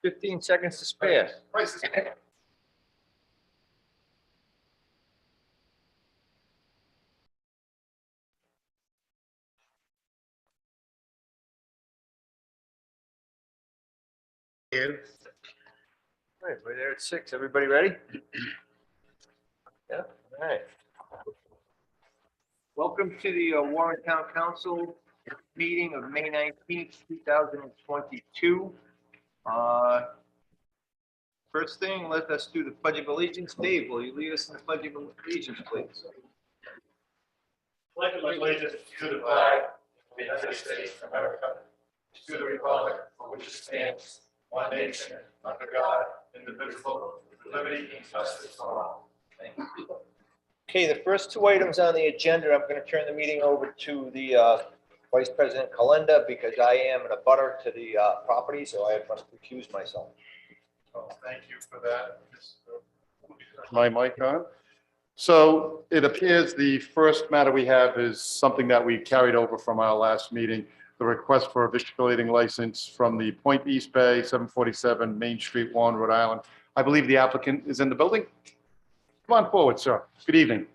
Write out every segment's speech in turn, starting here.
15 seconds to spare. Price is All right, we're there at 6. Everybody ready? Yeah, all right. Welcome to the Warren Town Council meeting of May 19th, 2022. First thing, let us do the Pledge of Allegiance. Dave, will you lead us in the Pledge of Allegiance, please? pledge allegiance to the flag of the United States of America, to the republic for which it stands, one nation, under God, indivisible, with liberty and justice for all. Thank you. Okay, the first two items on the agenda, I'm going to turn the meeting over to the Vice President Kalenda because I am in a butter to the property, so I must recuse myself. Well, thank you for that. My mic on. So it appears the first matter we have is something that we carried over from our last meeting, the request for a victualling license from the Point East Bay, 747 Main Street, Warren, Rhode Island. I believe the applicant is in the building. Come on forward, sir. Good evening.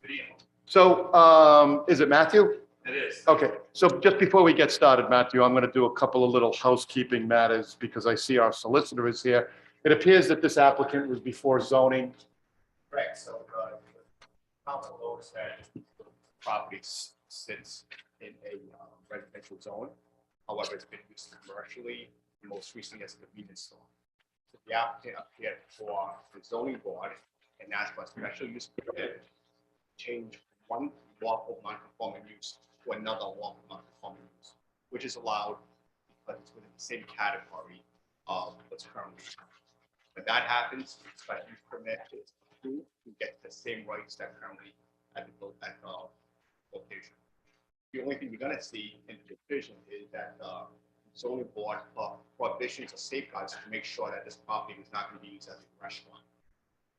Good evening. So is it Matthew? It is. Okay, so just before we get started, Matthew, I'm going to do a couple of little housekeeping matters because I see our solicitor is here. It appears that this applicant was before zoning. Correct. So council knows that property sits in a residential zone. However, it's been used commercially, most recently as a convenience store. So the applicant appeared for the zoning board and asked for a special use permit to change one lawful non-conforming use to another lawful non-conforming use, which is allowed because it's within the same category of what's currently. When that happens, special use permit is approved to get the same rights that currently at the location. The only thing you're gonna see in the division is that zoning board prohibitions or safeguards to make sure that this property is not gonna be used as a restaurant.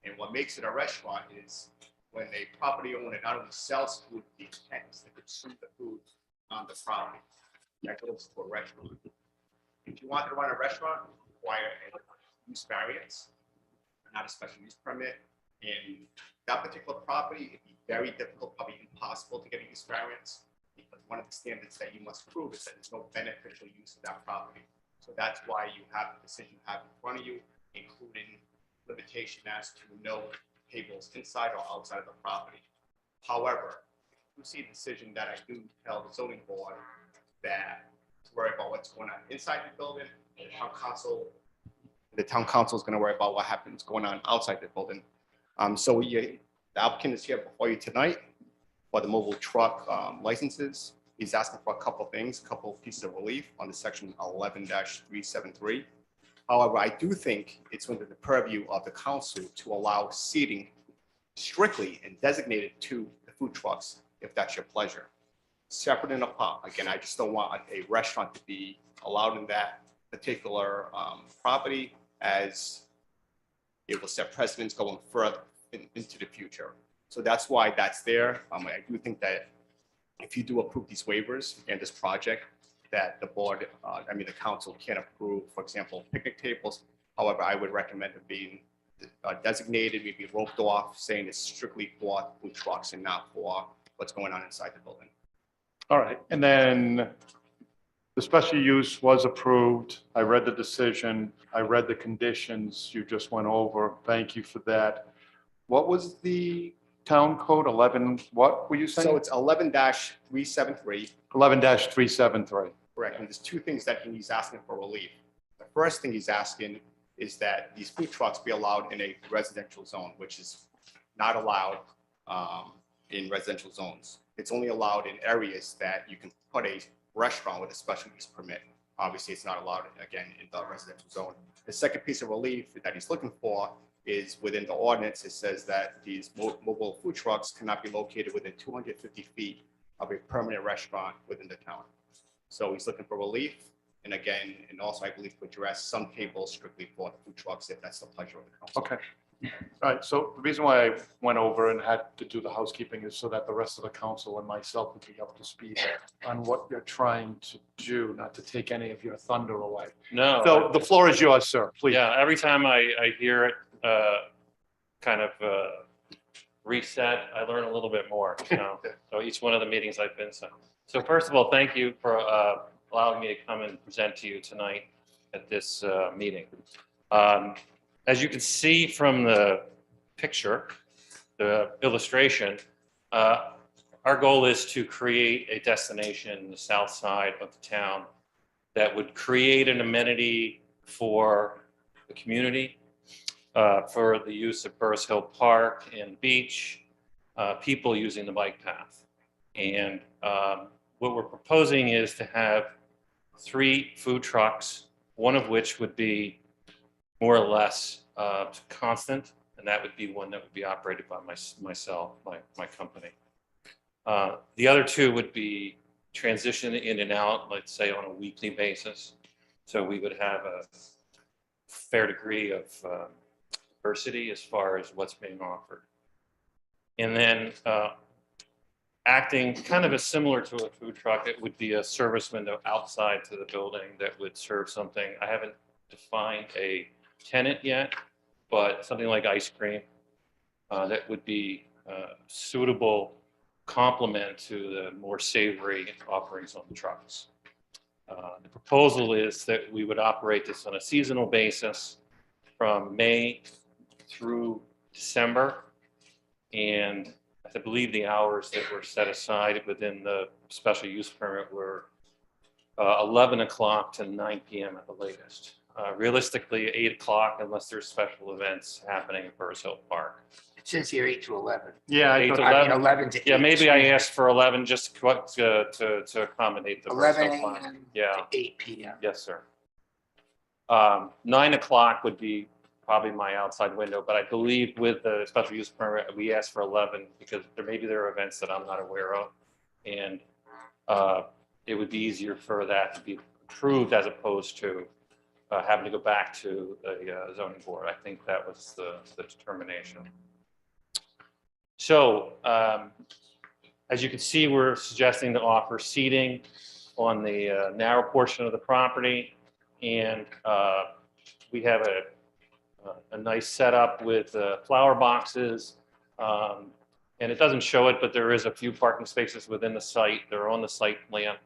And what makes it a restaurant is when a property owner not only sells food, the intent is to consume the food on the property. That goes to a restaurant. If you want to run a restaurant, you require a use variance, not a special use permit. In that particular property, it'd be very difficult, probably impossible to get a use variance because one of the standards that you must prove is that there's no beneficial use of that property. So that's why you have the decision you have in front of you, including limitation as to no tables inside or outside of the property. However, if you see a decision that I do tell the zoning board that to worry about what's going on inside the building, the town council is going to worry about what happens going on outside the building. So the applicant is here before you tonight for the mobile truck licenses. He's asking for a couple of things, a couple of pieces of relief on the section 11-373. However, I do think it's under the purview of the council to allow seating strictly and designated to the food trucks, if that's your pleasure. Separate and apart. Again, I just don't want a restaurant to be allowed in that particular property, as it will set precedents going further into the future. So that's why that's there. I do think that if you do approve these waivers and this project, that the board, the council can approve, for example, picnic tables. However, I would recommend it being designated, maybe roped off, saying it's strictly for food trucks and not for what's going on inside the building. All right, and then the special use was approved. I read the decision. I read the conditions you just went over. Thank you for that. What was the town code? 11, what were you saying? So it's 11-373. 11-373. Correct. And there's two things that he's asking for relief. The first thing he's asking is that these food trucks be allowed in a residential zone, which is not allowed in residential zones. It's only allowed in areas that you can put a restaurant with a special use permit. Obviously, it's not allowed, again, in the residential zone. The second piece of relief that he's looking for is within the ordinance. It says that these mobile food trucks cannot be located within 250 feet of a permanent restaurant within the town. So he's looking for relief. And again, and also I believe to address some tables strictly for the food trucks, if that's the pleasure of the council. Okay. All right, so the reason why I went over and had to do the housekeeping is so that the rest of the council and myself would be up to speed on what you're trying to do, not to take any of your thunder away. No. So the floor is yours, sir, please. Yeah, every time I hear it, kind of reset, I learn a little bit more, you know. So each one of the meetings I've been to. So first of all, thank you for allowing me to come and present to you tonight at this meeting. As you can see from the picture, the illustration, our goal is to create a destination in the south side of the town that would create an amenity for the community, for the use of Burris Hill Park and beach, people using the bike path. And what we're proposing is to have 3 food trucks, one of which would be more or less constant, and that would be one that would be operated by myself, my company. The other 2 would be transition in and out, let's say on a weekly basis. So we would have a fair degree of diversity as far as what's being offered. And then acting kind of as similar to a food truck, it would be a service window outside to the building that would serve something. I haven't defined a tenant yet, but something like ice cream that would be suitable complement to the more savory offerings on the trucks. The proposal is that we would operate this on a seasonal basis from May through December. And I believe the hours that were set aside within the special use permit were 11 o'clock to 9 p.m. at the latest. Realistically, 8 o'clock unless there's special events happening at Burris Hill Park. It says here 8 to 11. Yeah, 8 to I mean 11. 11 to 8. Yeah, maybe I asked for 11 just to accommodate the Burris 11 Hill Park. a.m. Yeah. to 8 p.m. Yes, sir. 9 o'clock would be probably my outside window, but I believe with the special use permit, we asked for 11 because there are events that I'm not aware of. And it would be easier for that to be approved as opposed to having to go back to the zoning board. I think that was the determination. So as you can see, we're suggesting to offer seating on the narrow portion of the property. And we have a nice setup with flower boxes. And it doesn't show it, but there is a few parking spaces within the site. They're on the site plan.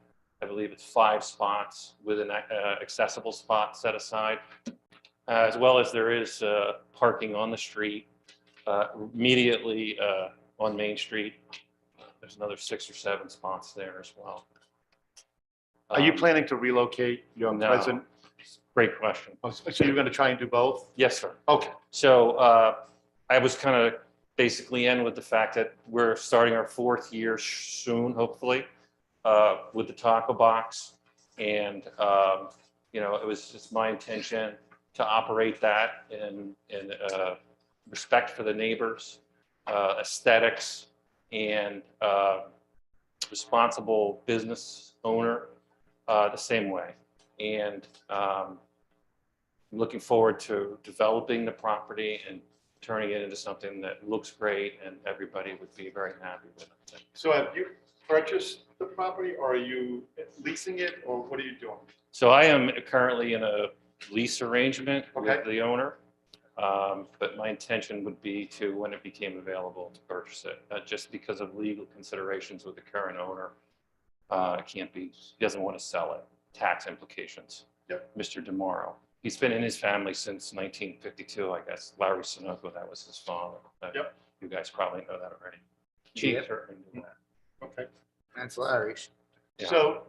I believe it's 5 spots with an accessible spot set aside, as well as there is parking on the street immediately on Main Street. There's another 6 or 7 spots there as well. Are you planning to relocate your No. present? Great question. Oh, so you're going to try and do both? Yes, sir. Okay. So I was kind of basically end with the fact that we're starting our 4th year soon, hopefully, with the taco box. And, you know, it was just my intention to operate that in respect for the neighbors, aesthetics, and responsible business owner the same way. And I'm looking forward to developing the property and turning it into something that looks great and everybody would be very happy with it. So have you purchased the property or are you leasing it or what are you doing? So I am currently in a lease arrangement Okay. with the owner. But my intention would be to, when it became available, to purchase it, just because of legal considerations with the current owner. It can't be, he doesn't want to sell it, tax implications. Yep. Mr. DeMauro. He's been in his family since 1952, I guess. Larry Sunoco, that was his father. Yep. You guys probably know that already. Chief Yep. certainly knew that. Okay. That's Larry's. Yeah. So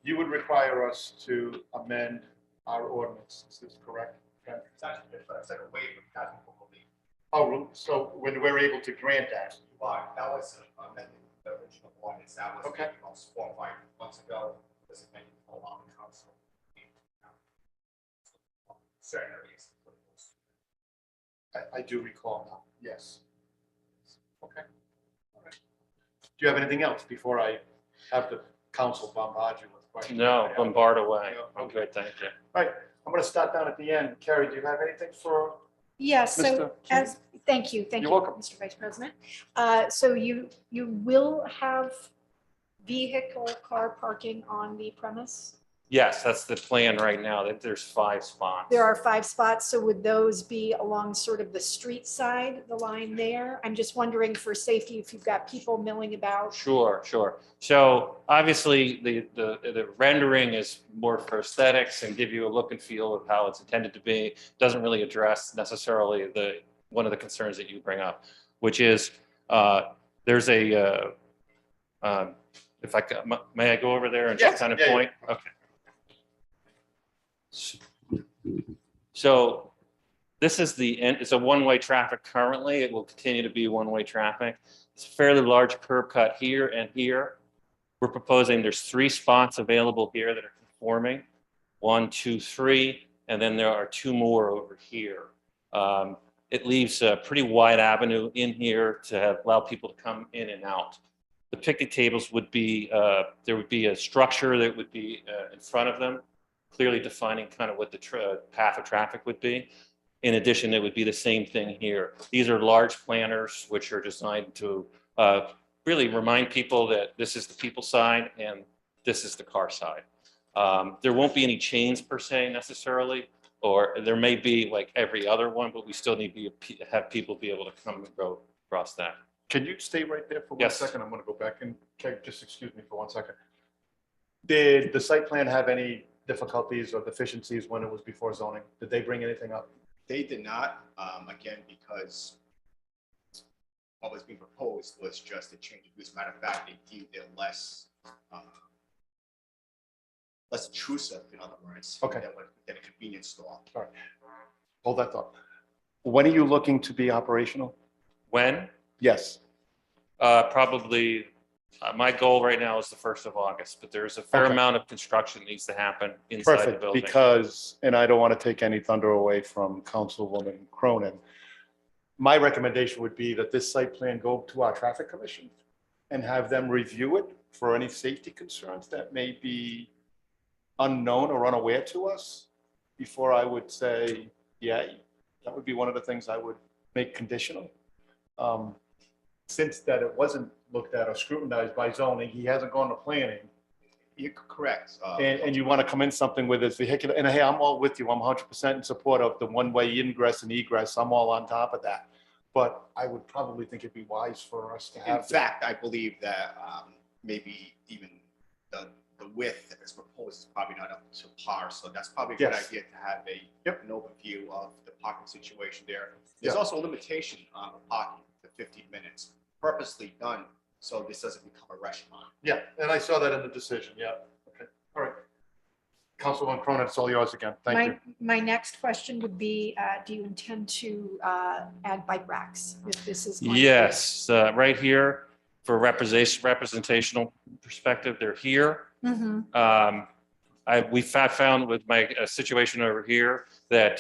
you would require us to amend our ordinance, is this correct? Okay. It's actually, it's like a waiver, technical relief. Oh, so when we're able to grant that, But that was amended the original ordinance. That was Okay. maybe almost 4 or 5 months ago. This amendment for a long council. Certain areas. I do recall now, yes. Okay. All right. Do you have anything else before I have the council bombard you with questions? No, bombard away. No, I'm okay. good, thank you. Right, I'm going to start down at the end. Carrie, do you have anything for Yes, so Mr. as, thank you, You're welcome. Mr. Vice President. So you will have vehicle car parking on the premise? Yes, that's the plan right now, that there's 5 spots. There are 5 spots, so would those be along sort of the street side, the line there? I'm just wondering for safety, if you've got people milling about. Sure, sure. So obviously, the rendering is more for aesthetics and give you a look and feel of how it's intended to be. Doesn't really address necessarily one of the concerns that you bring up, which is there's a, if I, may I go over there and just Yes, kind of yeah, yeah. point? Okay. So this is the end, it's a one-way traffic currently. It will continue to be one-way traffic. It's a fairly large curb cut here and here. We're proposing there's 3 spots available here that are conforming. 1, 2, 3, and then there are 2 more over here. It leaves a pretty wide avenue in here to allow people to come in and out. The picnic tables would be, there would be a structure that would be in front of them, clearly defining kind of what the path of traffic would be. In addition, it would be the same thing here. These are large planters which are designed to really remind people that this is the people side and this is the car side. There won't be any chains per se necessarily, or there may be like every other one, but we still need to have people be able to come and go across that. Can you stay right there for 1 Yes. second? I'm going to go back and, just excuse me for 1 second. Did the site plan have any difficulties or deficiencies when it was before zoning? Did they bring anything up? They did not, again, because what was being proposed was just a change of use. Matter of fact, they deemed it less intrusive, in other words, Okay. than a convenience store. Hold that thought. When are you looking to be operational? When? Yes. Probably, my goal right now is the 1st of August, but there's a fair Okay. amount of construction needs to happen inside the Perfect, building. because, and I don't want to take any thunder away from Councilwoman Cronin. My recommendation would be that this site plan go to our traffic commission and have them review it for any safety concerns that may be unknown or unaware to us before I would say, yeah, that would be one of the things I would make conditional. Since that it wasn't looked at or scrutinized by zoning, he hasn't gone to planning. You're correct. And you want to come in something with this vehicular, and hey, I'm all with you. I'm 100% in support of the one-way ingress and egress. I'm all on top of that. But I would probably think it'd be wise for us to In have. fact, I believe that maybe even the width that is proposed is probably not up to par. So that's probably a good Yes. idea to have an overview of the parking situation there. Yeah. There's also a limitation on the parking to 15 minutes, purposely done so this doesn't become a restaurant. Yeah, and I saw that in the decision. Yeah. Okay. All right. Councilwoman Cronin, it's all yours again. Thank you. My next question would be, do you intend to add bike racks if this is? going to be- Yes, right here for representational perspective, they're here. Mhm. We found with my situation over here that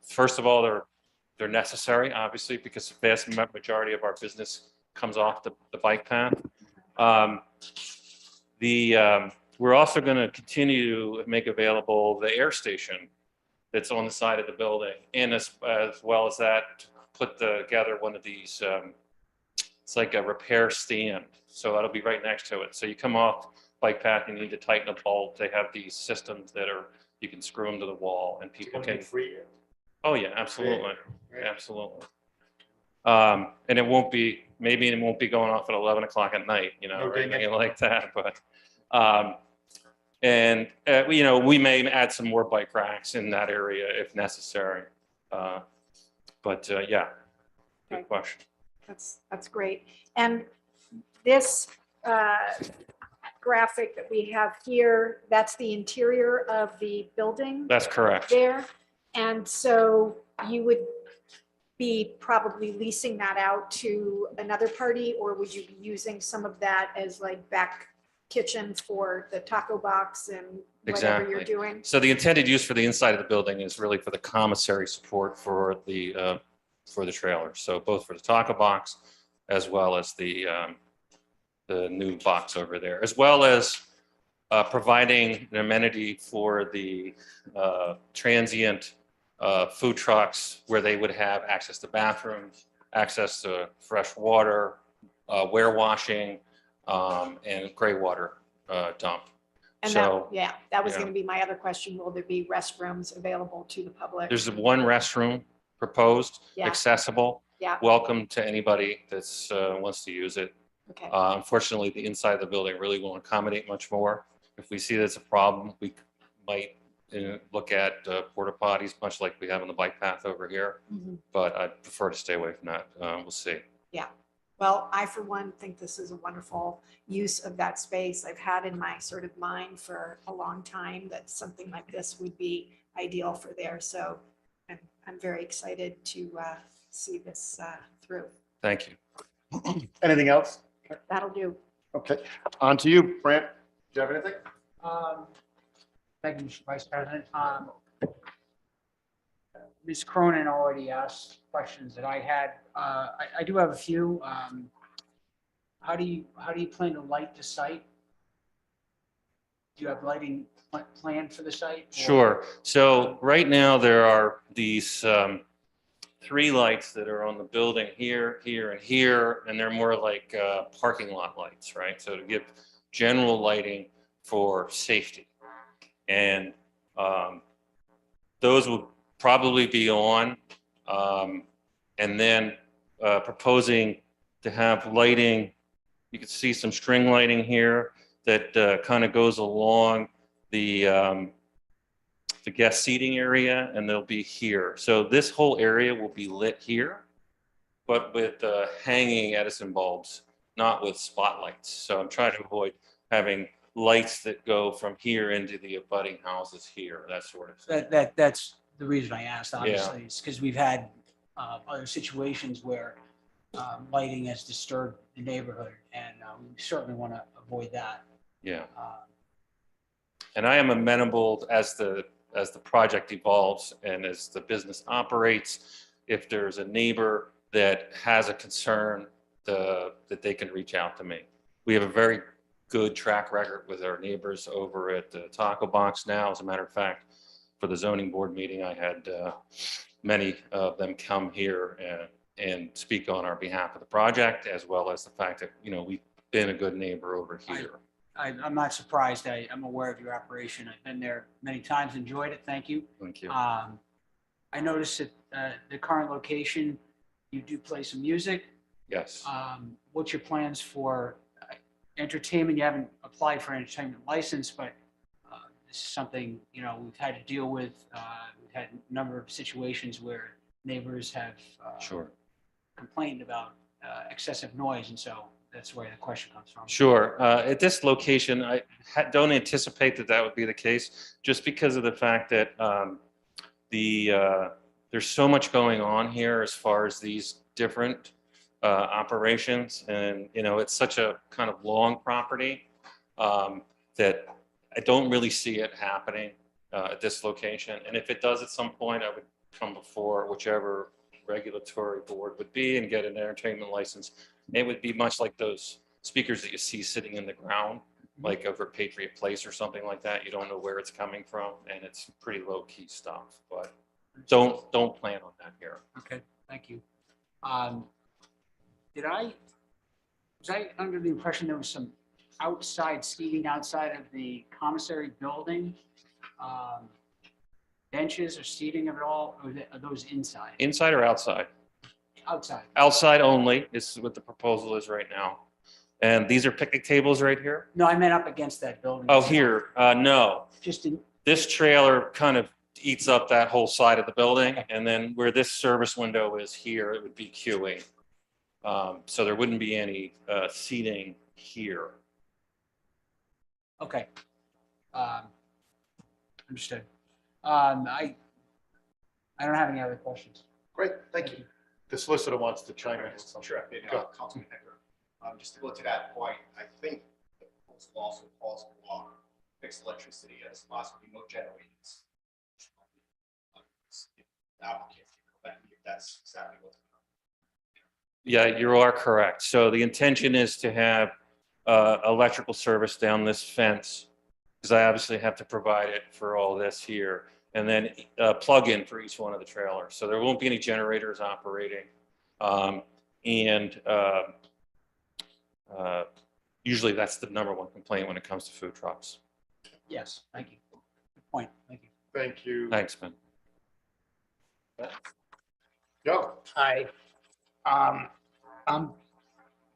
first of all, they're necessary, obviously, because the vast majority of our business comes off the bike path. We're also going to continue to make available the air station that's on the side of the building, and as well as that, to put together one of these. It's like a repair stand, so that'll be right next to it. So you come off bike path, and you need to tighten a bolt. They have these systems that you can screw them to the wall, and people can. Free. Oh yeah, absolutely, absolutely. And it won't be, maybe it won't be going off at 11 o'clock at night, No or ding. anything like that, but, we may add some more bike racks in that area if necessary. But yeah, good Okay. question. That's great. And this graphic that we have here, that's the interior of the building That's correct. there. And so you would be probably leasing that out to another party, or would you be using some of that as like back kitchen for the taco box and whatever you're Exactly. doing? So the intended use for the inside of the building is really for the commissary support for the trailer. So both for the taco box as well as the new box over there, as well as providing an amenity for the transient food trucks where they would have access to bathrooms, access to fresh water, warewashing, and gray water dump. And that, So yeah, that was yeah. going to be my other question. Will there be restrooms available to the public? there's one restroom proposed, Yeah. accessible. Yeah, Welcome to anybody that's wants to use it. okay, Unfortunately, the inside of the building really won't accommodate much more. If we see that's a problem, we might look at porta potties, much like we have on the bike path over here. Mhm. But I prefer to stay away from that. We'll see. Well, I, for one, think this is a wonderful use of that space. I've had in my sort of mind for a long time that something like this would be ideal for there. So I'm very excited to see this through. Thank you. Anything else? That'll do. Okay, on to you, Brant. Do you have anything? Thank you, Mr. Vice President. Ms. Cronin already asked questions that I had. I do have a few. How do you plan to light the site? Do you have lighting planned for the site? or- Sure. So right now there are these 3 lights that are on the building here, here, and here, and they're more like parking lot lights, right? So to give general lighting for safety. And those will probably be on. And then proposing to have lighting, you can see some string lighting here that kind of goes along the guest seating area, and they'll be here. So this whole area will be lit here, but with hanging Edison bulbs, not with spotlights. So I'm trying to avoid having lights that go from here into the abutting houses here, that sort of thing. That's the reason I asked, obviously, is because we've had other situations where lighting has disturbed the neighborhood, and we certainly want to avoid that. Yeah. Uh, And I am amenable as the project evolves and as the business operates. If there's a neighbor that has a concern, that they can reach out to me. We have a very good track record with our neighbors over at the Taco Box now. As a matter of fact, for the zoning board meeting, I had many of them come here and speak on our behalf of the project, as well as the fact that, we've been a good neighbor over here. I'm not surprised. I'm aware of your operation. I've been there many times, enjoyed it. Thank you. Thank you. I noticed that the current location, you do play some music. Yes. What's your plans for entertainment? You haven't applied for an entertainment license, but this is something, we've had to deal with. We've had a number of situations where neighbors have Sure. complained about excessive noise, and so that's where the question comes from. Sure. At this location, I don't anticipate that would be the case, just because of the fact that there's so much going on here as far as these different operations, and it's such a kind of long property that I don't really see it happening at this location. And if it does at some point, I would come before whichever regulatory board would be and get an entertainment license. It would be much like those speakers that you see sitting in the ground, like over at Patriot Place or something like that. You don't know where it's coming from, and it's pretty low key stuff, but don't plan on that here. Okay, thank you. Was I under the impression there was some outside seating outside of the commissary building? Benches or seating of it all, or are those inside? Inside or outside? Outside. Outside only is what the proposal is right now. And these are picnic tables right here? No, I meant up against that building. Oh, here, no. Just in, This trailer kind of eats up that whole side of the building. And then where this service window is here, it would be queuing. So there wouldn't be any seating here. okay. Understood. I don't have any other questions. Great, thank you. The solicitor wants to chime in. with something. Sure. Go. Councilman Hector, just to go to that point, I think the proposal also calls for fixed electricity as possibly no generators. Applicant, if that's exactly what's. Yeah, you are correct. So the intention is to have electrical service down this fence, because I obviously have to provide it for all this here. and then a plug-in for each one of the trailers. So there won't be any generators operating. And usually that's the number one complaint when it comes to food trucks. Yes, thank you. Good point, thank you. Thank you. Thanks, Ben. Joe? Hi,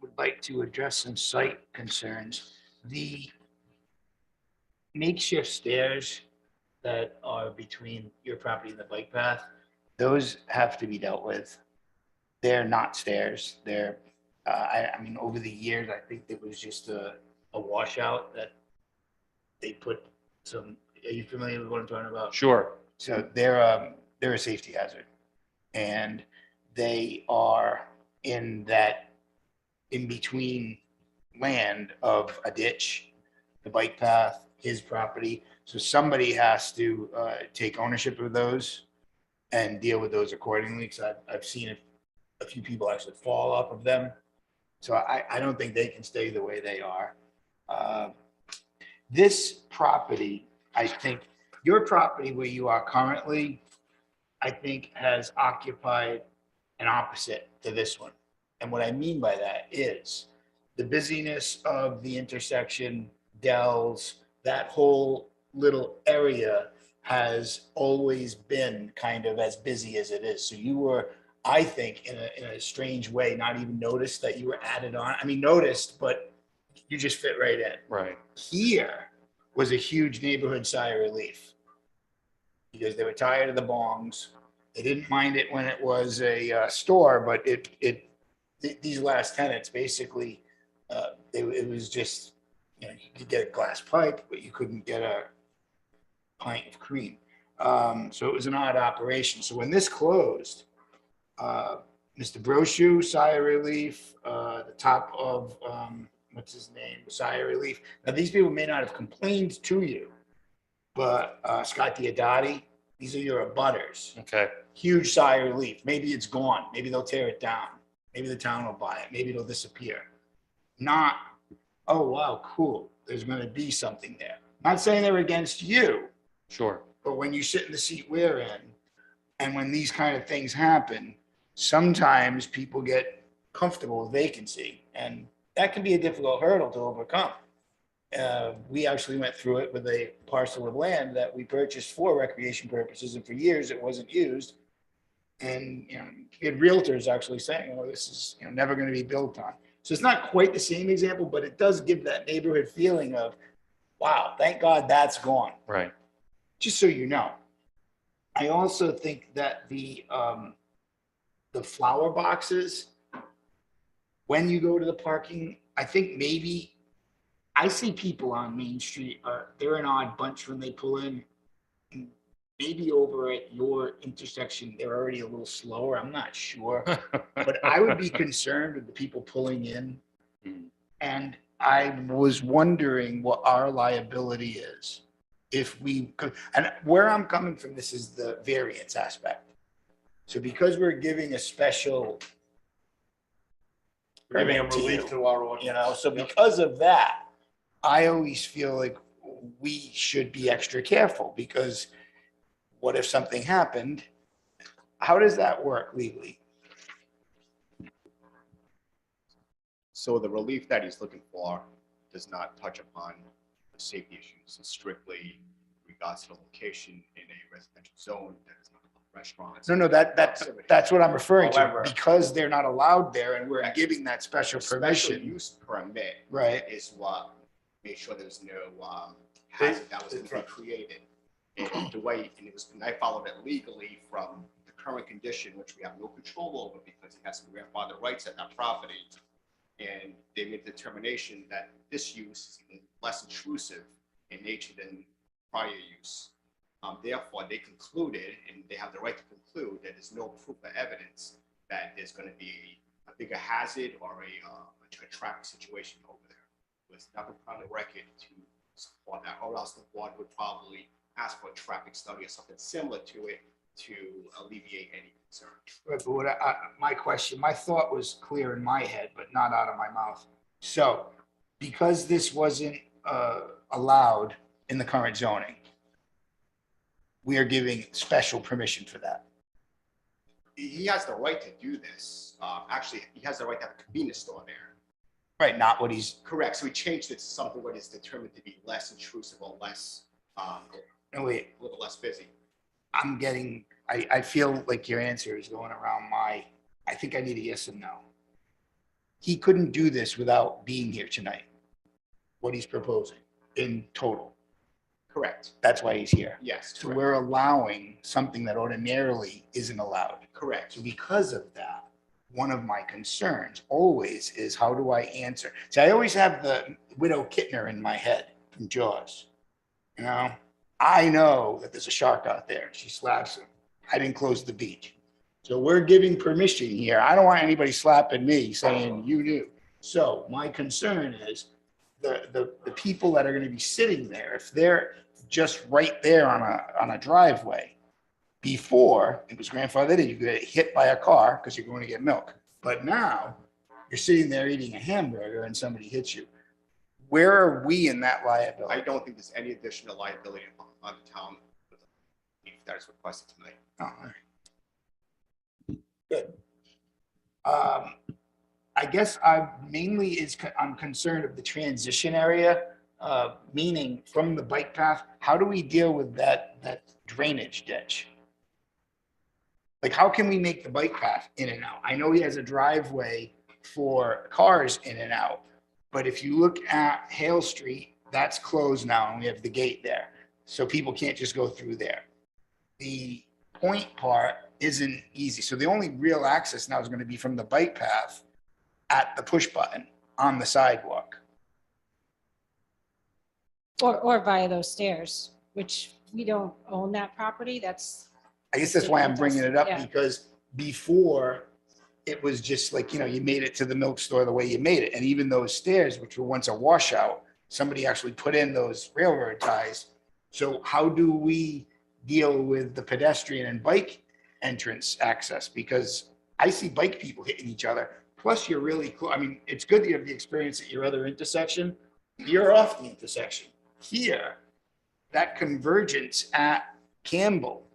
would like to address some site concerns. The makeshift stairs that are between your property and the bike path, those have to be dealt with. They're not stairs. They're, I mean, over the years, I think there was just a washout that they put some, are you familiar with what I'm talking about? Sure. So they're a safety hazard. And they are in that in-between land of a ditch, the bike path, his property. So somebody has to take ownership of those and deal with those accordingly. Because I've seen a few people actually fall off of them. So I don't think they can stay the way they are. This property, I think, your property where you are currently, I think has occupied an opposite to this one. And what I mean by that is the busyness of the intersection, Dells, that whole little area has always been kind of as busy as it is. So you were, I think, in a strange way, not even noticed that you were added on. I mean, noticed, but you just fit right in. Right. Here was a huge neighborhood sigh of relief because they were tired of the bongs. They didn't mind it when it was a store, but these last tenants basically, it was just, you know, you could get a glass pipe, but you couldn't get a pint of cream. So it was an odd operation. So when this closed, Mr. Brochu, sigh of relief, the top of, what's his name, sigh of relief. Now, these people may not have complained to you, but Scott Diodati, these are your abutters. Okay. Huge sigh of relief. Maybe it's gone. Maybe they'll tear it down. Maybe the town will buy it. Maybe it'll disappear. Not, oh, wow, cool. There's going to be something there. Not saying they're against you, Sure. but when you sit in the seat we're in, and when these kind of things happen, sometimes people get comfortable with vacancy, and that can be a difficult hurdle to overcome. We actually went through it with a parcel of land that we purchased for recreation purposes, and for years it wasn't used. And, you know, we had realtors actually saying, oh, this is, you know, never going to be built on. So it's not quite the same example, but it does give that neighborhood feeling of, wow, thank God that's gone. Right. Just so you know. I also think that the flower boxes, when you go to the parking, I think maybe I see people on Main Street, they're an odd bunch when they pull in. Maybe over at your intersection, they're already a little slower. I'm not sure. But I would be concerned with the people pulling in. And I was wondering what our liability is. If we could, and where I'm coming from, this is the variance aspect. So because we're giving a special permit to you, to our you know, so because of that, I always feel like we should be extra careful because what if something happened? How does that work legally? So the relief that he's looking for does not touch upon the safety issues. It's strictly regards to the location in a residential zone that is not restaurants. No, that's what I'm referring However- to. Because they're not allowed there and we're Right. giving that special Special permission. use permit Right. is what made sure there's no hazard that was going to be created. And the way, and I followed it legally from the current condition, which we have no control over because he has some grandfather rights at that property. And they made the determination that this use is even less intrusive in nature than prior use. Therefore, they concluded, and they have the right to conclude, that there's no proof or evidence that there's going to be a bigger hazard or a traffic situation over there. There's nothing on the record to support that, or else the board would probably ask for a traffic study or something similar to it to alleviate any concern. Right, but my question, my thought was clear in my head, but not out of my mouth. So, because this wasn't allowed in the current zoning, we are giving special permission for that. He has the right to do this. Actually, he has the right to have a convenience store there. Right, not what he's, Correct. So we changed it to something what is determined to be less intrusive or less, no, wait, a little less busy. I'm getting, I feel like your answer is going around I think I need a yes and no. He couldn't do this without being here tonight, what he's proposing in total. Correct. That's why he's here. Yes. So correct. we're allowing something that ordinarily isn't allowed. Correct. So because of that, one of my concerns always is how do I answer? See, I always have the Widow Kittner in my head from Jaws. You know, I know that there's a shark out there. She slaps him. I didn't close the beach. So we're giving permission here. I don't want anybody slapping me saying you knew. So my concern is the people that are going to be sitting there, if they're just right there on a driveway, before it was grandfathered in, you could get hit by a car because you're going to get milk. But now you're sitting there eating a hamburger and somebody hits you. Where are we in that I liability? don't think there's any additional liability on the town if that is requested tonight. Oh, all right. Good. I guess I'm concerned of the transition area, meaning from the bike path. How do we deal with that drainage ditch? Like, how can we make the bike path in and out? I know he has a driveway for cars in and out, but if you look at Hale Street, that's closed now and we have the gate there. So people can't just go through there. The point part isn't easy. So the only real access now is going to be from the bike path at the push button on the sidewalk. Or via those stairs, which we don't own that property. I guess that's why I'm bringing it up, Yeah. because before it was just like, you made it to the milk store the way you made it. And even those stairs, which were once a washout, somebody actually put in those railroad ties. So how do we deal with the pedestrian and bike entrance access? Because I see bike people hitting each other. Plus you're really cool. I mean, it's good that you have the experience at your other intersection. You're off the intersection. Here, that convergence at Campbell,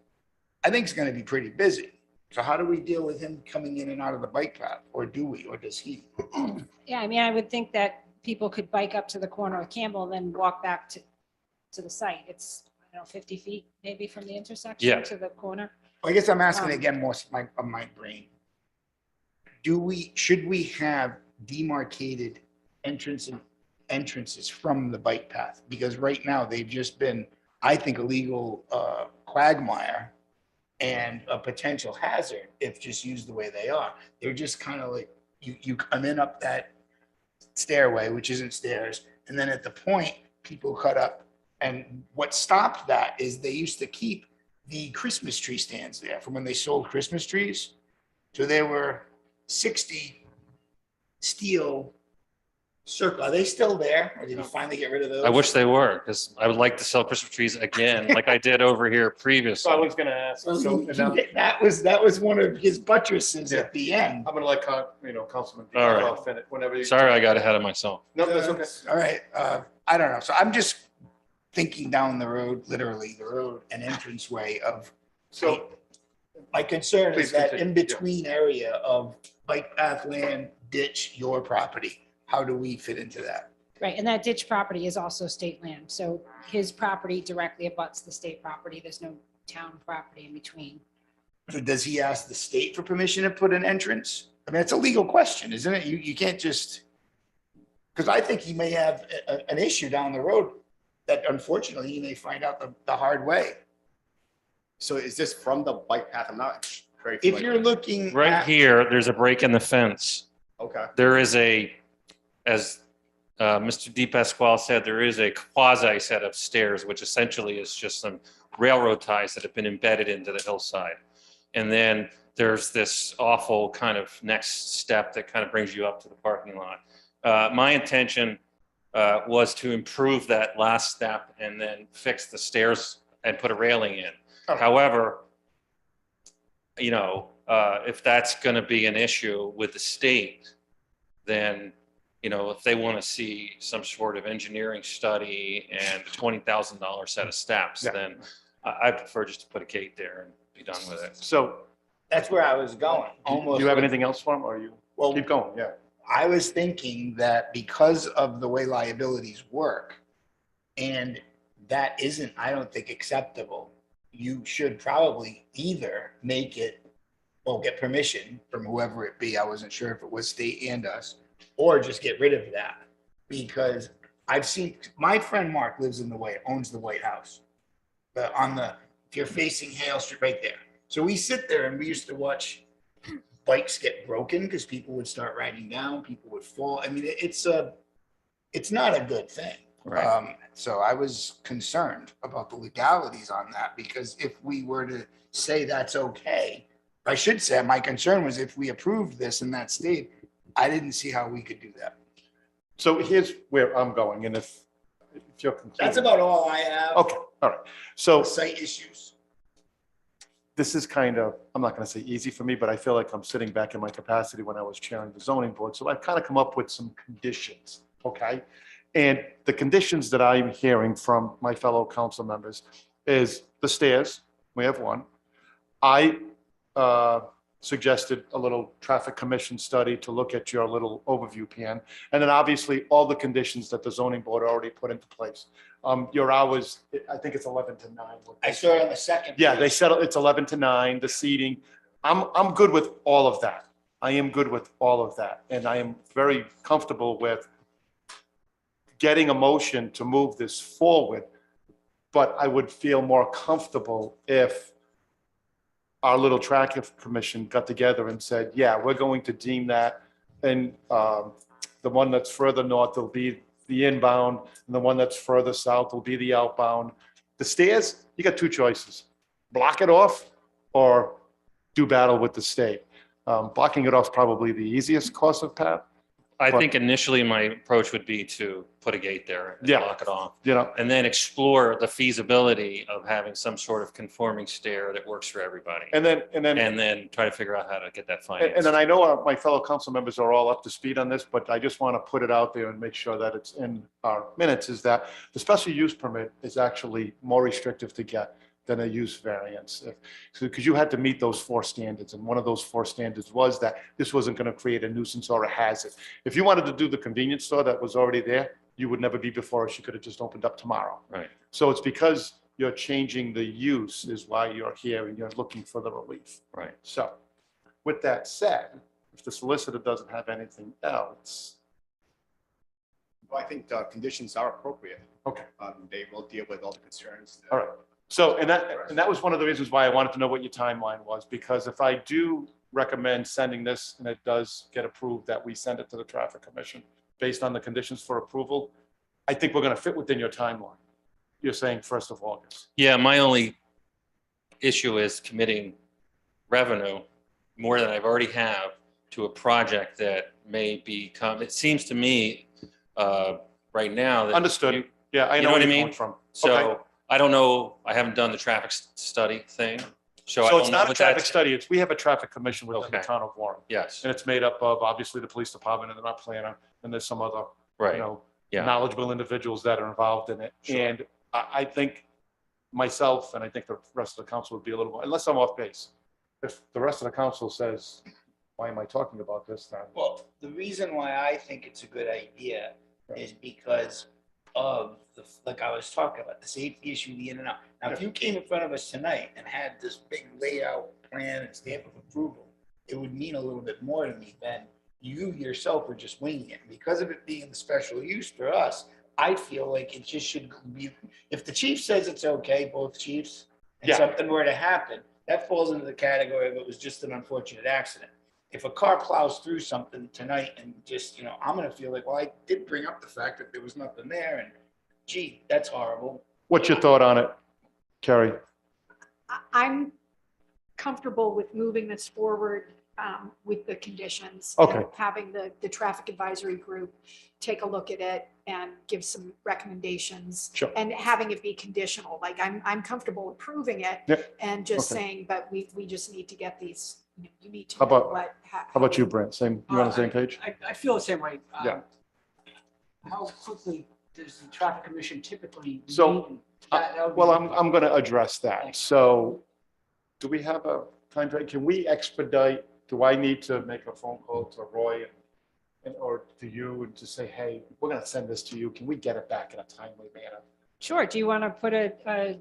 I think it's going to be pretty busy. So how do we deal with him coming in and out of the bike path? Or do we, or does he? Yeah, I mean, I would think that people could bike up to the corner of Campbell and then walk back to the site. It's, 50 feet maybe from the intersection Yeah. to the corner. I guess I'm asking again more of my brain. Should we have demarcated entrances from the bike path? Because right now they've just been, I think, a legal quagmire and a potential hazard if just used the way they are. They're just kind of like, you come in up that stairway, which isn't stairs, and then at the point, people cut up. And what stopped that is they used to keep the Christmas tree stands there from when they sold Christmas trees. So there were 60 steel circle. Are they still there? Or did you finally get rid of those? I wish they were, because I would like to sell Christmas trees again, like I did over here previously. So I was gonna ask, That was one of his buttresses at the end. I'm gonna let Councilman All right. Diaz finish whenever you. Sorry, I got ahead of myself. No, that's okay. All right, I don't know. So I'm just thinking down the road, literally the road and entranceway of, So, my concern Please is that continue, in between area of bike path land, ditch, your property. How do we fit into that? Right, and that ditch property is also state land. So his property directly abuts the state property. There's no town property in between. So does he ask the state for permission to put an entrance? I mean, it's a legal question, isn't it? You can't just, because I think he may have an issue down the road that unfortunately he may find out the hard way. So is this from the bike path? I'm not very If familiar. you're looking Right at, here, there's a break in the fence. Okay. There is as Mr. Di Pasquale said, there is a quasi set of stairs, which essentially is just some railroad ties that have been embedded into the hillside. And then there's this awful kind of next step that kind of brings you up to the parking lot. My intention was to improve that last step and then fix the stairs and put a railing in. Okay. However, if that's going to be an issue with the state, then, if they want to see some sort of engineering study and a $20,000 set of steps, Yeah. then I prefer just to put a gate there and be done with it. So That's where I was going, do almost. you have like- anything else for him or you Well, keep going? Yeah. I was thinking that because of the way liabilities work, and that isn't, I don't think, acceptable, you should probably either make it, well, get permission from whoever it be, I wasn't sure if it was state and us, or just get rid of that. Because I've seen, my friend Mark lives in the White, owns the White House. If you're facing Hale Street, right there. So we sit there and we used to watch bikes get broken because people would start riding down, people would fall. I mean, it's not a good thing. Right. So I was concerned about the legalities on that, because if we were to say that's okay, I should say, my concern was if we approved this in that state, I didn't see how we could do that. So here's where I'm going, and if you're concerned. That's about all I have. Okay, all right. So Site issues. this is kind of, I'm not going to say easy for me, but I feel like I'm sitting back in my capacity when I was chairing the zoning board. So I've kind of come up with some conditions, okay? And the conditions that I'm hearing from my fellow council members is the stairs, we have one. I suggested a little traffic commission study to look at your little overview plan. And then obviously all the conditions that the zoning board already put into place. Your hours, I think it's 11 to 9. I saw it on the second. Yeah, page. they said it's 11 to 9, the seating. I'm good with all of that. I am good with all of that. And I am very comfortable with getting a motion to move this forward. But I would feel more comfortable if our little traffic commission got together and said, yeah, we're going to deem that. And the one that's further north will be the inbound, and the one that's further south will be the outbound. The stairs, you got two choices: block it off or do battle with the state. Blocking it off is probably the easiest course of path, I But- think initially my approach would be to put a gate there and Yeah. block it off. you know. And then explore the feasibility of having some sort of conforming stair that works for everybody. And And then try to figure out how to get that And financed. then I know my fellow council members are all up to speed on this, but I just want to put it out there and make sure that it's in our minutes, is that the special use permit is actually more restrictive to get than a use variance. Because you had to meet those 4 standards, and one of those 4 standards was that this wasn't going to create a nuisance or a hazard. If you wanted to do the convenience store that was already there, you would never be before us. You could have just opened up tomorrow. Right. So it's because you're changing the use is why you're here and you're looking for the relief. Right. So with that said, if the solicitor doesn't have anything else, Well, I think the conditions are appropriate. okay, They will deal with all the concerns. all right. So, and that was one of the reasons why I wanted to know what your timeline was, because if I do recommend sending this and it does get approved, that we send it to the traffic commission based on the conditions for approval, I think we're going to fit within your timeline. You're saying 1st of August. Yeah, my only issue is committing revenue more than I've already have to a project that may become, it seems to me, right now. that Understood. you- Yeah, I You know know where what I you're going mean? from. Okay. So I don't know, I haven't done the traffic study thing. So I So it's don't know not a what traffic that's. study. We have a traffic commission within the Okay. town of Warren. Yes, And it's made up of obviously the police department and then our planner, and there's some other, you right. know, Yeah. knowledgeable individuals that are involved in it. Sure. And I think myself, and I think the rest of the council would be a little more, unless I'm off base. If the rest of the council says, why am I talking about this then? Well, the reason why I think it's a good idea is because of like I was talking about, the safety issue, the in and out. Now, if you came in front of us tonight and had this big layout plan and stamp of approval, it would mean a little bit more to me than you yourself were just winging it. Because of it being the special use for us, I feel like it just should be, if the chief says it's okay, both chiefs, and Yeah. something were to happen, that falls into the category of it was just an unfortunate accident. If a car plows through something tonight and just, I'm gonna feel like, well, I did bring up the fact that there was nothing there and gee, that's horrible. What's your thought on it, Carrie? I'm comfortable with moving this forward with the conditions. Okay. and having the traffic advisory group take a look at it and give some recommendations. Sure. And having it be conditional, like I'm comfortable approving it. Yep. And just Okay. saying, but we just need to get these, you need to How know about- what. How about you, Brent? Same, you on the same page? I feel the same way. Yeah. How quickly does the traffic commission typically So- meet? That would be- Well, I'm going to address that. So do we have a time frame? Can we expedite? Do I need to make a phone call to Roy or to you and to say, hey, we're going to send this to you. Can we get it back in a timely manner? Sure. Do you want to put a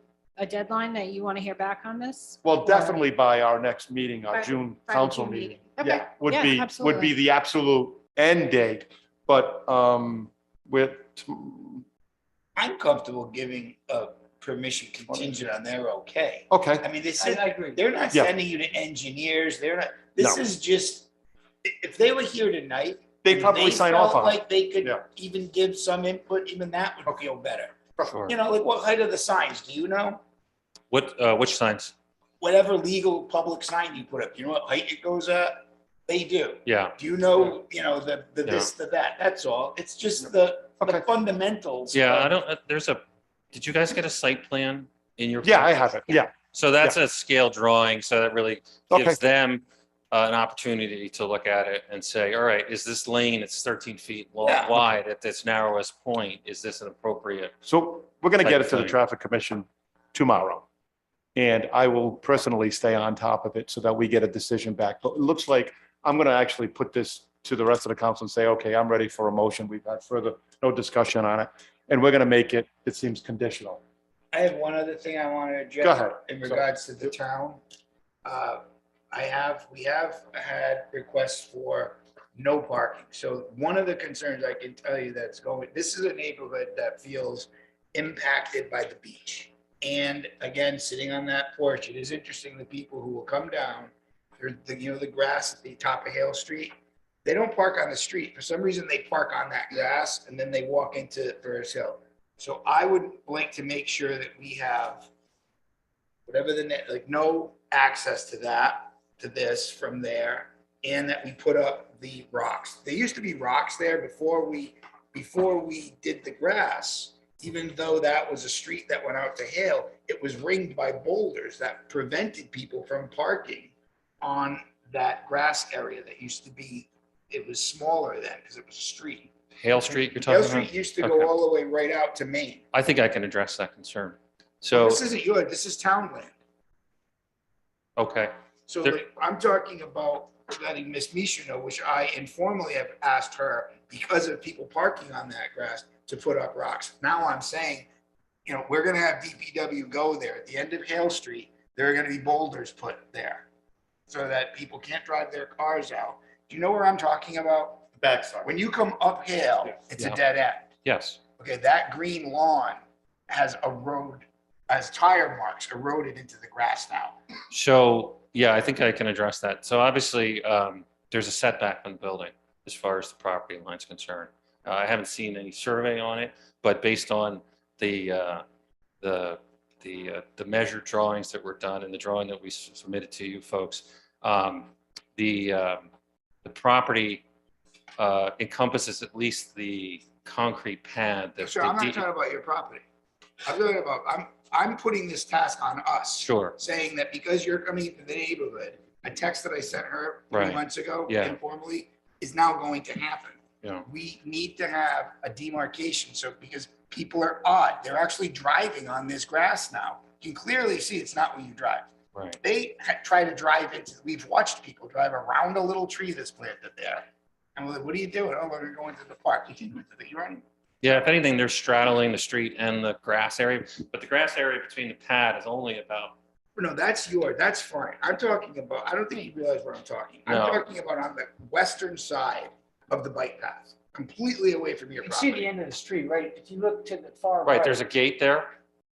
deadline that you want to hear back on this? Well, Or- definitely by our next meeting, our By- June by the council June meeting. meeting. Okay. Yeah, would Yeah, be absolutely. the absolute end date. But with, I'm comfortable giving permission contingent on their okay. okay, I mean, this I is, agree. they're not Yeah. sending you to engineers. They're not, this No. is just, if they were here tonight. they and probably sign off felt on it. Like they could Yeah. even give some input, even that would feel better. Sure. You know, like what height are the signs? Do you know? Which signs? Whatever legal public sign you put up, you know what height it goes at? They do. Yeah, Do you know, the this, the that? That's all. It's just the Okay. fundamentals. yeah, of- I don't, did you guys get a site plan in your? Yeah, I package? have it. Yeah. So that's a scale drawing, so that really Okay. gives them an opportunity to look at it and say, all right, is this lane, it's 13 feet Yeah. wide at this narrowest point, is this an appropriate? So we're going to get it to the Thing. traffic commission tomorrow. And I will personally stay on top of it so that we get a decision back. But it looks like I'm going to actually put this to the rest of the council and say, okay, I'm ready for a motion. We've had no discussion on it. And we're going to make it, it seems conditional. I have one other thing I want to address. Go ahead. In regards to the town. We have had requests for no parking. So one of the concerns I can tell you that's going, this is a neighborhood that feels impacted by the beach. And again, sitting on that porch, it is interesting, the people who will come down, the grass at the top of Hale Street, they don't park on the street. For some reason, they park on that grass and then they walk into Ferris Hill. So I would like to make sure that we have whatever no access to that, to this from there, and that we put up the rocks. There used to be rocks there before we did the grass. Even though that was a street that went out to Hale, it was ringed by boulders that prevented people from parking on that grass area that used to be, it was smaller then because it was a street. Hale Street you're Hale talking Street about? used to Okay. go all the way right out to Maine. I think I can address that concern. So, This isn't yours, this is town land. okay, So There- like, I'm talking about letting Miss Misha know, which I informally have asked her because of people parking on that grass to put up rocks. Now I'm saying, we're gonna have DPW go there. At the end of Hale Street, there are gonna be boulders put there so that people can't drive their cars out. Do you know where I'm talking about? Backside. When you come up Hale, it's a Yeah. dead end. yes. Okay, that green lawn has tire marks eroded into the grass now. So, yeah, I think I can address that. So obviously, there's a setback on the building as far as the property line's concerned. I haven't seen any survey on it, but based on the measured drawings that were done and the drawing that we submitted to you folks, the property encompasses at least the concrete pad. Sure, I'm not talking about your property. I'm talking about, I'm putting this task on us. Sure, Saying that because you're coming into the neighborhood, a text that I sent her 3 Right. months ago Yeah. informally is now going to happen. yeah, We need to have a demarcation, so because people are odd, they're actually driving on this grass now. You can clearly see it's not where you drive. right. They try to drive into, we've watched people drive around a little tree that's planted there. And we're like, what are you doing? Oh, we're going to the park. You're running. Yeah, if anything, they're straddling the street and the grass area, but the grass area between the pad is only about, No, that's that's fine. I'm talking about, I don't think you realize what I'm talking. I'm No. talking about on the western side of the bike path, completely away from your You can see the property. end of the street, right? If you look to the far right, there's a gate there.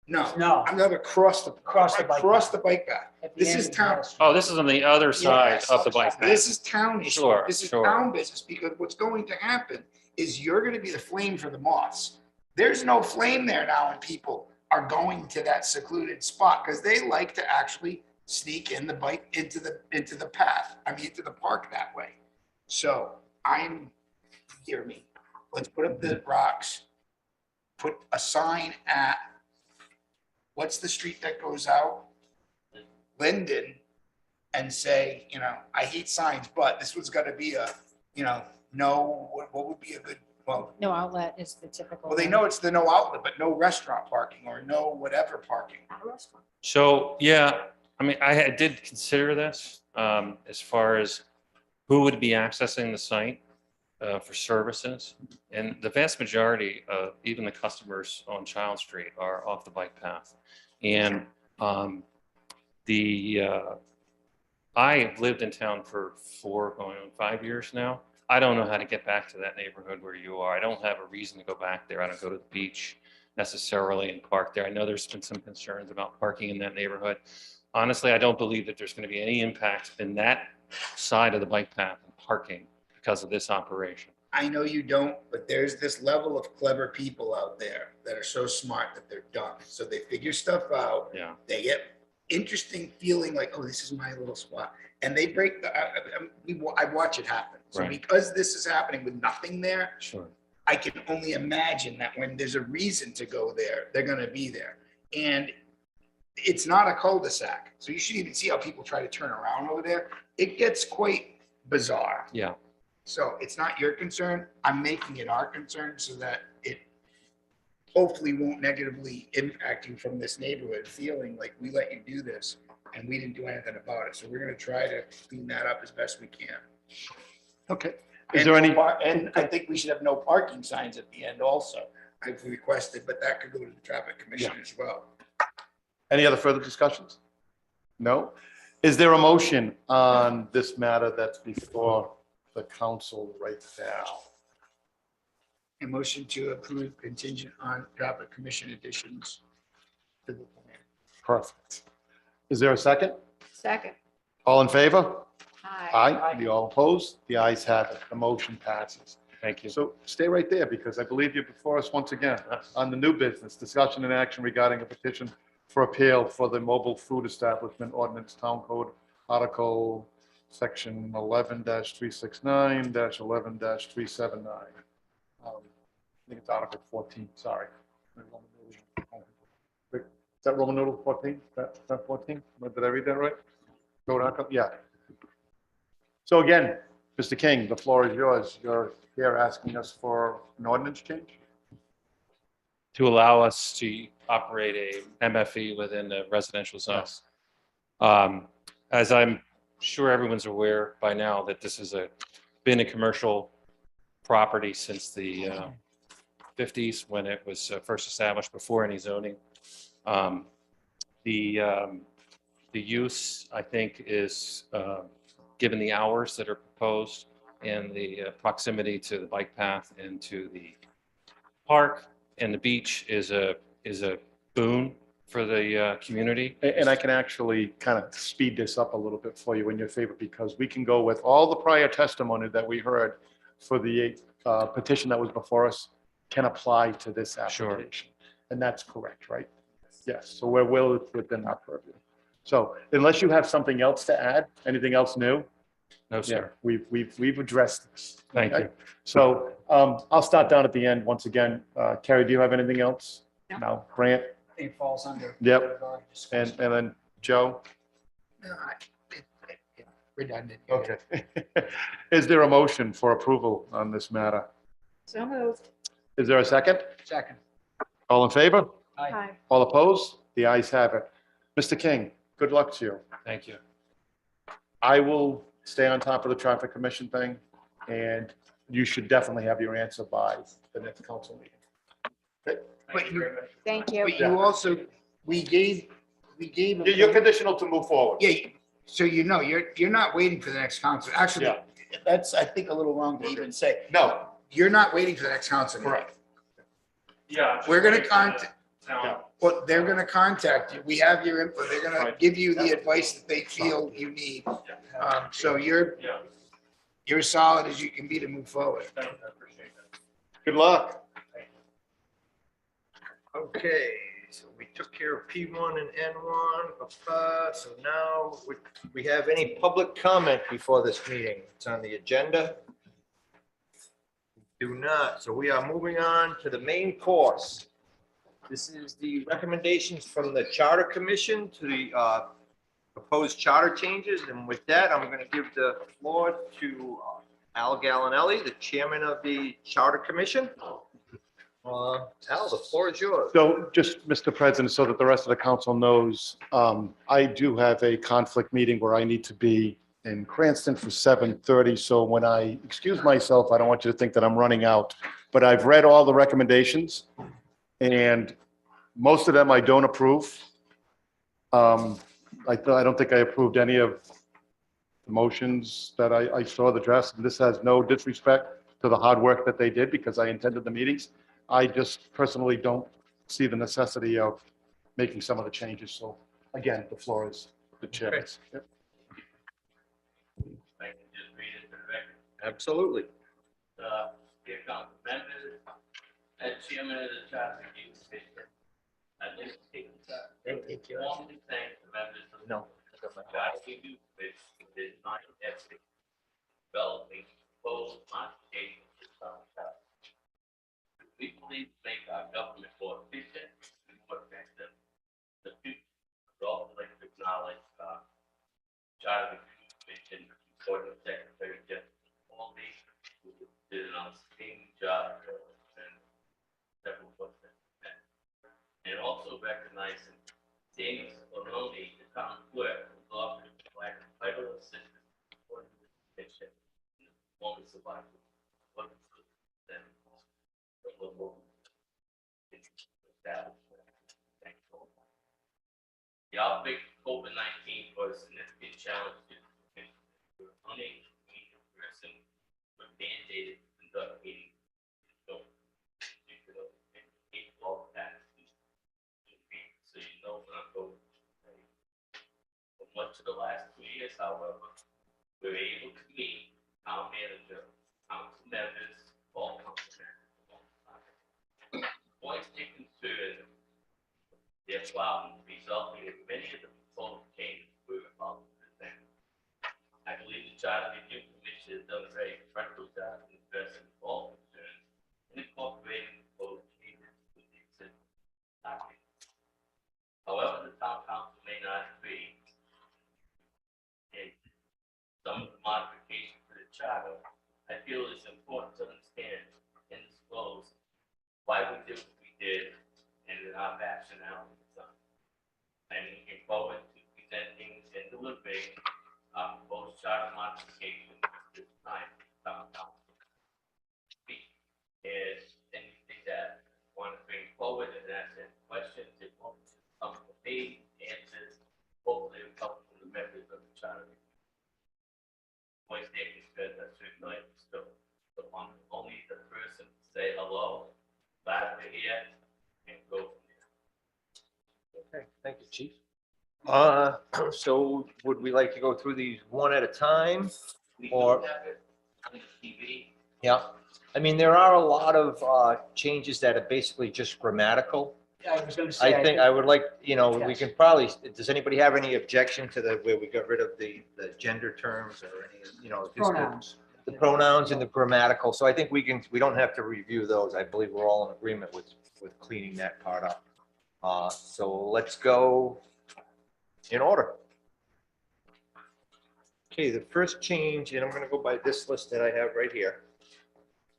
No, No, I'm going across the bike path. at the This end is of the town. house. Oh, this is on the other side Yes. of the bike path. This is town issue. Sure, This is sure. town business, because what's going to happen is you're going to be the flame for the moths. There's no flame there now, and people are going to that secluded spot because they like to actually sneak in the bike into the path. I mean, into the park that way. So hear me. Let's put up the rocks. Put a sign at, what's the street that goes out? Linden, and say, I hate signs, but this was gonna be a, no, what would be a good Well, No outlet is the typical. well, they one. know it's the no outlet, but no restaurant parking or no whatever parking. Not a restaurant. So, yeah, I mean, did consider this, as far as who would be accessing the site, for services. And the vast majority of even the customers on Child Street are off the bike path. And, I have lived in town for going on 5 years now. I don't know how to get back to that neighborhood where you are. I don't have a reason to go back there. I don't go to the beach necessarily and park there. I know there's been some concerns about parking in that neighborhood. Honestly, I don't believe that there's going to be any impact in that side of the bike path and parking because of this operation. I know you don't, but there's this level of clever people out there that are so smart that they're dumb. So they figure stuff out. Yeah. They get interesting feeling like, oh, this is my little spot. And they break the, I watch it happen. So Right. because this is happening with nothing there, Sure. I can only imagine that when there's a reason to go there, they're gonna be there. And it's not a cul-de-sac. So you should even see how people try to turn around over there. It gets quite bizarre. Yeah. So it's not your concern. I'm making it our concern so that it hopefully won't negatively impact you from this neighborhood, feeling like we let you do this and we didn't do anything about it. So we're gonna try to clean that up as best we can. Okay. Is there any, And I think we should have no parking signs at the end also. I've requested, but that could go to the traffic commission as well. any other further discussions? No? Is there a motion on this matter that's before the council right now? A motion to approve contingent on traffic commission additions to the plan. Perfect. Is there a second? Second. All in favor? Aye. Aye. The all opposed? The ayes have it. The motion passes. Thank you. So stay right there because I believe you're before us once again on the new business, discussion and action regarding a petition for appeal for the mobile food establishment ordinance town code article section 11-369 11-379. I think it's article 14, sorry. Is that Roman numeral 14? Is that 14? Did I read that right? Code article, yeah. So again, Mr. King, the floor is yours. You're here asking us for an ordinance change? To allow us to operate a MFE within the residential zone. Yes. As I'm sure everyone's aware by now that this has been a commercial property since the 50s when it was first established before any zoning. The use, I think, is given the hours that are proposed and the proximity to the bike path and to the park and the beach is a boon for the community. And I can actually kind of speed this up a little bit for you in your favor because we can go with all the prior testimony that we heard for the petition that was before us can apply to this Sure. application. And that's correct, right? Yes, so we're well within our purview. So unless you have something else to add, anything else new? No, Yeah, sir. we've addressed this. Thank Okay? you. So I'll start down at the end once again. Carrie, do you have anything else? No. No. Grant? I think it falls under. Yep. what we've already discussed. And then Joe? No, yeah, redundant. Okay. Is there a motion for approval on this matter? So moved. Is there a second? Second. All in favor? Aye. Aye. All opposed? The ayes have it. Mr. King, good luck to you. Thank you. I will stay on top of the traffic commission thing, and you should definitely have your answer by the next council meeting. But you, Thank you. but you also, we gave. You're conditional to move forward. Yeah, so you know, you're not waiting for the next council. Actually, Yeah. that's, I think, a little wrong to even say. No, You're not waiting for the next council. meeting. correct. Yeah. We're gonna contact, Yeah. well, they're gonna contact you. We have your info. They're gonna Right. give you the advice that they feel you need. So you're as solid as you can be to move forward. Good luck. Okay, so we took care of P1 and N1. So now we have any public comment before this meeting? It's on the agenda. Do not. So we are moving on to the main course. This is the recommendations from the Charter Commission to the proposed charter changes. And with that, I'm going to give the floor to Al Gallinelli, the chairman of the Charter Commission. Al, the floor is yours. So just, Mr. President, so that the rest of the council knows, I do have a conflict meeting where I need to be in Cranston for 7:30. So when I excuse myself, I don't want you to think that I'm running out. But I've read all the recommendations and most of them I don't approve. I don't think I approved any of the motions that I saw the draft. And this has no disrespect to the hard work that they did because I attended the meetings. I just personally don't see the necessity of making some of the changes. So again, the floor is the chair's. Yep. I can just read it to the record. Absolutely. Dear council members, as chairman of the Charter Review Commission, I'd like to take this opportunity to formally thank the members of the No. Charter Review Commission for their time and effort in developing proposed modifications to some charter. We believe to make our government more efficient and more effective. The future, would also like to acknowledge Charter Review Commission Important Secretary Jeff Walby, who did an outstanding job and several books. And also recognizing Daniel Maloney, the town clerk, who offered to provide vital assistance for the commission in the performance of our work. The local establishment. Thank you. The outbreak of COVID-19 was a significant challenge to the commission. We were unable to meet in person, but mandated to conduct meetings. So you know when I'm going. For much of the last 2 years, however, we were able to meet our manager, council members, all council members. Points they concern their problems resulting in many of the proposed changes we were about to present. I believe the Charter Review Commission has done a very credible job in addressing all concerns and incorporating proposed changes with the existing documents. However, the town council may not agree in some of the modifications to the charter. I feel it's important to understand and disclose why we did what we did and our rationale. I'm looking forward to presenting and delivering our proposed charter modification this time. Town council. And anything that I want to bring forward and ask any questions, it won't come from me, answers, hopefully it'll come from the members of the charter. Voice their concerns, I certainly still the one, only the person to say hello, glad to hear, and go from there. Okay, thank you, chief. So would we like to go through these one at a time? We Or- do have it on the TV. Yeah. I mean, there are a lot of changes that are basically just grammatical. I was gonna say. I think I would like, we Yes. can probably, does anybody have any objection to where we got rid of the gender terms or any, just Pronouns. the pronouns and the grammatical? So I think we don't have to review those. I believe we're all in agreement with cleaning that part up. So let's go in order. Okay, the first change, and I'm going to go by this list that I have right here.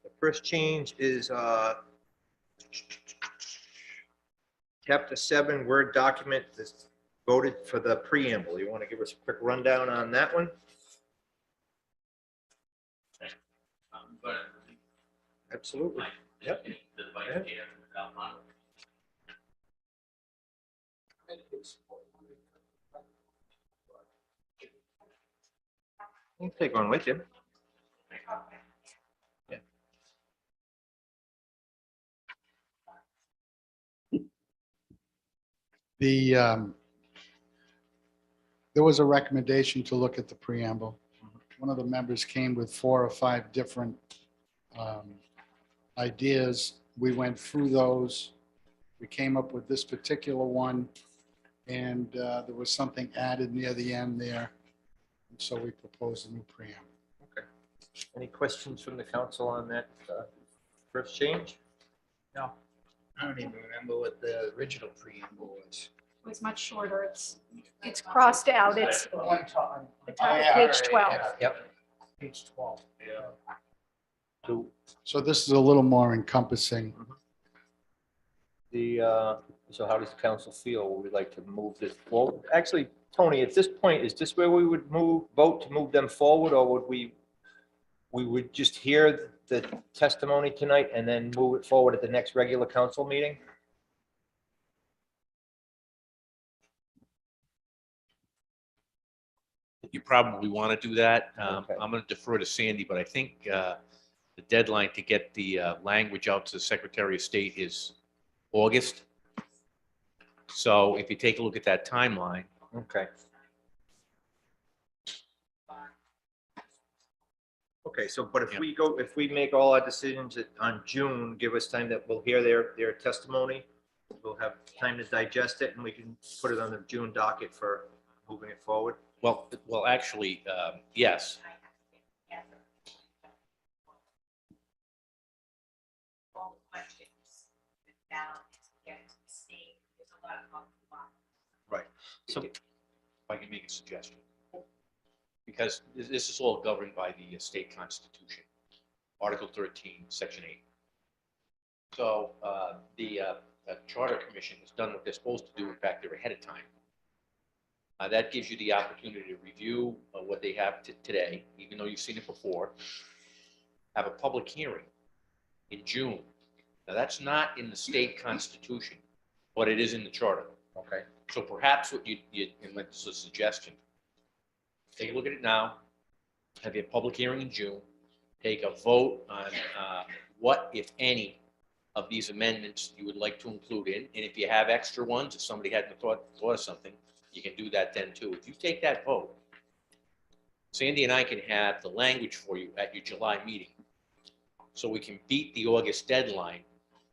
The first change is Chapter 7 Word document that's voted for the preamble. You want to give us a quick rundown on that one? But Absolutely. Yep. the vice chair without monitoring. You can take one with you. Yeah. There was a recommendation to look at the preamble. One of the members came with 4 or 5 different ideas. We went through those. We came up with this particular one, and there was something added near the end there. And so we proposed a new preamble. Any questions from the council on that first change? I don't even remember what the original preamble was. It was much shorter. It's crossed out. It's The one top, the top of page 12. Yep. page 12. Yeah. So this is a little more encompassing. So how does the council feel? Would we like to move this? Well, actually, Tony, at this point, is this where we would vote to move them forward, or would we would just hear the testimony tonight and then move it forward at the next regular council meeting? You probably want to do that. Okay. I'm going to defer to Sandy, but I think the deadline to get the language out to the Secretary of State is August. So if you take a look at that timeline, Okay. Okay, so, but if Yeah. if we make all our decisions on June, give us time that we'll hear their testimony. We'll have time to digest it and we can put it on the June docket for moving it forward. well, actually, yes. All the questions down to get to the state. There's a lot of. So, If I can make a suggestion. Because this is all governed by the state constitution, Article 13, Section 8. So the Charter Commission has done what they're supposed to do. In fact, they're ahead of time. That gives you the opportunity to review what they have today, even though you've seen it before. Have a public hearing in June. Now, that's not in the state constitution, but it is in the charter. okay, So perhaps what and this is a suggestion, take a look at it now, have your public hearing in June, take a vote on what, if any, of these amendments you would like to include in, and if you have extra ones, if somebody hadn't thought of something, you can do that then too. If you take that vote, Sandy and I can have the language for you at your July meeting, so we can beat the August deadline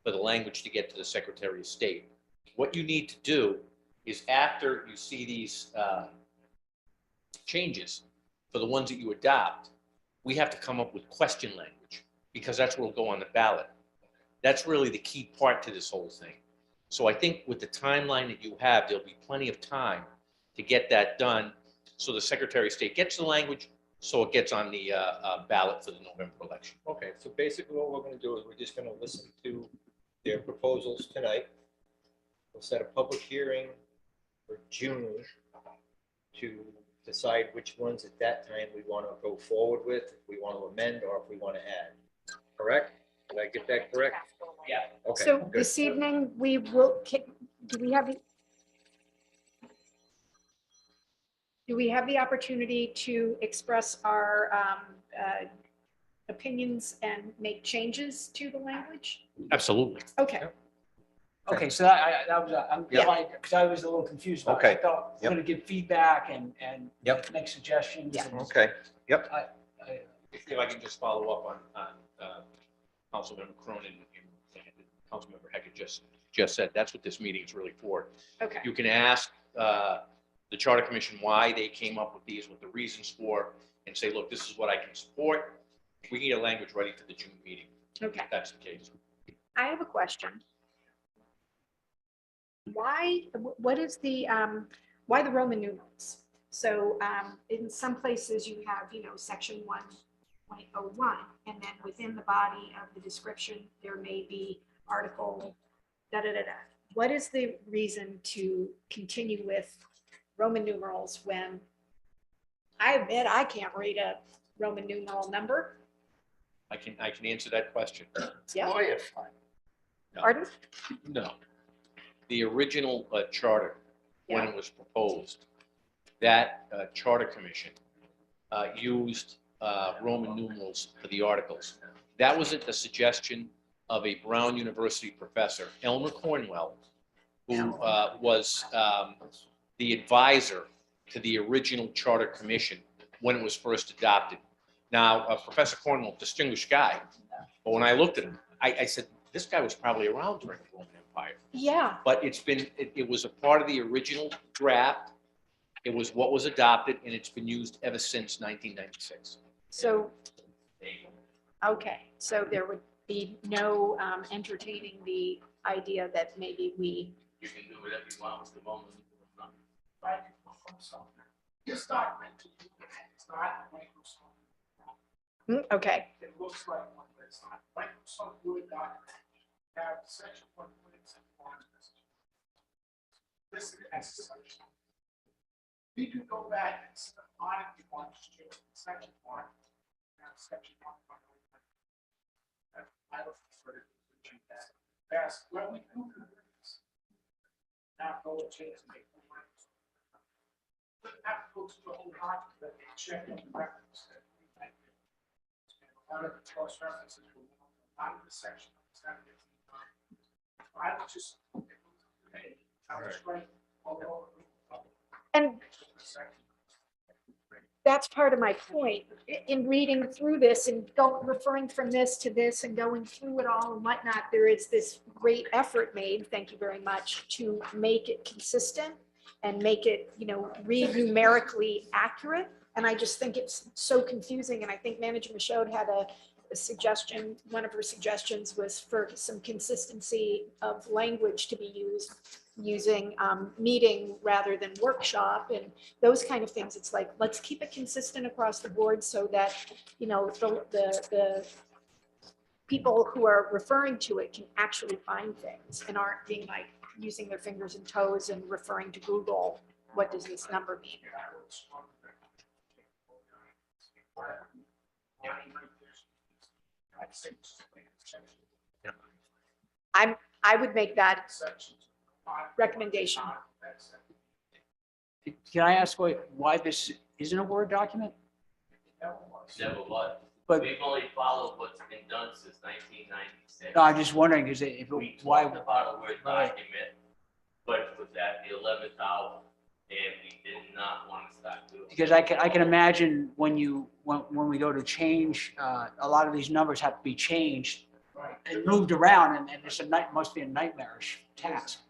for the language to get to the Secretary of State. What you need to do is, after you see these changes for the ones that you adopt, we have to come up with question language, because that's what will go on the ballot. That's really the key part to this whole thing. So I think with the timeline that you have, there'll be plenty of time to get that done, so the Secretary of State gets the language, so it gets on the ballot for the November election. okay. So basically what we're gonna do is we're just gonna listen to their proposals tonight. We'll set a public hearing for June to decide which ones at that time we want to go forward with, if we want to amend or if we want to add. Correct? Did I get that correct? Yeah. Okay. So good. this evening, we will, do we have the opportunity to express our opinions and make changes to the language? Absolutely. Okay, Okay, so that was, I'm Yeah. fine, because I was a little confused. about it. Okay. I thought we're Yep. going to give feedback and Yep. make suggestions. Yeah. and- Okay, yep. If I can just follow up on Councilmember Cronin and Councilmember Heckett just said, that's what this meeting is really for. okay. You can ask the Charter Commission why they came up with these, what the reasons for, and say, look, this is what I can support. We can get language ready for the June meeting, Okay, if that's the case. I have a question. What is why the Roman numerals? So in some places you have, section 1.01, and then within the body of the description, there may be article da-da-da-da. What is the reason to continue with Roman numerals when I admit I can't read a Roman numeral number? I can answer that question. Yeah, Lawyer fun. pardon? No. The original charter, when Yeah. it was proposed, that Charter Commission used Roman numerals for the articles. That was at the suggestion of a Brown University professor, Elmer Cornwell, who was the advisor to the original Charter Commission when it was first adopted. Now, Professor Cornwell, distinguished guy, but when I looked at him, I said, this guy was probably around during the Roman Empire. Yeah, But it was a part of the original draft. It was what was adopted, and it's been used ever since 1996. so, okay, so there would be no entertaining the idea that maybe we, You can do whatever you want with the moment. okay, It looks like one, but this on Microsoft Word document, have section 1.6 listed as such. We do go back and audit the one, section 1, now section 1. I don't prefer to change that. That's when we do this. Now go and change and make the ones. But have to go to the whole document and check on the reference. A lot of the cross references will out of the section. I would just. I was right all over. And that's part of my point. In reading through this and referring from this to this and going through it all and whatnot, there is this great effort made, thank you very much, to make it consistent and make it, read numerically accurate. And I just think it's so confusing. And I think Manager Michaud had a suggestion, one of her suggestions was for some consistency of language to be used, using meeting rather than workshop and those kind of things. It's like, let's keep it consistent across the board so that, the people who are referring to it can actually find things and aren't being like using their fingers and toes and referring to Google. What does this number mean? I would make that recommendation. Can I ask why this isn't a Word document? Never was. But We've only followed what's been done since 1996. no, I'm just wondering, is it, We why? talked about a Word Right. document, but it was at the 11th hour, and we did not want to start doing it. Because I can imagine when we go to change, a lot of these numbers have to be changed and moved around, and it's must be a nightmarish task.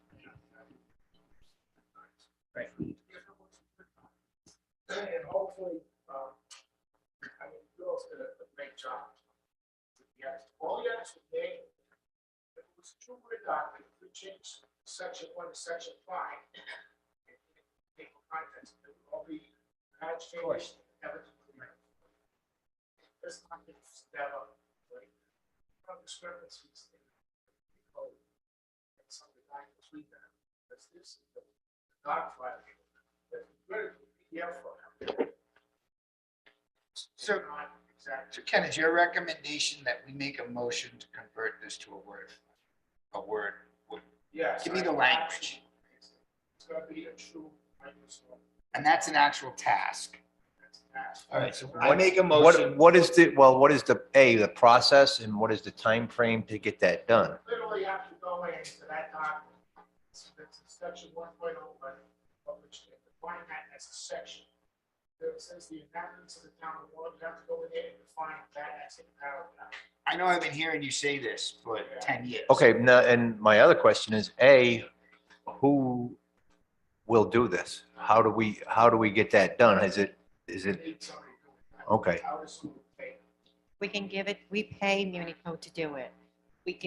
Right. And hopefully, Bill's did a great job. All you actually made, if it was a true Word document, if we changed section 1 to section 5, table contents, it would all be patch changes, everything would be right. This time it's never, right? Some discrepancies in the code and some of the documents we have, because this is the dog file. But we're here for it. So, Not exactly. so Ken, is your recommendation that we make a motion to convert this to a word? Yes. Give me the I- language. It's gonna be a true Microsoft. And that's an actual task. All right, so I make a what motion. what is the the process and what is the time frame to get that done? Literally have to go into that document. It's section 1.0, but which define that as a section. It says the inhabitants of the town of Warren, you have to go in there and define that as a paragraph. I know I've been hearing you say this for 10 years. Okay, now, and my other question is, who will do this? How do we get that done? Is it, Need somebody to do it. okay, I would assume they- We can give it, we pay MuniCode to do it.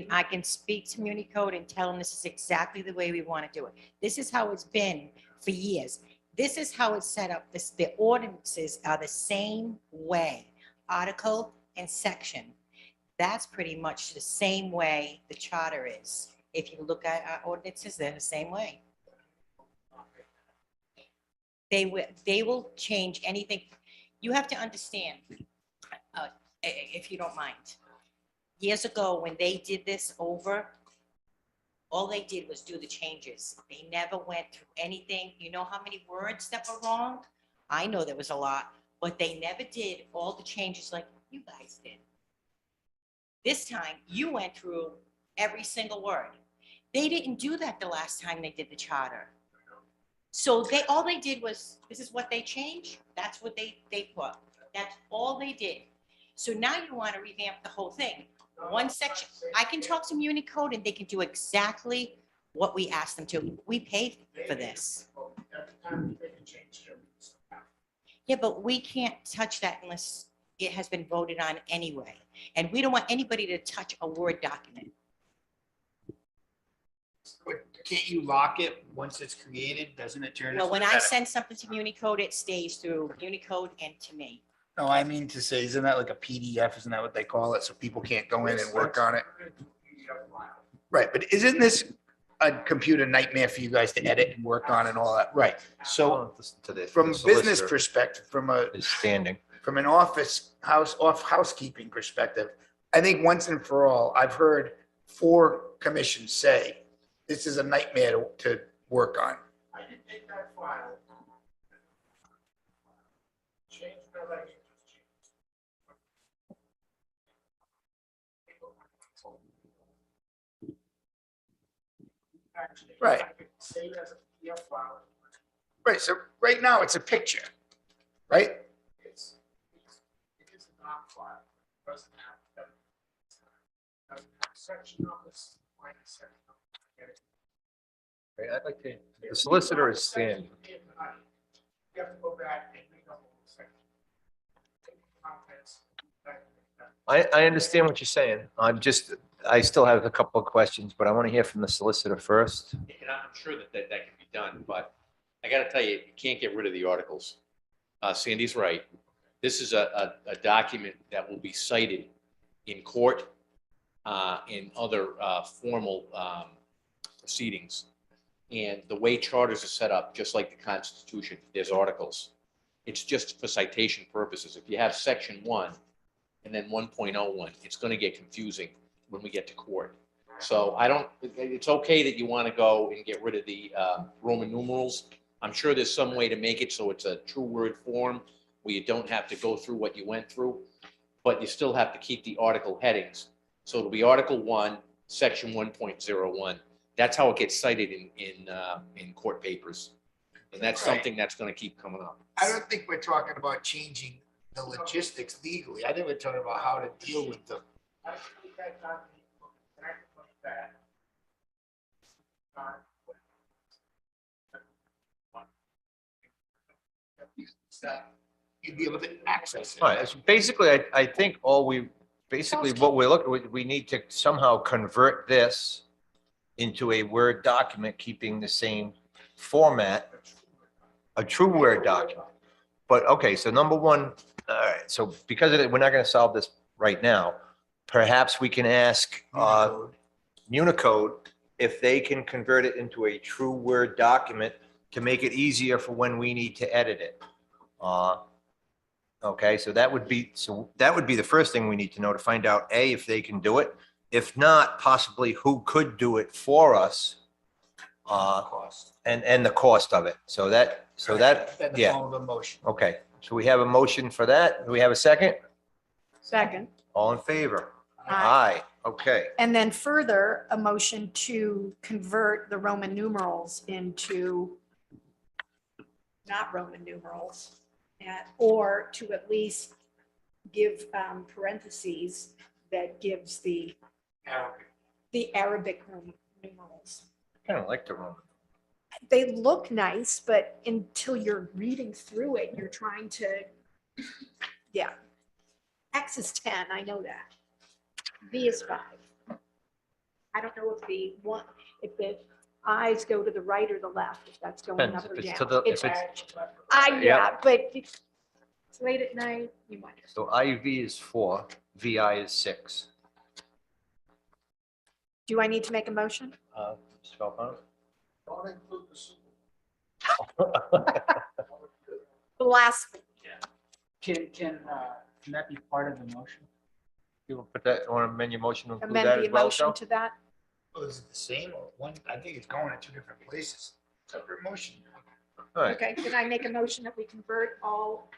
I can speak to MuniCode and tell them this is exactly the way we want to do it. This is how it's been for years. This is how it's set up. The ordinances are the same way, article and section. That's pretty much the same way the charter is. If you look at our ordinances, they're the same way. They will change anything. You have to understand, if you don't mind. Years ago, when they did this over, all they did was do the changes. They never went through anything. You know how many words that were wrong? I know there was a lot, but they never did all the changes like you guys did. This time, you went through every single word. They didn't do that the last time they did the charter. So all they did was, this is what they changed. That's what they put. That's all they did. So now you want to revamp the whole thing. One section, I can talk to MuniCode and they can do exactly what we asked them to. We paid for this. Every time they can change it. Yeah, but we can't touch that unless it has been voted on anyway. And we don't want anybody to touch a Word document. But can't you lock it once it's created? Doesn't it turn? No, when I send something to MuniCode, it stays through MuniCode and to me. No, I mean to say, isn't that like a PDF? Isn't that what they call it? So people can't go in and work on it? Right, but isn't this a computer nightmare for you guys to edit and work on and all that? Right. So from business perspective, from Is standing. an office housekeeping perspective, I think once and for all, I've heard 4 commissions say this is a nightmare to work on. I did take that file. Change whatever I need to change. Actually, Right. I could save it as a PDF file. Right, so right now it's a picture, right? It is a doc file. Doesn't have, doesn't have section numbers, line section numbers. Get it? I'd like to, the solicitor is standing. You have to go back and make up all the sections. Take the contents, back and make that. I understand what you're saying. I still have a couple of questions, but I want to hear from the solicitor first. And I'm sure that can be done, but I gotta tell you, you can't get rid of the articles. Sandy's right. This is a document that will be cited in court, in other, formal, proceedings. And the way charters are set up, just like the Constitution, there's articles. It's just for citation purposes. If you have section 1 and then 1.01, it's gonna get confusing when we get to court. So it's okay that you want to go and get rid of the Roman numerals. I'm sure there's some way to make it so it's a true word form where you don't have to go through what you went through, but you still have to keep the article headings. So it'll be Article 1, Section 1.01. That's how it gets cited in court papers. And that's Right. something that's going to keep coming up. I don't think we're talking about changing the logistics legally. I think we're talking about how to deal with them. I think that document, and I can look at that. You'd be able to access it. All right, so basically, I think what we're looking, we need to somehow convert this into a Word document, keeping the same format, a true Word document. But, okay, so number one, all right, so because of it, we're not going to solve this right now. Perhaps we can ask Unicode if they can convert it into a true Word document to make it easier for when we need to edit it. Okay, so that would be the first thing we need to know, to find out, A, if they can do it. If not, possibly who could do it for us, and the cost of it. So that, Then the yeah, form of a motion. okay. So we have a motion for that. Do we have a second? Second. All in favor? Aye. Okay. And then further, a motion to convert the Roman numerals into not Roman numerals, or to at least give parentheses that gives the Arabic numerals. Kind of like the Roman. They look nice, but until you're reading through it, you're trying to, yeah. X is 10, I know that. V is 5. I don't know if if the eyes go to the right or the left, if that's going Depends. up or If it's down. to the- if Yeah, Yeah. but it's late at night, you wonder. So IV is 4, VI is 6. Do I need to make a motion? Mr. Falcone? Don't include the super. The last, Can that be part of the motion? You will put that, want to amend your motion to include amend that the as well, motion Joe? to that? Oh, is it the same or one? I think it's going to 2 different places. Separate motion. All right. Okay, can I make a motion that we convert all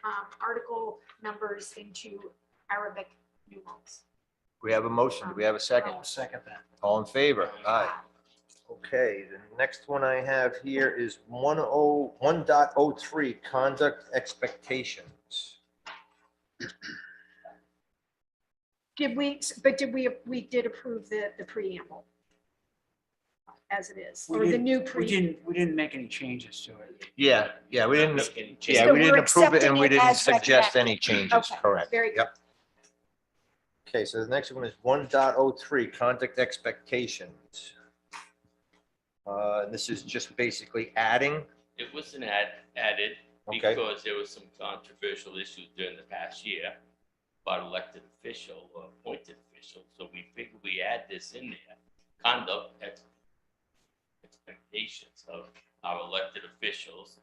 article numbers into Arabic numerals? We have a motion. Do we have a second? I'll second that. All in favor? Aye. Okay, the next one I have here is 1.03, conduct expectations. We did approve the preamble as it is, or the new We preamble. didn't make any changes to it. Yeah, we didn't, So we we're didn't approve it and accepting we it didn't as suggest recommended. any changes, Okay, correct? very good. Yep. Okay, so the next one is 1.03, conduct expectations. This is just basically adding. It was added, Okay. Because there was some controversial issues during the past year about elected official or appointed officials. So we figured we add this in there, conduct expectations of our elected officials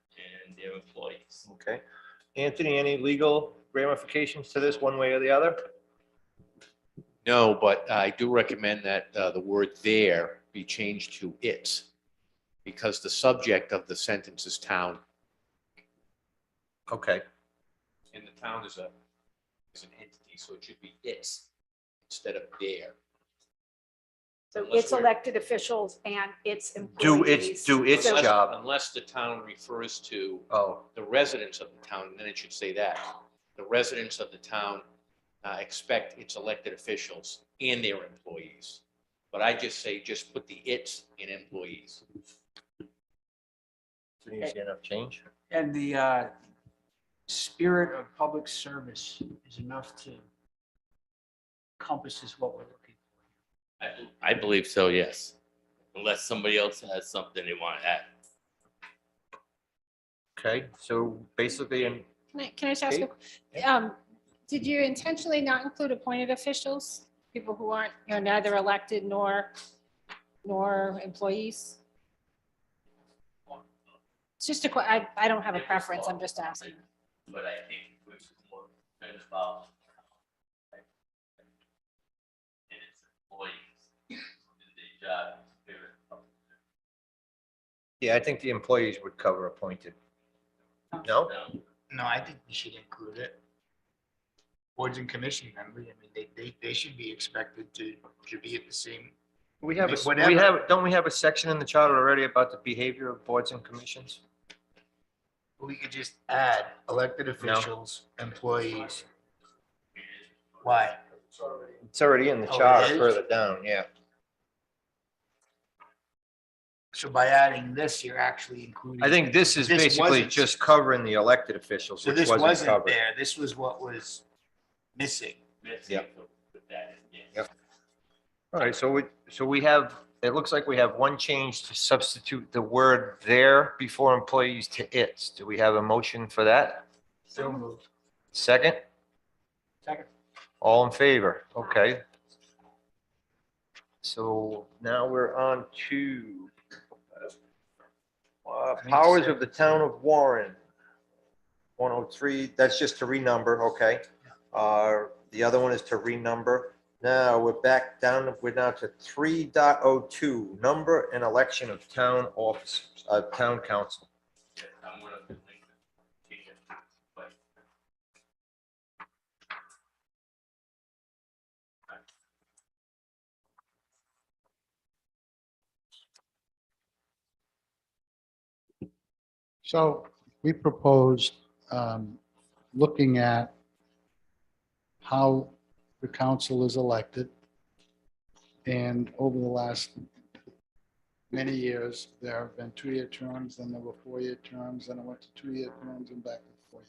and their employees. Okay. Anthony, any legal ramifications to this one way or the other? No, but I do recommend that the word there be changed to its, because the subject of the sentence is town, Okay. and the town is an entity, so it should be its instead of their. So Unless it's we're- elected officials and its Do employees. its So- job. Unless the town refers to Oh, the residents of the town, then it should say that. The residents of the town expect its elected officials and their employees. But I just say, just put the its in employees. it's an easy enough change. And the spirit of public service is enough to encompasses what we're looking I believe so, yes. Unless somebody else has something they want to add. Okay, so basically, in Can I just ask, did you intentionally not include appointed officials? People who aren't, neither elected nor employees? It's just I don't have a preference, I'm just asking. But I think we're more concerned about and its employees, do their job, spirit of yeah, I think the employees would cover appointed. No? No, I think we should include it. Boards and commission members, I mean, they should be expected to be at the same. We have, Whatever. don't we have a section in the charter already about the behavior of boards and commissions? We could just add elected officials, employees. Why? It's already in the Oh, it charter is? further down, yeah. So by adding this, you're actually including. I think this is This basically wasn't- just covering the elected officials, So which this wasn't wasn't covered. there. This was what was missing. Yep. With that, yes. Yep. All right, so we have, it looks like we have one change to substitute the word there before employees to its. Do we have a motion for that? So moved. Second? Second. All in favor? Okay. So now we're on to powers of the town of Warren. 103, that's just to renumber, okay. The other one is to renumber. Now we're back down, we're now to 3.02, number and election of town officers, town council. I'm gonna change it, but So we proposed looking at how the council is elected. And over the last many years, there have been 2-year terms, then there were 4-year terms, then it went to 2-year terms and back to 4-year.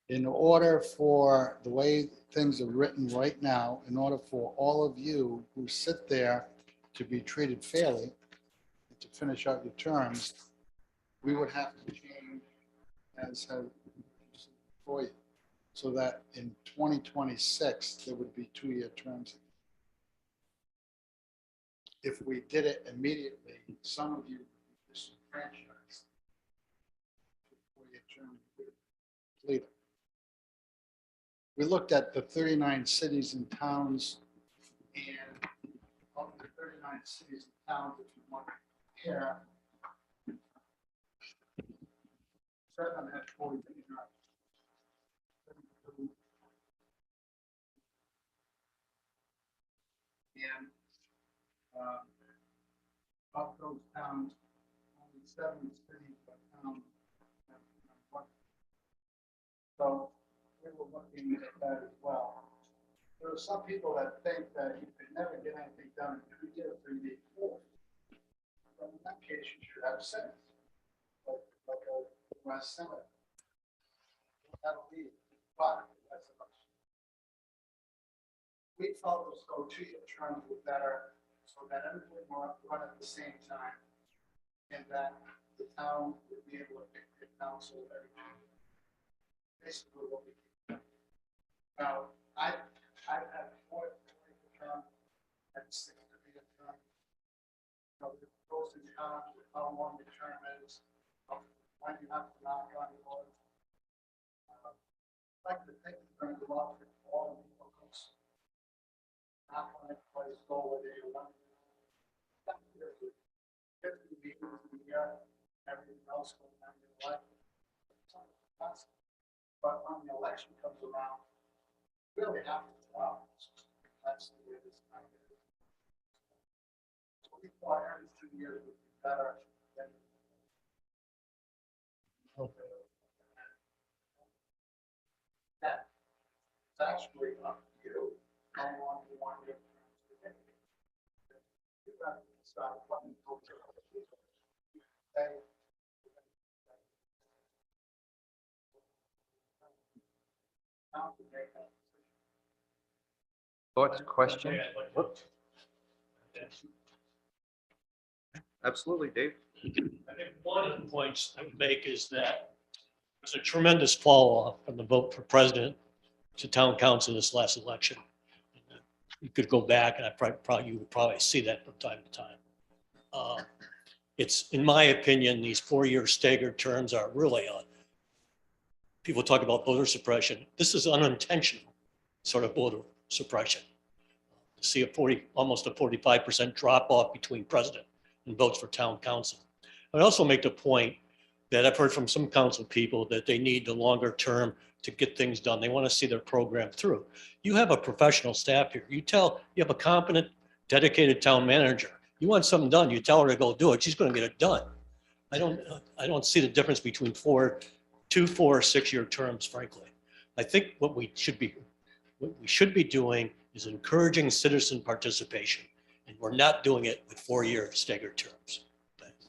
In order for the way things are written right now, in order for all of you who sit there to be treated fairly, and to finish out your terms, we would have to change as for you, so that in 2026, there would be 2-year terms. If we did it immediately, some of you would be disenfranchised. 4-year term completed. We looked at the 39 cities and towns, and of the 39 cities and towns, if you want to compare, 7 had 40 terms. And of those towns, only 7 cities per town have one. So we were looking at that as well. There are some people that think that you could never get anything done in 2 years, so you need 4. But in that case, you should have 6, like a West Senate. That'll be 5. That's enough. We felt those go 2-year terms were better, so that everything will run at the same time. and that the town would be able to pick the council every year. Basically what we do. Now, I've had four term, and 6 to be a term. You know, the pros and cons with how long the term is, when you have to knock on the door. I'd like to think we're going to go out for all the people. Not going to play goal with a one. Everything else going on in your life. But when the election comes around, we really have to go out. That's the way this time is. So we thought every 2 years would be better than. That, it's actually up to you. How long you want your terms to be. You got to decide what you go to. Thoughts, questions? Absolutely, Dave. I think one of the points I would make is that there's a tremendous fall off from the vote for president to town council this last election. You could go back and you would probably see that from time to time. It's, in my opinion, these 4-year staggered terms are really people talk about voter suppression. This is unintentional sort of voter suppression. To see almost a 45% drop off between president and votes for town council. I'd also make the point that I've heard from some council people that they need the longer term to get things done. They want to see their program through. You have a professional staff here. You have a competent, dedicated town manager. You want something done, you tell her to go do it. She's going to get it done. I don't see the difference between 4, 4, 6-year terms, frankly. I think what we should be doing is encouraging citizen participation, and we're not doing it with 4-year staggered terms. Thanks.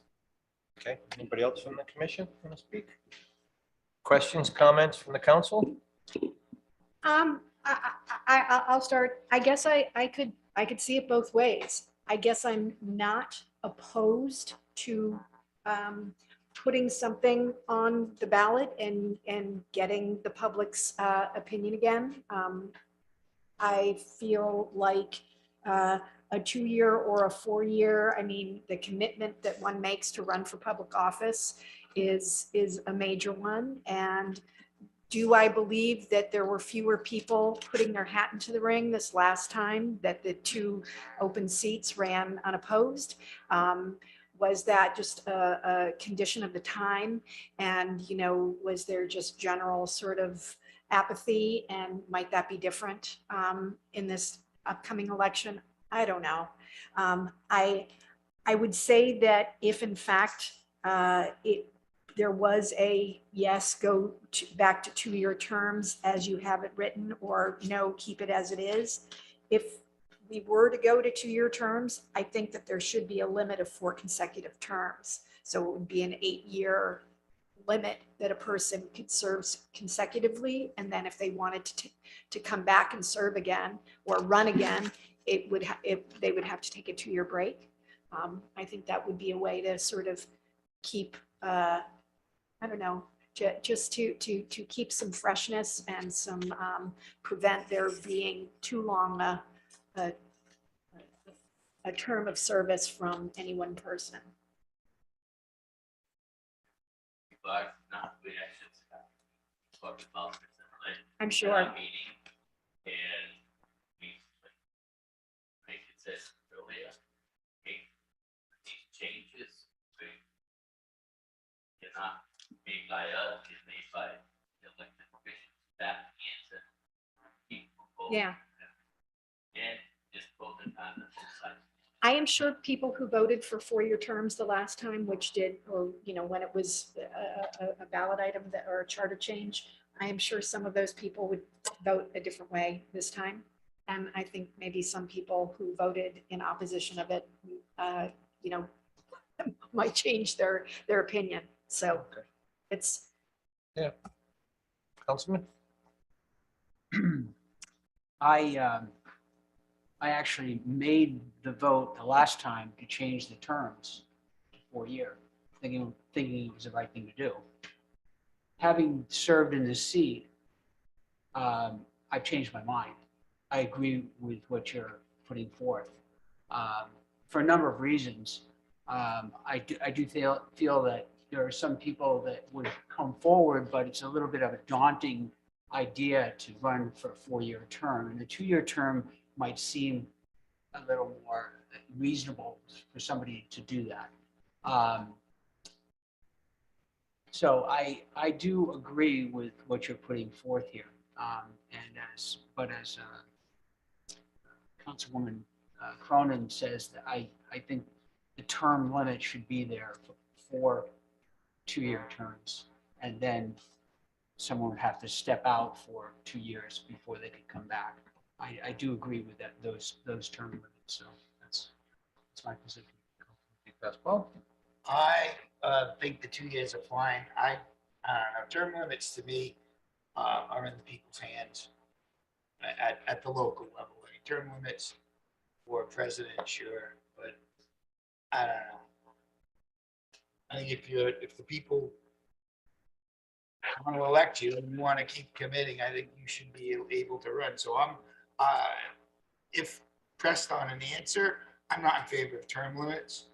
Okay, anybody else from the commission want to speak? Questions, comments from the council? I'll start. I guess I could see it both ways. I guess I'm not opposed to putting something on the ballot and getting the public's opinion again. I feel like a 2-year or a 4-year, I mean, the commitment that one makes to run for public office is a major one. And do I believe that there were fewer people putting their hat into the ring this last time, that the 2 open seats ran unopposed? Was that just a condition of the time? And, you know, was there just general sort of apathy, and might that be different in this upcoming election? I don't know. I would say that if in fact there was a yes, go back to 2-year terms as you have it written, or no, keep it as it is. If we were to go to 2-year terms, I think that there should be a limit of 4 consecutive terms. So it would be an 8-year limit that a person could serve consecutively. And then if they wanted to come back and serve again or run again, they would have to take a 2-year break. I think that would be a way to sort of keep, I don't know, just to keep some freshness and some prevent there being too long a term of service from any one person. But not the actions talk about this I'm sure. meeting, and we make it said earlier, make these changes, cannot made by us, it's made by the elected officials, that answer. Yeah. And just voted on the side. I am sure people who voted for 4-year terms the last time, which did, or, you know, when it was a ballot item that, or a charter change, I am sure some of those people would vote a different way this time. And I think maybe some people who voted in opposition of it, you know, might change their opinion. So it's. Yeah. Councilman? I actually made the vote the last time to change the terms to 4-year. thinking it was the right thing to do. Having served in this seat, I've changed my mind. I agree with what you're putting forth. For a number of reasons, I do feel that there are some people that would come forward, but it's a little bit of a daunting idea to run for a 4-year term. And a 2-year term might seem a little more reasonable for somebody to do that. So I do agree with what you're putting forth here. But as Councilwoman Cronin says, that I think the term limit should be there for 2-year terms. And then someone would have to step out for 2 years before they could come back. I do agree with that, those term limits. So that's my position. Well, I think the 2 years are fine. I don't know, term limits to me are in the people's hands at the local level. I mean, term limits for president, sure, but I don't know. I think if the people want to elect you and you want to keep committing, I think you should be able to run. So if pressed on an answer, I'm not in favor of term limits.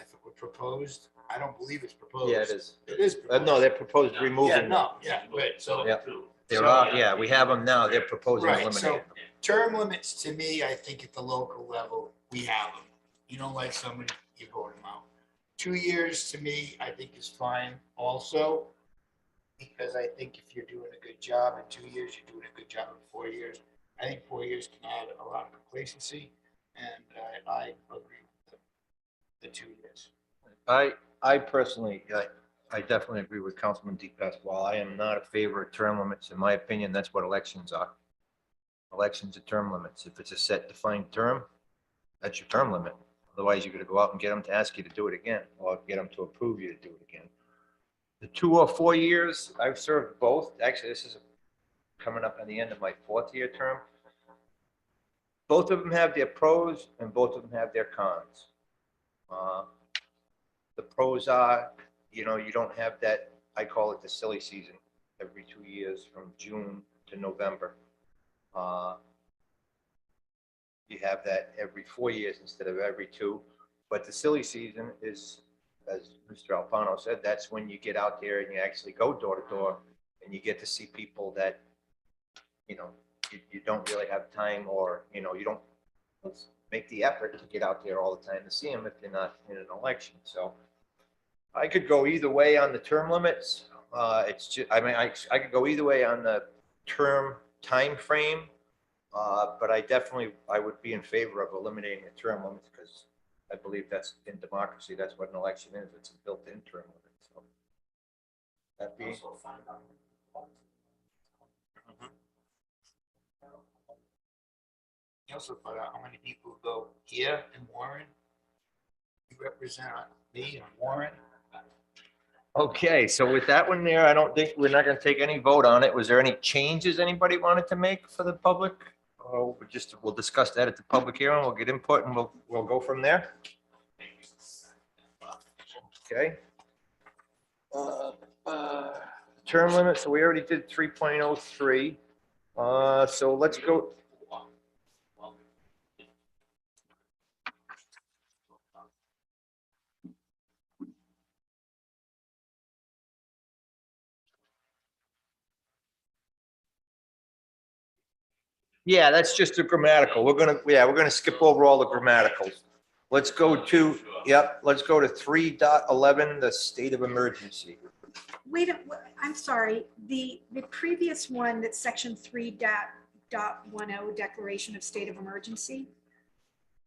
If it were proposed, I don't believe it's proposed. Yeah, it is. It is. No, they're proposed Yeah, removing. no, yeah, right, so. Yeah. There are, yeah, we have them now. They're proposing Right, so eliminating. term limits to me, I think at the local level, we have them. You don't like somebody, you vote them out. 2 years to me, I think is fine also, because I think if you're doing a good job in 2 years, you're doing a good job in 4 years. I think 4 years can add a lot of complacency, and I agree with the 2 years. I personally, I definitely agree with Councilman DePasquale. I am not a favor of term limits. In my opinion, that's what elections are. Elections are term limits. If it's a set defined term, that's your term limit. Otherwise, you're going to go out and get them to ask you to do it again, or get them to approve you to do it again. The 2 or 4 years, I've served both. Actually, this is coming up on the end of my 4th year term. Both of them have their pros and both of them have their cons. The pros are, you don't have that, I call it the silly season, every 2 years from June to November. You have that every 4 years instead of every 2. But the silly season is, as Mr. Alfano said, that's when you get out there and you actually go door to door and you get to see people that, you don't really have time, or, you don't make the effort to get out there all the time to see them if you're not in an election. So I could go either way on the term limits. It's just, I could go either way on the term time frame. But I would be in favor of eliminating the term limits, because I believe that's in democracy. That's what an election is. It's a built-in term limit. So that being. You also find out how many people go here in Warren. You represent me in Warren. Okay, so with that one there, I don't think, we're not gonna take any vote on it. Was there any changes anybody wanted to make for the public? Oh, we'll discuss that at the public hearing. We'll get input and we'll go from there. Okay. Term limit, so we already did 3.03. So let's go. Yeah, that's just a grammatical. We're gonna skip over all the grammaticals. Let's go to, let's go to 3.11, the state of emergency. Wait, I'm sorry, the previous one, that's section 3.10, declaration of state of emergency.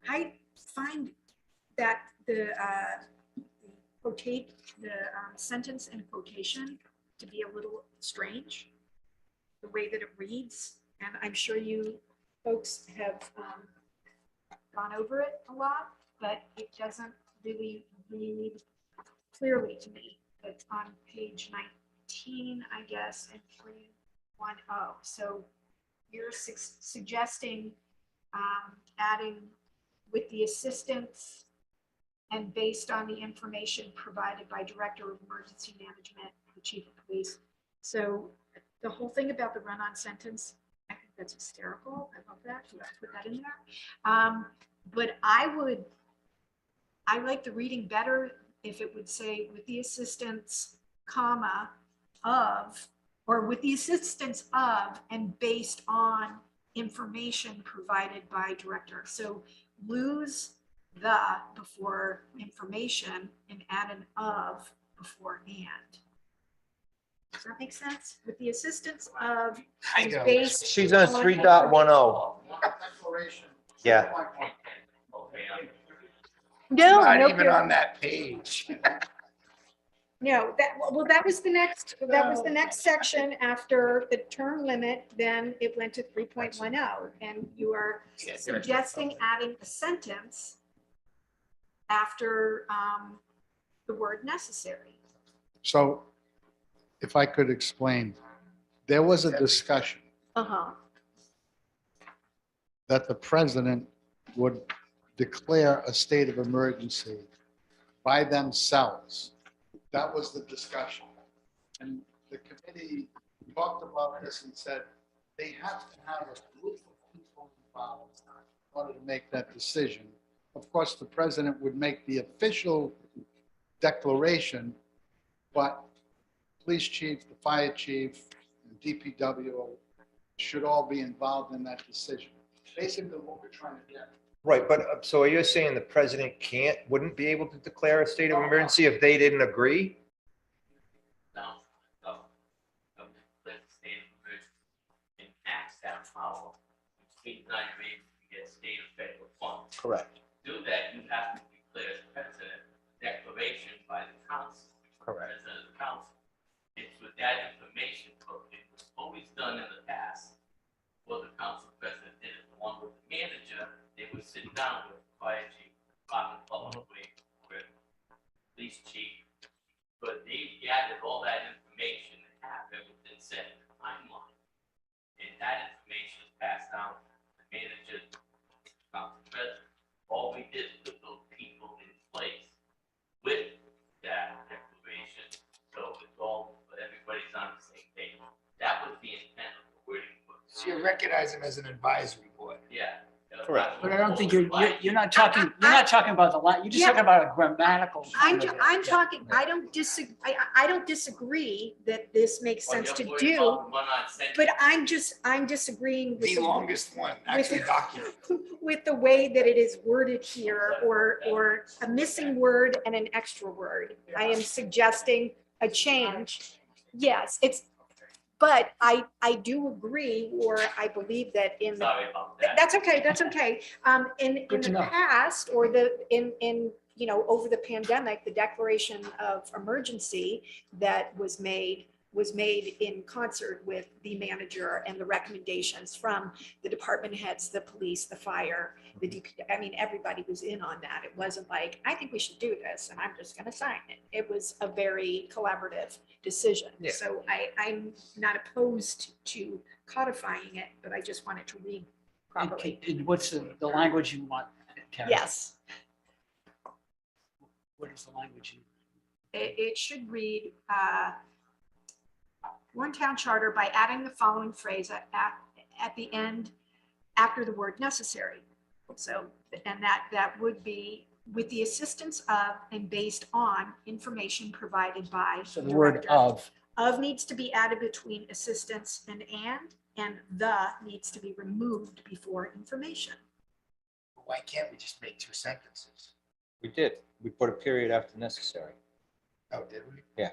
I find that the sentence in quotation to be a little strange, the way that it reads. And I'm sure you folks have gone over it a lot, but it doesn't really read clearly to me. It's on page 19, I guess, and 3.10. So you're suggesting adding with the assistance and based on the information provided by Director of Emergency Management, the Chief of Police. So the whole thing about the run-on sentence, I think that's hysterical. I love that. Let's put that in there. But I like the reading better if it would say with the assistance, comma, of, or with the assistance of, and based on information provided by director. So lose the before information and add an of before and. Does that make sense? With the assistance of, I and know. based. She's on 3.10. Declaration. Yeah. No, Not no, even on that page. no, that was the next section after the term limit, then it went to 3.10. And you are suggesting adding a sentence after the word necessary. So if I could explain, there was a discussion Uh-huh. that the president would declare a state of emergency by themselves. That was the discussion. And the committee talked about this and said they have to have a group of people involved in order to make that decision. Of course, the president would make the official declaration, but police chief, the fire chief, and DPW should all be involved in that decision. Basically, what we're trying to get. Right, but so are you saying the president wouldn't be able to declare a state of emergency if they didn't agree? Now, let's state of emergency and acts that power, which means now you're able to get state or federal funds. Correct. To do that, you have to declare as president a declaration by the council. Correct. President of the council. It's with that information, but it was always done in the past. Well, the council president did it along with the manager. They would sit down with fire chief, department of public works, with police chief. But they gathered all that information and have everything set in the timeline. And that information is passed down to the manager, council president. All we did was put those people in place with that declaration. So it's all, everybody's on the same page. That was the intent of the wording. So you recognize him as an advisory board. Yeah. Correct. But I don't think you're not talking about the line, you're just Yeah. talking about a grammatical. I'm Yeah. talking, I don't disagree that this makes sense to do, but I'm disagreeing with The longest one, actually documented. with the way that it is worded here, or a missing word and an extra word. I am suggesting a change. Yes, but I do agree, or I believe that in the Sorry about that. That's okay, that's okay. In Good to the know. past, or over the pandemic, the declaration of emergency that was made in concert with the manager and the recommendations from the department heads, the police, the fire, the DP. I mean, everybody was in on that. It wasn't like, I think we should do this and I'm just gonna sign it. It was a very collaborative decision. Yeah. So I'm not opposed to codifying it, but I just wanted to read properly. And what's the language you want, Karen? Yes, What is the language? it should read, Warren Town Charter by adding the following phrase at the end after the word necessary. So, and that would be with the assistance of and based on information provided by. So the word director. of, Needs to be added between assistance and the needs to be removed before information. Why can't we just make two sentences? We did. We put a period after necessary. Oh, did we? yeah,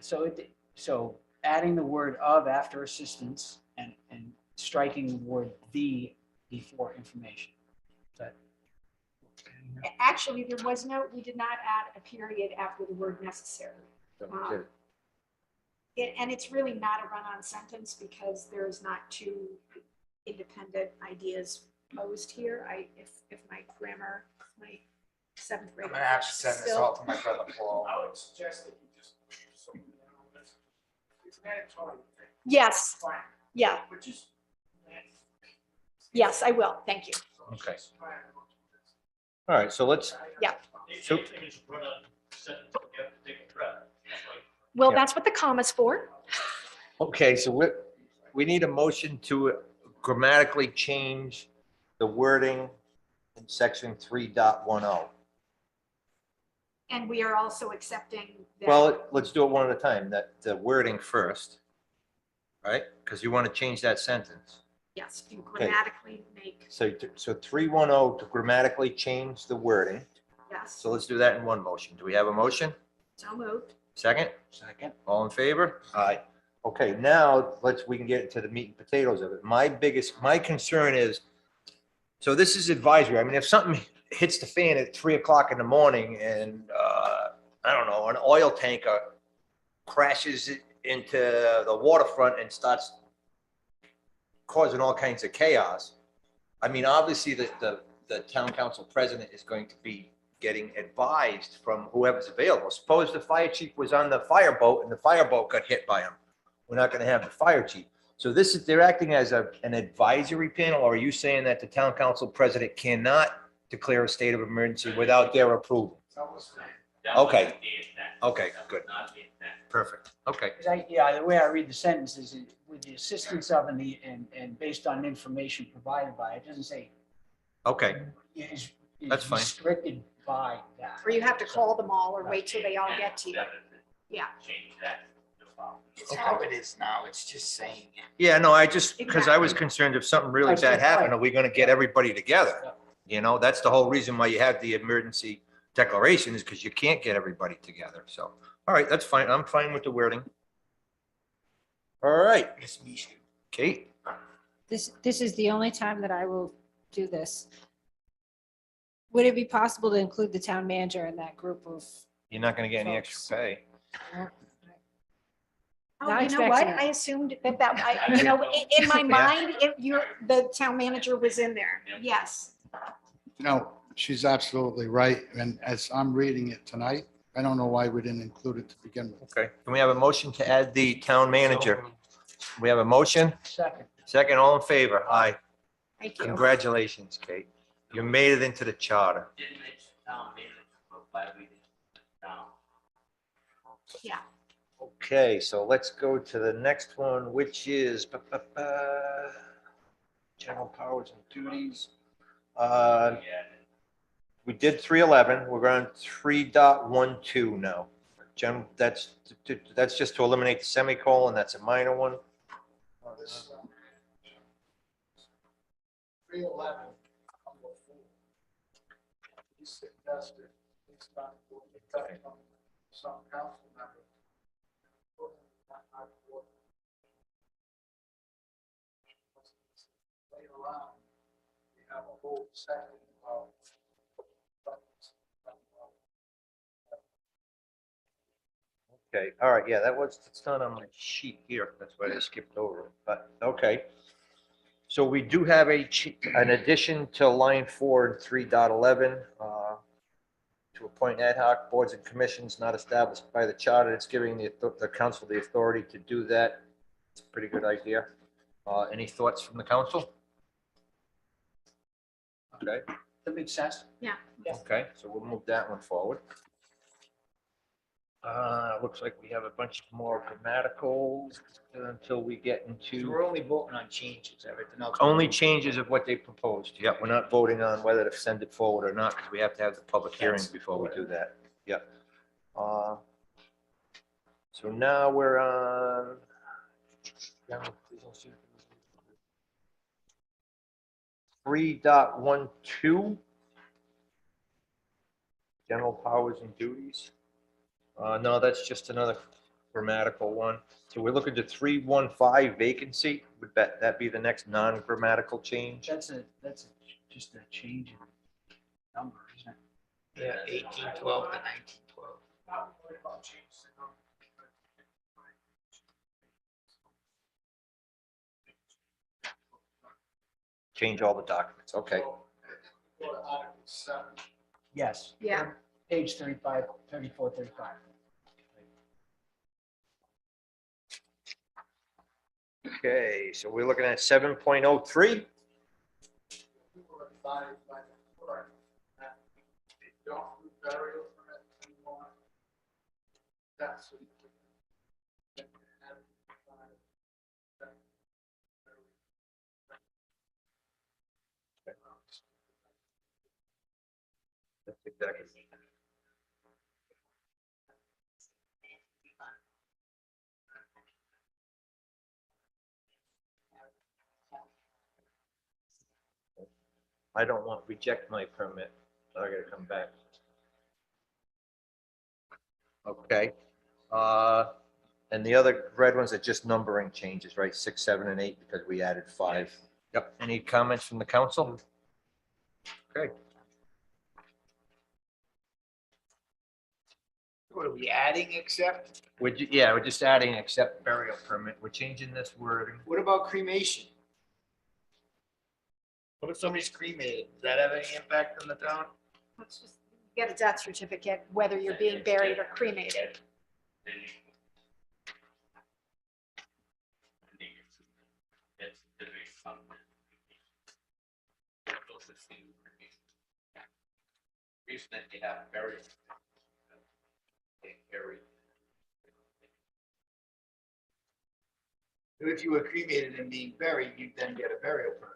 so adding the word of after assistance and striking the word the before information. Is that- Actually, we did not add a period after the word necessary. So we did. And it's really not a run-on sentence because there's not two independent ideas posed here. If my grammar, my seventh grade. I'm gonna have to send this all to my brother Paul. I would suggest that you just. It's mandatory. Yes, Fine. yeah, But just. yes, I will. Thank you. Okay. All right, so let's, Yeah. So- Anything is run on sentence, you have to take a breath. Well, Yeah. that's what the comma's for. Okay, so we need a motion to grammatically change the wording in section 3.10. And we are also accepting that. Well, let's do it one at a time, that the wording first. Right? Because you want to change that sentence. Yes, you grammatically make, So 3.10 to grammatically change the wording. yes, So let's do that in one motion. Do we have a motion? so moved. Second? Second. All in favor? Aye. Okay, now we can get into the meat and potatoes of it. My concern is, so this is advisory. I mean, if something hits the fan at 3 o'clock in the morning and, I don't know, an oil tanker crashes into the waterfront and starts causing all kinds of chaos. I mean, obviously the town council president is going to be getting advised from whoever's available. Suppose the fire chief was on the fireboat and the fireboat got hit by him. We're not going to have the fire chief. So they're acting as an advisory panel, or are you saying that the town council president cannot declare a state of emergency without their approval? That was That Okay. wasn't the intent. Okay, That was good. Not the intent. Perfect. Okay. 'Cause yeah, the way I read the sentence is with the assistance of and based on information provided by, it doesn't say Okay. is That's fine. restricted by that. Or you have to call them all or wait till they all get to you. Yeah. Change that to follow. It's how it is now. It's just saying it. Yeah, no, because I was concerned if something really bad happened, are we going to get everybody together? You know, that's the whole reason why you have the emergency declaration is because you can't get everybody together. So, all right, that's fine. I'm fine with the wording. All right, It's me. Kate, This is the only time that I will do this. Would it be possible to include the town manager in that group of? you're not going to get any extra pay. Oh, Not you know what? expecting it. I assumed in my mind, the town manager was in there. Yes. No, she's absolutely right. And as I'm reading it tonight, I don't know why we didn't include it to begin with. Okay, can we have a motion to add the town manager? We have a motion? Second. Second, all in favor? Aye. Thank you. Congratulations, Kate. You made it into the charter. Didn't mention town manager, but why we didn't town. Yeah. Okay, so let's go to the next one, which is general powers and duties. Yeah. We did 311, we're on 3.12 now. That's just to eliminate the semicolon, that's a minor one. This, 311, number 4. He suggested, it's not, from some council member. Later on, we have a whole section of. Okay, all right, yeah, it's not on my sheet here, that's why I skipped over it, but, okay. So we do have an addition to line 4 and 3.11, to appoint ad hoc boards and commissions not established by the charter. It's giving the council the authority to do that. It's a pretty good idea. Any thoughts from the council? Okay, That makes sense. okay, so we'll move that one forward. Looks like we have a bunch more grammaticals until we get So into we're only voting on changes, everything else. only changes of what they proposed. Yep, we're not voting on whether to send it forward or not, because we have to have the public hearing before we do that. Yep. So now we're on. 3.12. General powers and duties. No, that's just another grammatical one. So we're looking to 315 vacancy. Would that be the next non-grammatical change? That's just a change in number, isn't it? Yeah, 1812 to 1912. Not worried about changes in number. Change all the documents. Okay. So, go to Article 7. Yes. Yeah. Page 35, 34, 35. Okay, so we're looking at 7.03. We were advised by the clerk that they don't do burial permit anymore. That's. what you do. That's exactly. I don't want to reject my permit, so I gotta come back. Okay, and the other red ones are just numbering changes, right? 6, 7, and 8, because we added 5. Yep. Any comments from the council? Okay. What are we adding except? We're just adding accept burial permit. We're changing this wording. What about cremation? What if somebody's cremated? Does that have any impact on the town? Let's just get a death certificate, whether you're being buried or cremated. Reason that you have burial. They bury. If you were cremated and being buried, you'd then get a burial permit.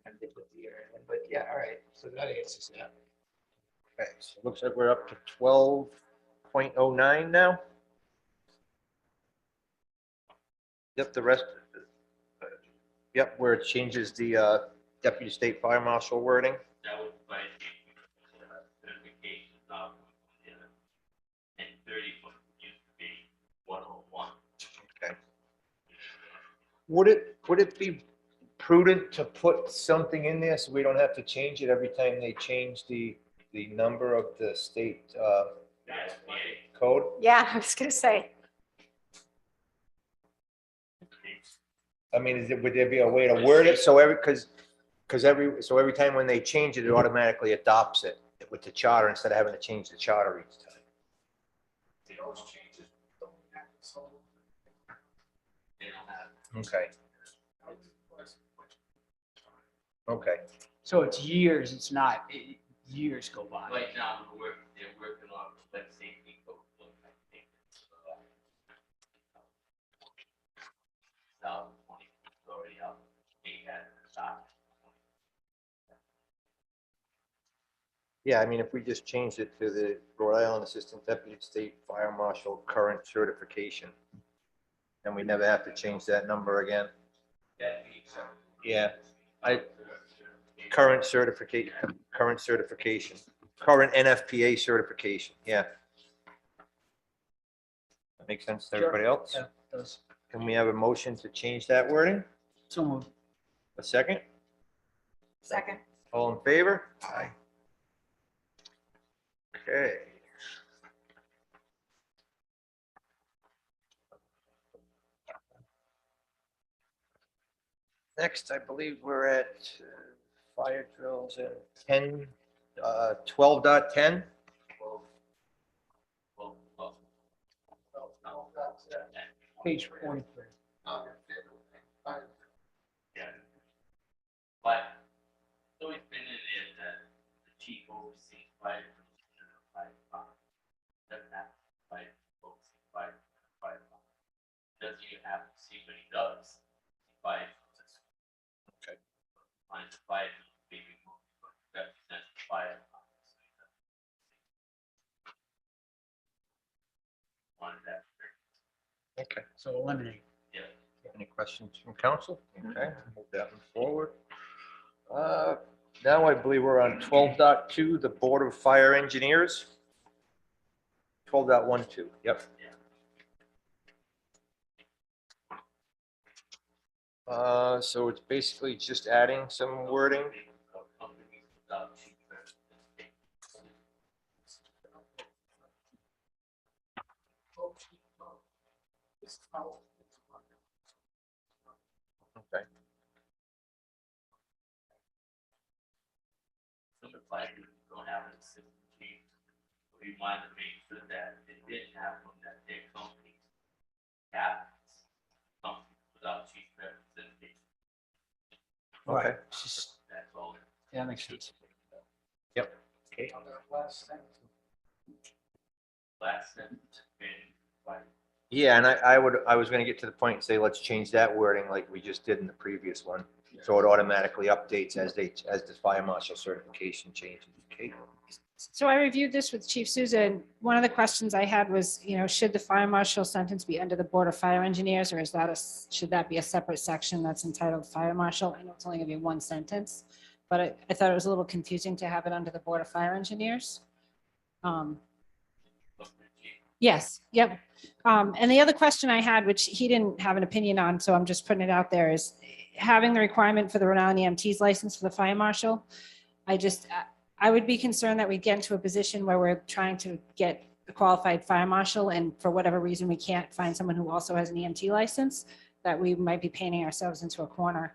And they put the year in, but yeah, all right, so that answers that. Okay, so it looks like we're up to 12.09 now. Yep, the rest. Yep, where it changes the deputy state fire marshal wording. That was by certification of, and 30 used to be 101. Okay. Would it be prudent to put something in there so we don't have to change it every time they change the number of the state code? Yeah, I was gonna say, I mean, would there be a way to word it so every time when they change it, it automatically adopts it with the charter instead of having to change the charter each time? Those changes don't happen so. They don't have. Okay, okay. So it's years, it's not, years go by. Right now, they're working on the lead safety code. I think it's, 2020, it's already out. They had stopped. Yeah, I mean, if we just changed it to the Rhode Island Assistant Deputy State Fire Marshal current certification, then we never have to change that number again. Yeah, current certification, current NFPA certification, yeah. That makes sense to everybody else? Yeah, it does. Can we have a motion to change that wording? So moved. A second? second. All in favor? Aye. Okay. Next, I believe we're at fire drills and 12.10. Page 43. Yeah. But it's always been in there that the chief oversees fire. Doesn't have to fight, oversee fire. Doesn't even have to see what he does. Fire. Okay. Finds the fire, maybe represents the fire. One of that. Okay. So eliminate. Yeah. Any questions from council? Okay, move that one forward. Now I believe we're on 12.2, the Board of Fire Engineers. 12.12, yep. So it's basically just adding some wording. Okay. So the fire don't have an assistant chief. We wanted to make sure that it didn't happen that their companies have companies without chief representation. Right. Okay. It's just- That's all. Yeah, that makes sense. Last sentence, and like, Yeah, and I was gonna get to the point and say, let's change that wording like we just did in the previous one. So it automatically updates as the fire marshal certification changes. Okay. So I reviewed this with Chief Souza, and one of the questions I had was, should the fire marshal sentence be under the Board of Fire Engineers, or should that be a separate section that's entitled fire marshal? I know it's only gonna be one sentence, but I thought it was a little confusing to have it under the Board of Fire Engineers. Yes, yep. And the other question I had, which he didn't have an opinion on, so I'm just putting it out there, is having the requirement for the Rhode Island EMT's license for the fire marshal. I would be concerned that we get into a position where we're trying to get a qualified fire marshal, and for whatever reason, we can't find someone who also has an EMT license, that we might be painting ourselves into a corner.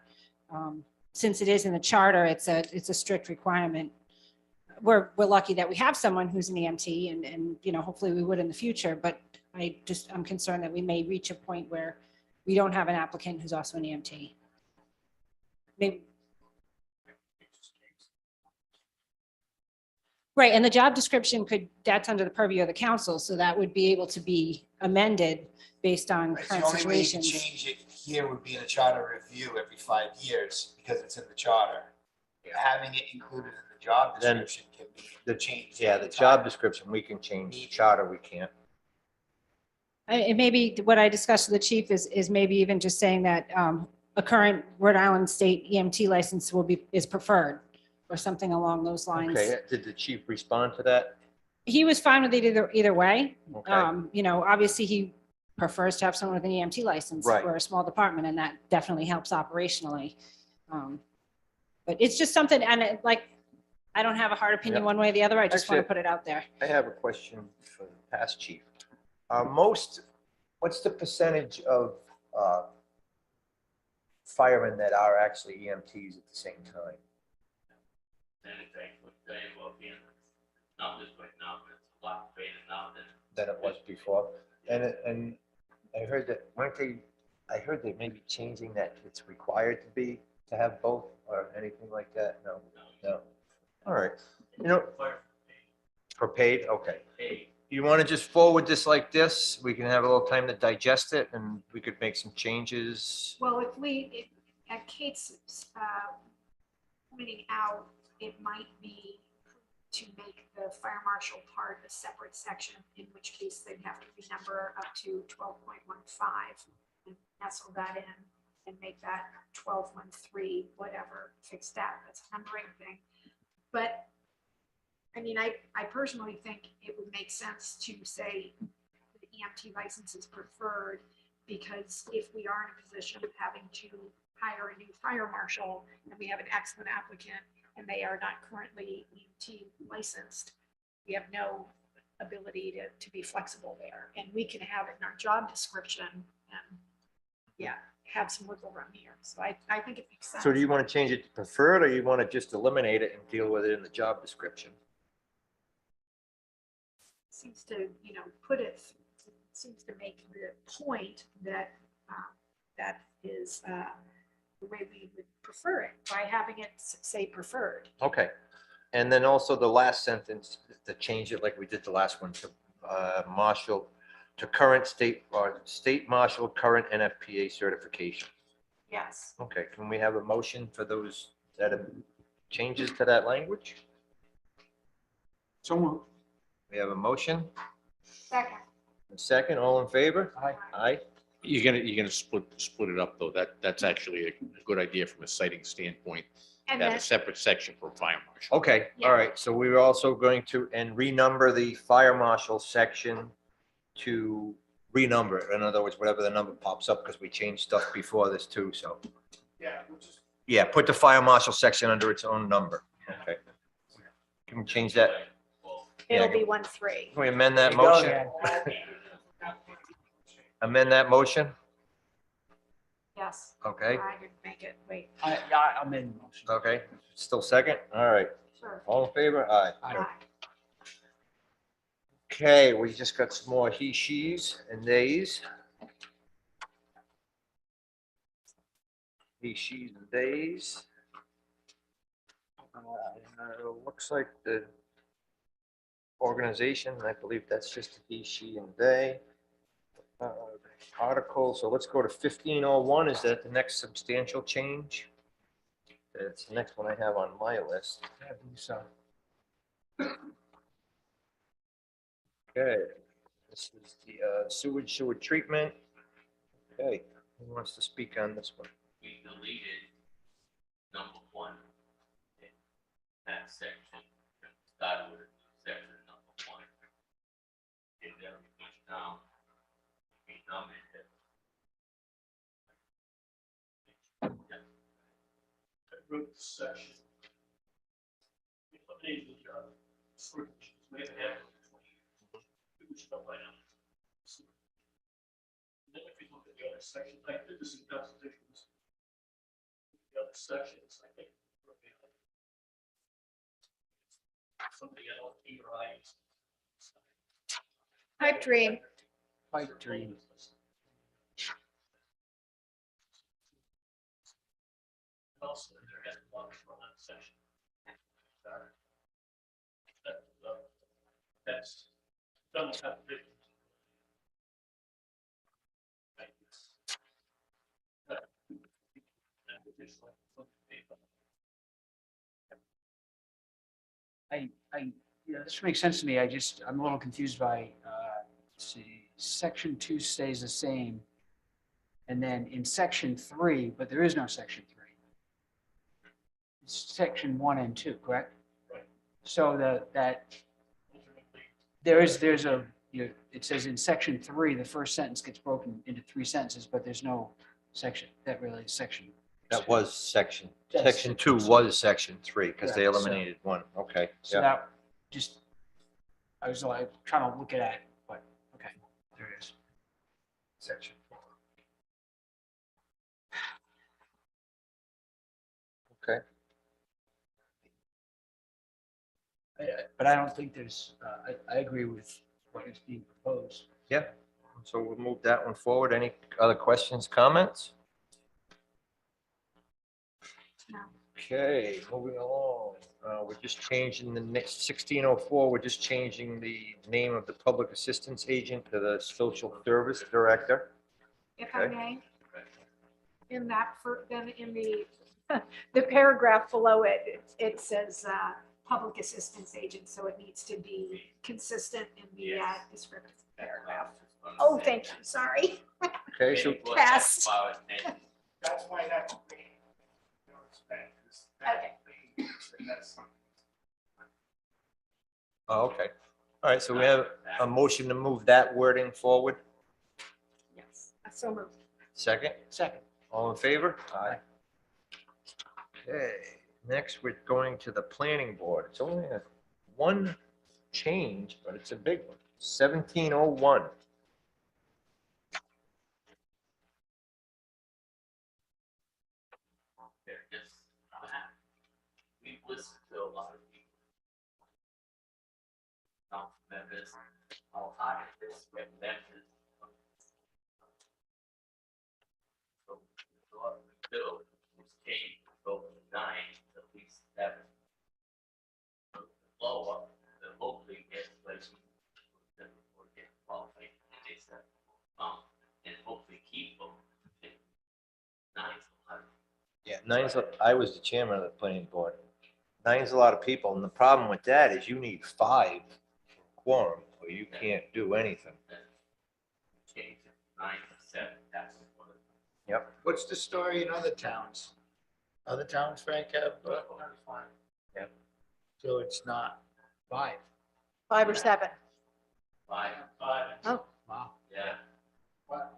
Since it is in the charter, it's a strict requirement. We're lucky that we have someone who's an EMT, and hopefully we would in the future, but I'm concerned that we may reach a point where we don't have an applicant who's also an EMT. Maybe. Right, and the job description that's under the purview of the council, so that would be able to be amended based on Right, current the only way you can situations. change it here would be in a charter review every 5 years, because it's in the charter. Having it included in the job Then description can be changed. Yeah, the job description, we can change. Charter, we can't. It may be, what I discussed with the chief is maybe even just saying that a current Rhode Island State EMT license is preferred, or something along those lines. Okay, did the chief respond to that? He was fine with it either way. Okay. Obviously he prefers to have someone with an EMT license. Right. For a small department, and that definitely helps operationally. But it's just something, and I don't have a hard opinion Yeah. one way or the other. I just want to Actually, put it out there. I have a question for the past chief. What's the percentage of firemen that are actually EMTs at the same time? anything, would say, well, not this way now, but it's a lot greater now than. Than it was before? And I heard that, I heard they may be changing that it's required to have both or anything like that? No. All right. For paid, okay. You want to just forward this like this? We can have a little time to digest it and we could make some changes. Well, at Kate's pointing out, it might be to make the fire marshal part a separate section, in which case they'd have to renumber up to 12.15 and nestle that in and make that 12.13, whatever, fix that. That's a numbering thing. But I mean, I personally think it would make sense to say the EMT license is preferred, because if we are in a position of having to hire a new fire marshal and we have an excellent applicant and they are not currently EMT licensed, we have no ability to be flexible there. And we can have it in our job description and have some wiggle room here. So I think it makes sense. So do you want to change it to preferred, or you want to just eliminate it and deal with it in the job description? Seems to, seems to make the point that that is the way we would prefer it, by having it say preferred. Okay. And then also the last sentence, to change it like we did the last one, to marshal, to current state marshal, current NFPA certification. Yes. Okay, can we have a motion for those changes to that language? So moved. We have a motion, Second. a second, all in favor? Aye. Aye. You're gonna split it up though. That's actually a good idea from a citing standpoint. And Have then, a separate section for fire marshal. Okay, Yeah. all right, so we were also going to, renumber the fire marshal section to renumber it. In other words, whatever the number pops up, because we changed stuff before this too, so. Yeah, which is Yeah, put the fire marshal section under its own number. Okay. Can we change that? it'll Yeah, be 1-3. Can we amend that There you go, motion? Dan. Amend that motion? Yes. Okay, I didn't make it, wait, I'm in motion. okay, still second? All right, sure. all in favor? Aye. Aye. Okay, we just got some more he, she's, and theys. He, she's, and theys. Looks like the organization, I believe that's just he, she, and they. Article, so let's go to 1501. Is that the next substantial change? That's the next one I have on my list. I believe so. Okay, this is the sewer treatment. Okay, who wants to speak on this one? We deleted number 1 in that section, started with section number 1. And then we pushed down, we numbered it. Root section. Eliminated the switch, made it happen. Then if you look at the other sections, I did this in consultations. The other sections, I think. Something else, your eyes. Pipe dream. Pipe dream. Also, there has a lot of run section. That's done with that. This makes sense to me. I'm a little confused by, let's see, section 2 stays the same. And then in section 3, but there is no section 3. It's section 1 and 2, correct? Right. So it says in section 3, the first sentence gets broken into 3 sentences, but there's no section, that really is section. That was section, Yes. section 2 was section 3 because they Correct, so- eliminated 1. Okay, So yeah. that just, I was like trying to look at it, but okay, there it is. Section 4. Okay. But I don't think there's, I agree with what is being proposed. Yeah, so we'll move that one forward. Any other questions, comments? No. Okay, moving along. We're just changing the next 1604. We're just changing the name of the public assistance agent to the social service director. If I Okay. may. In that, then in the paragraph below it, it says public assistance agent, so it needs to be consistent in the descriptive paragraph. Oh, thank you, sorry. Okay, so, Passed. That's why that's. Okay. oh, okay. All right, so we have a motion to move that wording forward. Yes, so moved. Second, Second. all in favor? Aye. Okay, next we're going to the planning board. It's only one change, but it's a big one. 1701. They're just, we've listened to a lot of people. Council members, how hard it is, members. So, what we do is change from 9 to at least 7. So, the lower, the locally gets like, then we'll get qualified, they said, and hopefully keep them. 9 to 11. Yeah, I was the chairman of the planning board. 9's a lot of people, and the problem with that is you need 5 quorum, or you can't do anything. Change it 9 to 7, that's what it. Yep. What's the story in other towns? Other towns, Frank, have, Yep. so it's not 5. 5 or 7. 5. Oh. Wow. Yeah, What?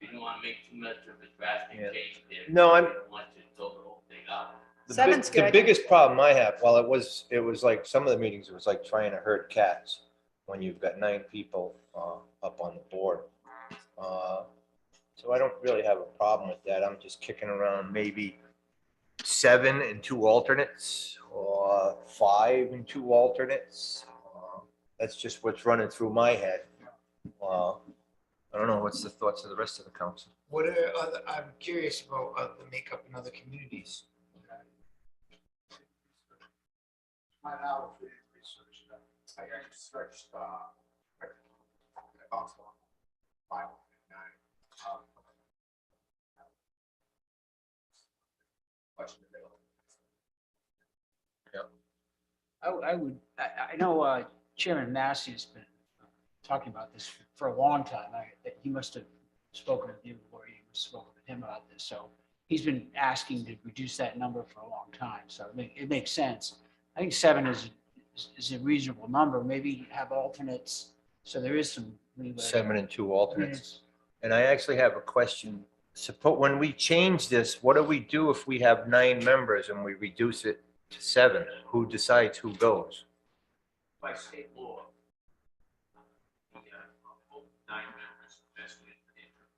we don't want to make too much of a drastic Yeah. change there. No, We don't want to throw the whole thing out. Seven's The good. biggest problem I have, well, it was like some of the meetings, it was like trying to herd cats when you've got 9 people up on the board. So I don't really have a problem with that. I'm just kicking around maybe 7 and 2 alternates, or 5 and 2 alternates. That's just what's running through my head. I don't know, what's the thoughts of the rest of the council? What are other, I'm curious about the makeup in other communities. find out if we research that. I actually searched, about 509. Question available. I know Chairman Massey has been talking about this for a long time. That he must have spoken with you or you must have spoken with him about this. So he's been asking to reduce that number for a long time. So it makes sense. I think 7 is a reasonable number. Maybe have alternates. So there is some leeway. 7 and 2 alternates. And I actually have a question. Suppose when we change this, what do we do if we have 9 members and we reduce it to 7? Who decides who goes? By state law, the 9 members vested in the interim.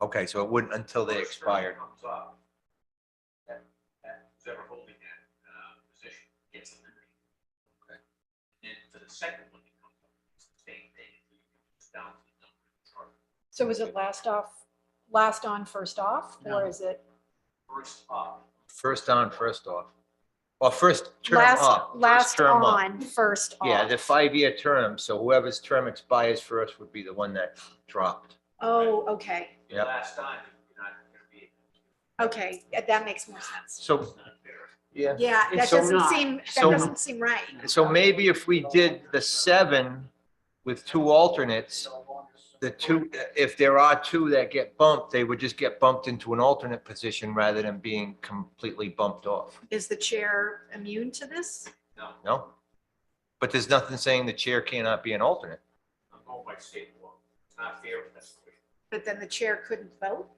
Okay, so it wouldn't until they First term expired. Comes up, who's ever holding that position gets eliminated. Okay. And for the second one that comes up, it's the same thing. It's down to the number of charter. So is it last on, first off, or is it First up, First on, first off. Or first term off. first last term off. on, first off? Yeah, the 5-year term. So whoever's term expires first would be the one that dropped. Oh, okay, Yep. last time, you're not going to be. okay, that makes more sense. So, It's not fair. yeah. Yeah, that So doesn't seem right. So maybe if we did the 7 with 2 alternates, the 2, if there are 2 that get bumped, they would just get bumped into an alternate position rather than being completely bumped off. Is the chair immune to this? No? But there's nothing saying the chair cannot be an alternate. I'm going by state law. It's not fair, but that's the way. But then the chair couldn't vote?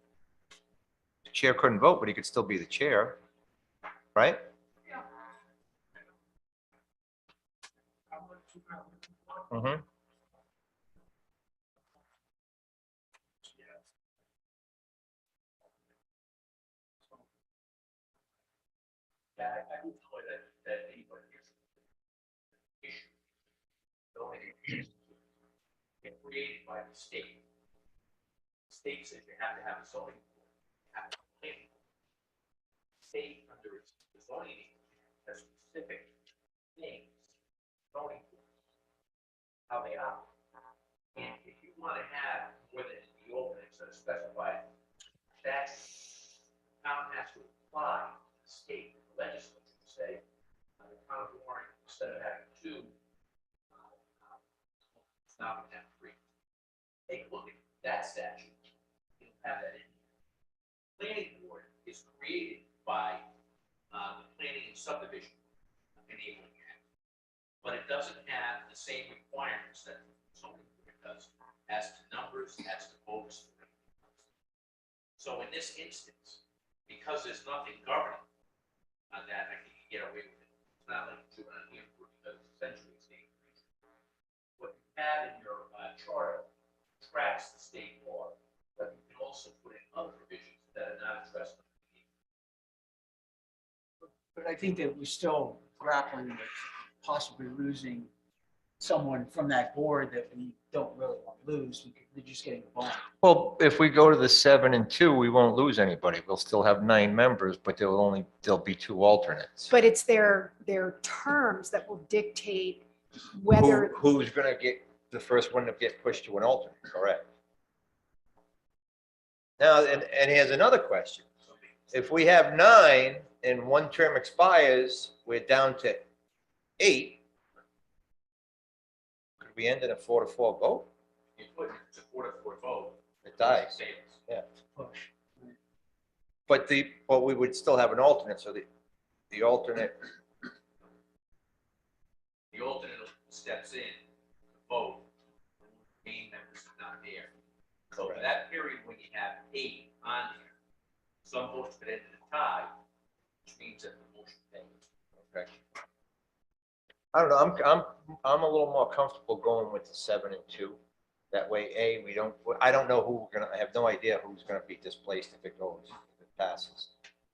The chair couldn't vote, but he could still be the chair, right? Mm-hmm. Yeah, I don't know that anybody is. Issue. The only issue get created by the state. The state says you have to have a zoning board, you have to have a planning board. State under its zoning has specific things, zoning boards, how they operate. And if you want to have more than the openings that are specified, that town has to apply to the state legislature to say, the town of Warren, instead of having 2, it's not going to have 3. Take a look at that statute. You'll have that in. Planning board is created by the Planning and Subdivision Enabling Act, but it doesn't have the same requirements that the zoning board does as to numbers, as to votes. So in this instance, because there's nothing governing on that, I think you get away with it. It's not like you do it on here, because essentially it's state. What you have in your charter tracks the state law, but you can also put in other provisions that are not addressed. But I think that we're still grappling with possibly losing someone from that board that we don't really want to lose. They're just getting bumped. Well, if we go to the 7 and 2, we won't lose anybody. We'll still have 9 members, but there'll be 2 alternates. But it's their terms that will dictate whether, Who's gonna get the first one to get pushed to an alternate, correct? Now, and here's another question. If we have 9 and 1 term expires, we're down to 8. Could we end in a 4-4 vote? You put it's a 4-4 vote. It dies. Fails. Yeah. Push. But we would still have an alternate, so the alternate, The alternate steps in, to vote, main members are not there. So for that period when you have 8 on there, some votes could end in a tie, which means that the motion fails. okay. I don't know, I'm a little more comfortable going with the 7 and 2. That way, I don't know I have no idea who's gonna be displaced if it passes.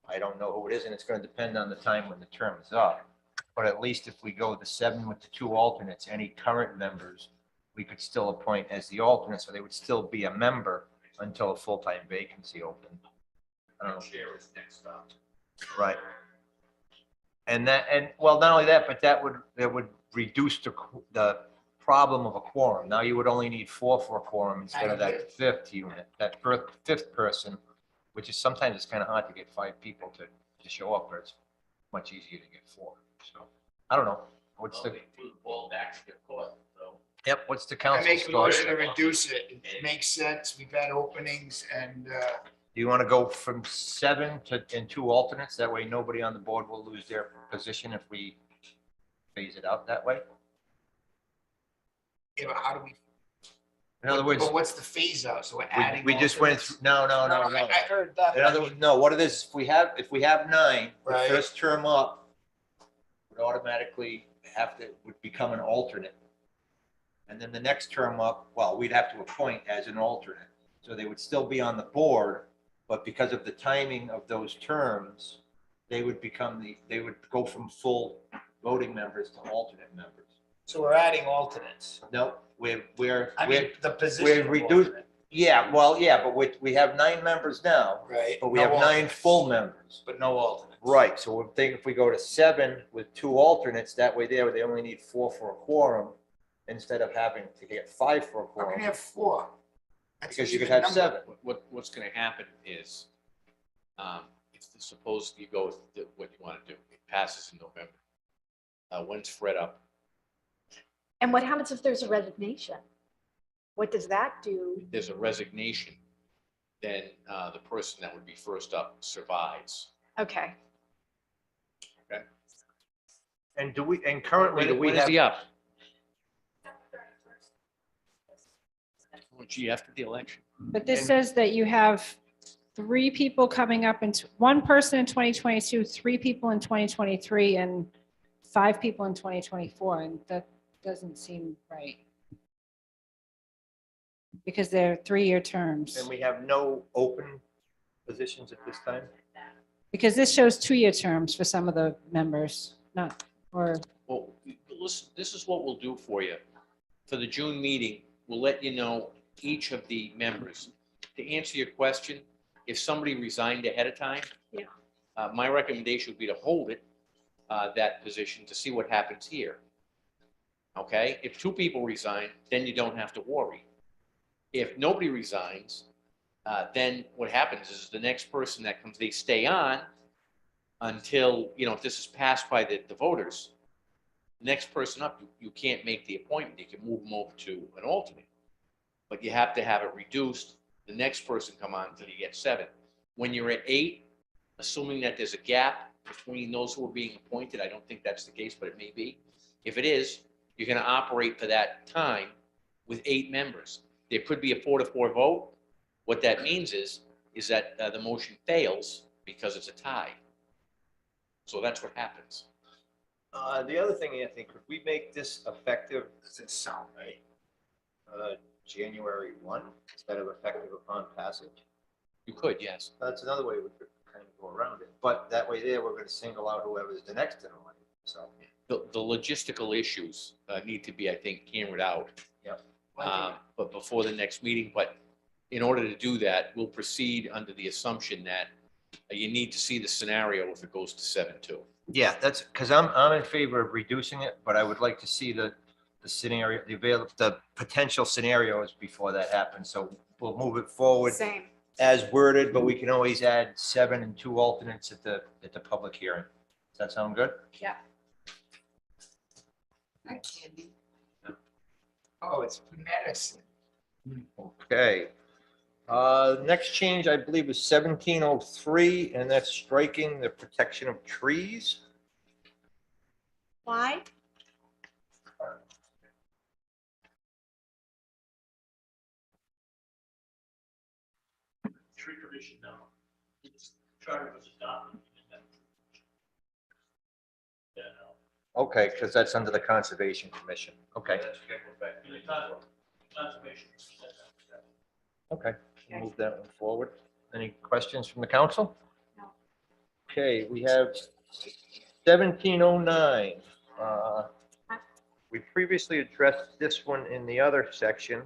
I don't know who it is, and it's gonna depend on the time when the term is up. But at least if we go the 7 with the 2 alternates, any current members, we could still appoint as the alternate, so they would still be a member until a full-time vacancy opened. I don't know. Chair is next up. Right. And well, not only that, but that would reduce the problem of a quorum. Now you would only need 4 for a quorum instead of that 5th unit, that 5th person, which is sometimes it's kind of hard to get 5 people to show up, but it's much easier to get 4. So, I don't know. What's Well, the, they threw the ball back to their court, so. yep, what's the I council's make a thought? motion to reduce it. It makes sense. We've had openings and, Do you want to go from 7 and 2 alternates? That way nobody on the board will lose their position if we phase it out that way? you know, how do we? In other words, But what's the phase out? So we're adding. we just went alternates? through, no. I heard that. In other words, no, what it is, if we have 9, the Right. first term up would automatically would become an alternate. And then the next term up, well, we'd have to appoint as an alternate. So they would still be on the board, but because of the timing of those terms, they would go from full voting members to alternate members. So we're adding alternates. No, we're I mean, the we're position. of reduced, alternate, yeah, well, yeah, but we have 9 members now, Right. but we No have 9 alternates, full members. But no alternates. Right, so we're thinking if we go to 7 with 2 alternates, that way they only need 4 for a quorum instead of having to get 5 for a How can quorum. you have 4? That's Because an you could even have number. 7. What's gonna happen is, if suppose you go with what you wanna do, it passes in November. When's Fred up? And what happens if there's a resignation? What does that do? If there's a resignation, then the person that would be first up survives. Okay. And currently, do we When is have, he up? Oh, gee, after the election. But this And- says that you have 3 people coming up and 1 person in 2022, 3 people in 2023, and 5 people in 2024, and that doesn't seem right. Because they're 3-year terms. and we have no open positions at this time? Because this shows 2-year terms for some of the members, not, or, Well, listen, this is what we'll do for you. For the June meeting, we'll let you know each of the members. To answer your question, if somebody resigned ahead of time. Yeah. My recommendation would be to hold it, that position to see what happens here. Okay, if 2 people resign, then you don't have to worry. If nobody resigns, then what happens is the next person that comes, they stay on until, if this is passed by the voters. Next person up, you can't make the appointment. You can move them over to an alternate. But you have to have it reduced, the next person come on until you get 7. When you're at 8, assuming that there's a gap between those who are being appointed, I don't think that's the case, but it may be. If it is, you're gonna operate for that time with 8 members. There could be a 4-4 vote. What that means is that the motion fails because it's a tie. So that's what happens. The other thing, Anthony, could we make this effective Doesn't sound right. January 1 instead of effective upon passage? You could, yes. That's another way we could kind of go around it. But that way there, we're going to single out whoever's the next in line. So, The logistical issues need to be, I think, hammered out. Yep. But before the next meeting, but in order to do that, we'll proceed under the assumption that you need to see the scenario if it goes to 7-2. yeah, that's because I'm in favor of reducing it, but I would like to see the scenario, the potential scenarios before that happens. So we'll move it forward Same. as worded, but we can always add 7 and 2 alternates at the public hearing. Does that sound good? Yeah. Oh, it's medicine. Okay. Next change, I believe, is 1703, and that's striking the protection of trees. Why? Tree commission now. It's charter was adopted. Yeah, no. Okay, because that's under the Conservation Commission. Okay, In the conservation. okay. We'll move that one forward. Any questions from the council? No. Okay, we have 1709. We previously addressed this one in the other section.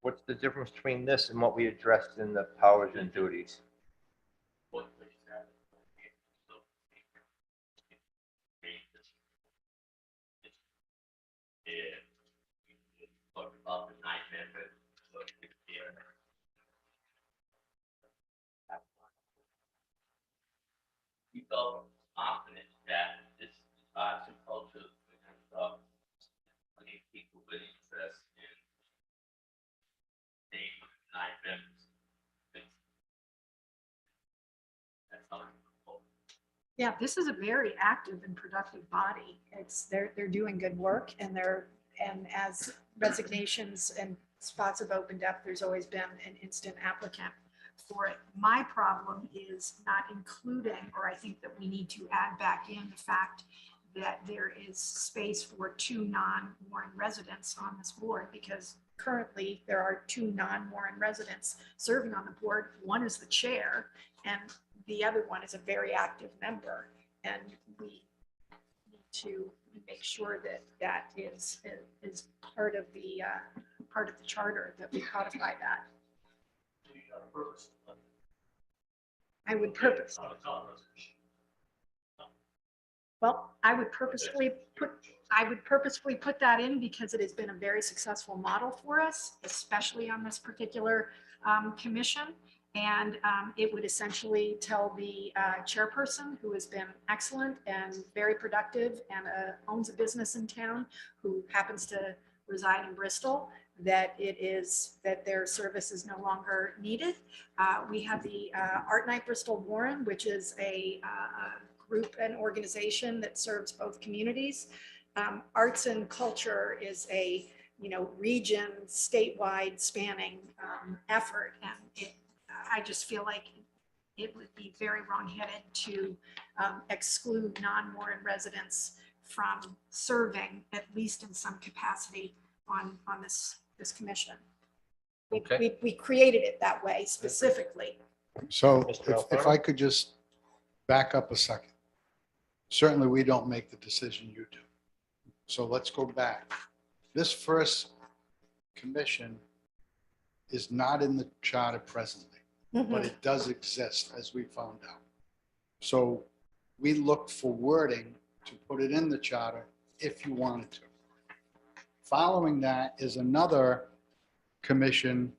What's the difference between this and what we addressed in the powers and duties? What place is that? we felt confident that this arts and culture and many people with interest in the 9 members. That's how I'm. Yeah, this is a very active and productive body. They're doing good work and and as resignations and spots have opened up, there's always been an instant applicant for it. My problem is not including, or I think that we need to add back in the fact that there is space for 2 non-Warren residents on this board, because currently there are 2 non-Warren residents serving on the board. One is the chair and the other one is a very active member, and we need to make sure that that is part of the charter, that we codify that. I would purpose. Well, I would purposefully put that in because it has been a very successful model for us, especially on this particular commission. And it would essentially tell the chairperson, who has been excellent and very productive and owns a business in town, who happens to reside in Bristol, that their service is no longer needed. We have the Art Night Bristol Warren, which is a group and organization that serves both communities. Arts and culture is a region, statewide spanning effort, and I just feel like it would be very wrong-headed to exclude non-Warren residents from serving, at least in some capacity, on this commission. We created it that way specifically. So Mr. if Alfaro? I could just back up a second. Certainly, we don't make the decision, you do. So let's go back. This first commission is not in the charter presently, but it does exist, as we found out. So we looked for wording to put it in the charter if you wanted to. Following that is another commission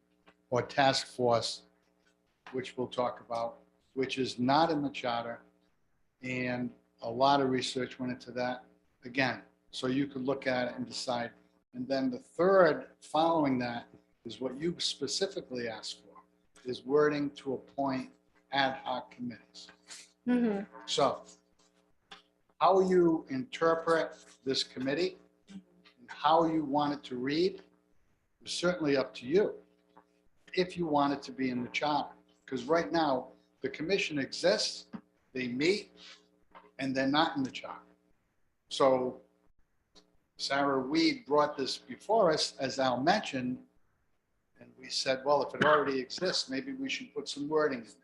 or task force, which we'll talk about, which is not in the charter. And a lot of research went into that. Again, so you could look at it and decide. And then the third following that is what you specifically asked for, is wording to appoint ad hoc committees. So how you interpret this committee and how you want it to read is certainly up to you, if you want it to be in the charter. Because right now, the commission exists, they meet, and they're not in the charter. So Sarah Weed brought this before us, as Al mentioned, and we said, well, if it already exists, maybe we should put some wording in it.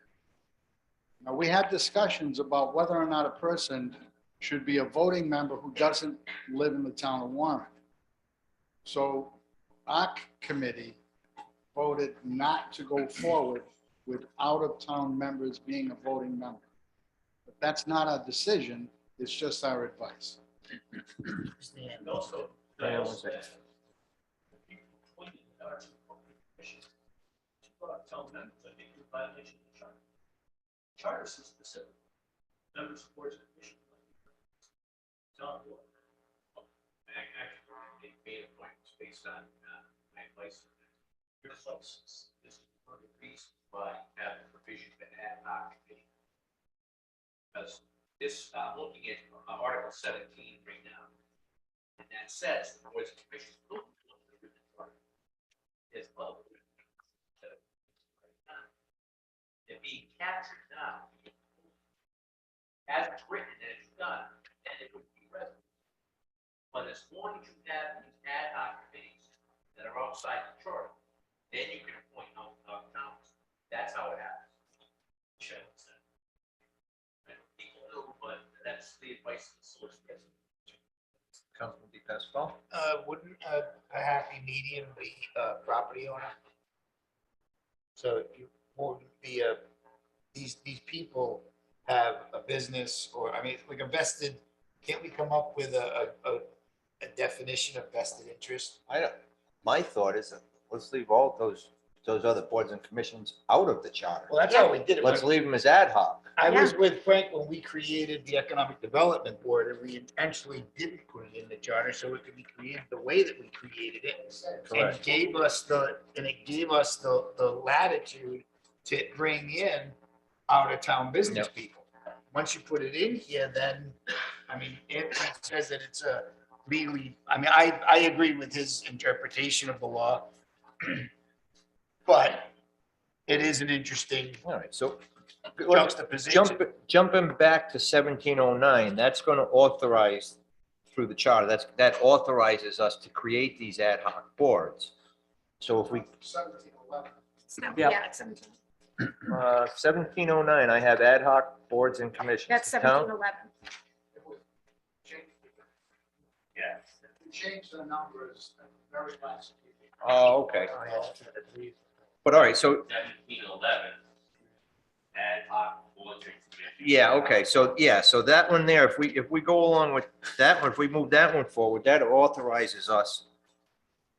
Now, we had discussions about whether or not a person should be a voting member who doesn't live in the town of Warren. So our committee voted not to go forward with out-of-town members being a voting member. But that's not our decision, it's just our advice. And also, Hang on one second. the people appointed in the Arts and Culture Commission, tell them that they do violation of the charter. Charter is specific. Members of boards and commissions. Tell them what. Actually, they made appointments based on my advice. Your license is one of the reasons why you have a provision for ad hoc committee. Because this, looking at Article 17 right now, and that says the boards and commissions will be written charter. As well. They're being captured now. As it's written and it's done, then it would be resident. But as long as you have these ad hoc committees that are outside the charter, then you can appoint towns. That's how it happens. People know, but that's the advice of the solicitor. Councilman DePasquale? Wouldn't a happy medium be a property owner? So you wouldn't be these people have a business, or, I mean, like a vested, can't we come up with a definition of vested interest? My thought is, let's leave all those those other boards and commissions out of the charter. Well, that's how we did it. Let's leave them as ad hoc. I was with Frank when we created the Economic Development Board, and we intentionally didn't put it in the charter so it could be created the way that we created it. And it gave us the latitude to bring in out-of-town business people. Once you put it in here, then, I mean, it says that it's a legally, I mean, I agree with his interpretation of the law. But it is an interesting All right, so juxtaposition. jumping back to 1709, that's going to authorize through the charter, that authorizes us to create these ad hoc boards. So if we, 1711. Yeah. Yeah, it's 17. 1709, I have ad hoc boards and commissions. That's The town- 1711. Yeah. We changed the numbers at the very last meeting. Oh, okay. But all right, so 1711. Ad hoc boards and commissions. yeah, okay, so that one there, if we go along with that one, if we move that one forward, that authorizes us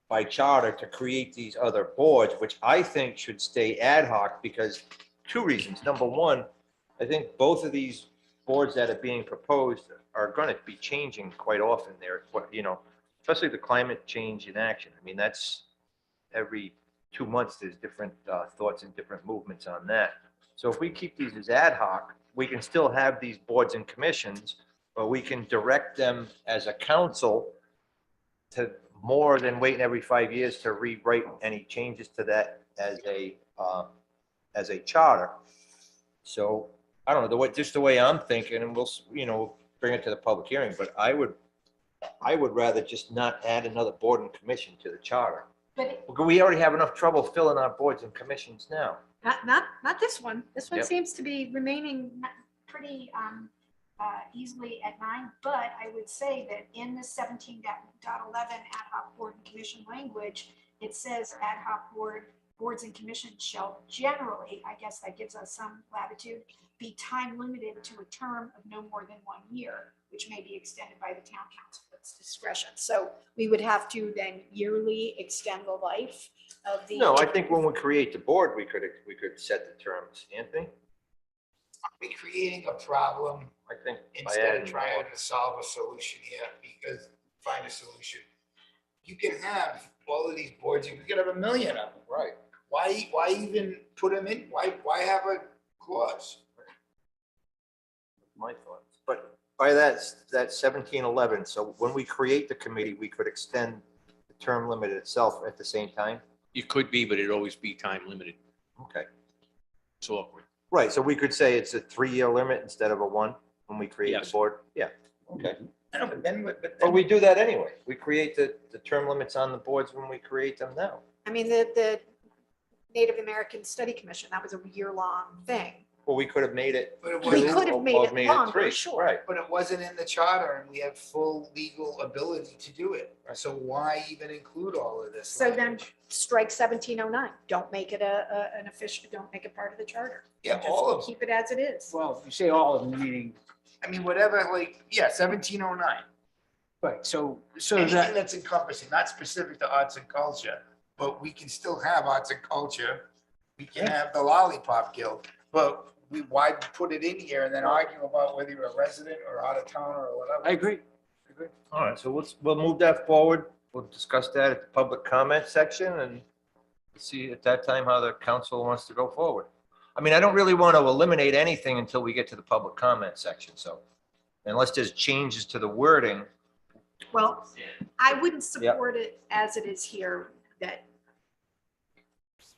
by charter to create these other boards, which I think should stay ad hoc because two reasons. Number one, I think both of these boards that are being proposed are going to be changing quite often there, you know, especially the climate change in action. I mean, that's every 2 months, there's different thoughts and different movements on that. So if we keep these as ad hoc, we can still have these boards and commissions, but we can direct them as a council to more than waiting every 5 years to rewrite any changes to that as a charter. So I don't know, just the way I'm thinking, and we'll, you know, bring it to the public hearing, but I would rather just not add another board and commission to the charter. But We already have enough trouble filling our boards and commissions now. not this one. This one Yep. seems to be remaining pretty easily at 9. But I would say that in the 17.11 ad hoc board and commission language, it says ad hoc boards and commissions shall generally, I guess that gives us some latitude, be time limited to a term of no more than 1 year, which may be extended by the town council at its discretion. So we would have to then yearly extend the life of the. No, I think when we create the board, we could set the terms. Anthony? Are we creating a problem I think. by instead adding of trying more. to solve a solution here? Because find a solution. You can have all of these boards, you could have 1 million of them. Right. Why even put them in? Why have a clause? My thoughts. But by that's 1711, so when we create the committee, we could extend the term limit itself at the same time? It could be, but it'd always be time limited. Okay. It's awkward. Right, so we could say it's a 3-year limit instead of a 1 when we create the Yes. board? Yeah, okay. I know, but then, But we do that anyway. We create the term limits on the boards when we create them now. I mean, the Native American Study Commission, that was a year-long thing. Well, we could have made it. But it We wasn't- could have made it longer, 3, sure. Right. but it wasn't in the charter and we have full legal ability to do it. So why even include all of this? So then language? strike 1709. Don't make it an official, don't make it part of the charter. Yeah, Just all of them. keep it as it is. Well, if you say all of them, meaning, I mean, whatever, like, yeah, 1709. right, so Anything that, that's encompassing, not specific to arts and culture, but we can still have arts and culture. We can have the Lollipop Guild, but why put it in here and then argue about whether you're a resident or out of town or whatever? I agree. All right, so we'll move that forward. We'll discuss that at the public comment section and see at that time how the council wants to go forward. I mean, I don't really want to eliminate anything until we get to the public comment section, so unless there's changes to the wording. Well, I wouldn't Yep. support it as it is here, that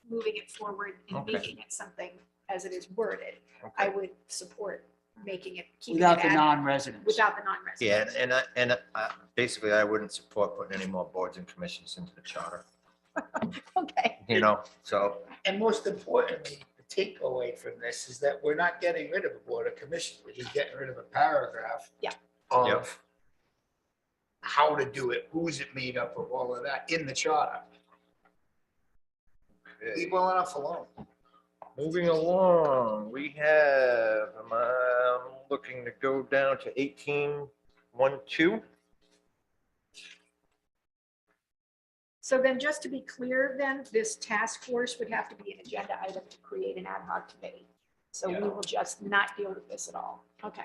moving it forward and Okay. making it something as it is worded. Okay. I would support making it, keeping it Without the at, non-residents. without the non-residents. Yeah, and basically, I wouldn't support putting any more boards and commissions into the charter, Okay. you know, so. And most importantly, the takeaway from this is that we're not getting rid of a board of commission. We're just getting rid of a paragraph. Yeah. Yep. Of how to do it, who's it made up of, all of that in the charter. Leave well enough alone. Moving along, we have, I'm looking to go down to 1812. So then just to be clear, then this task force would have to be an agenda item to create an ad hoc committee. So we will just not deal with this at all. Okay.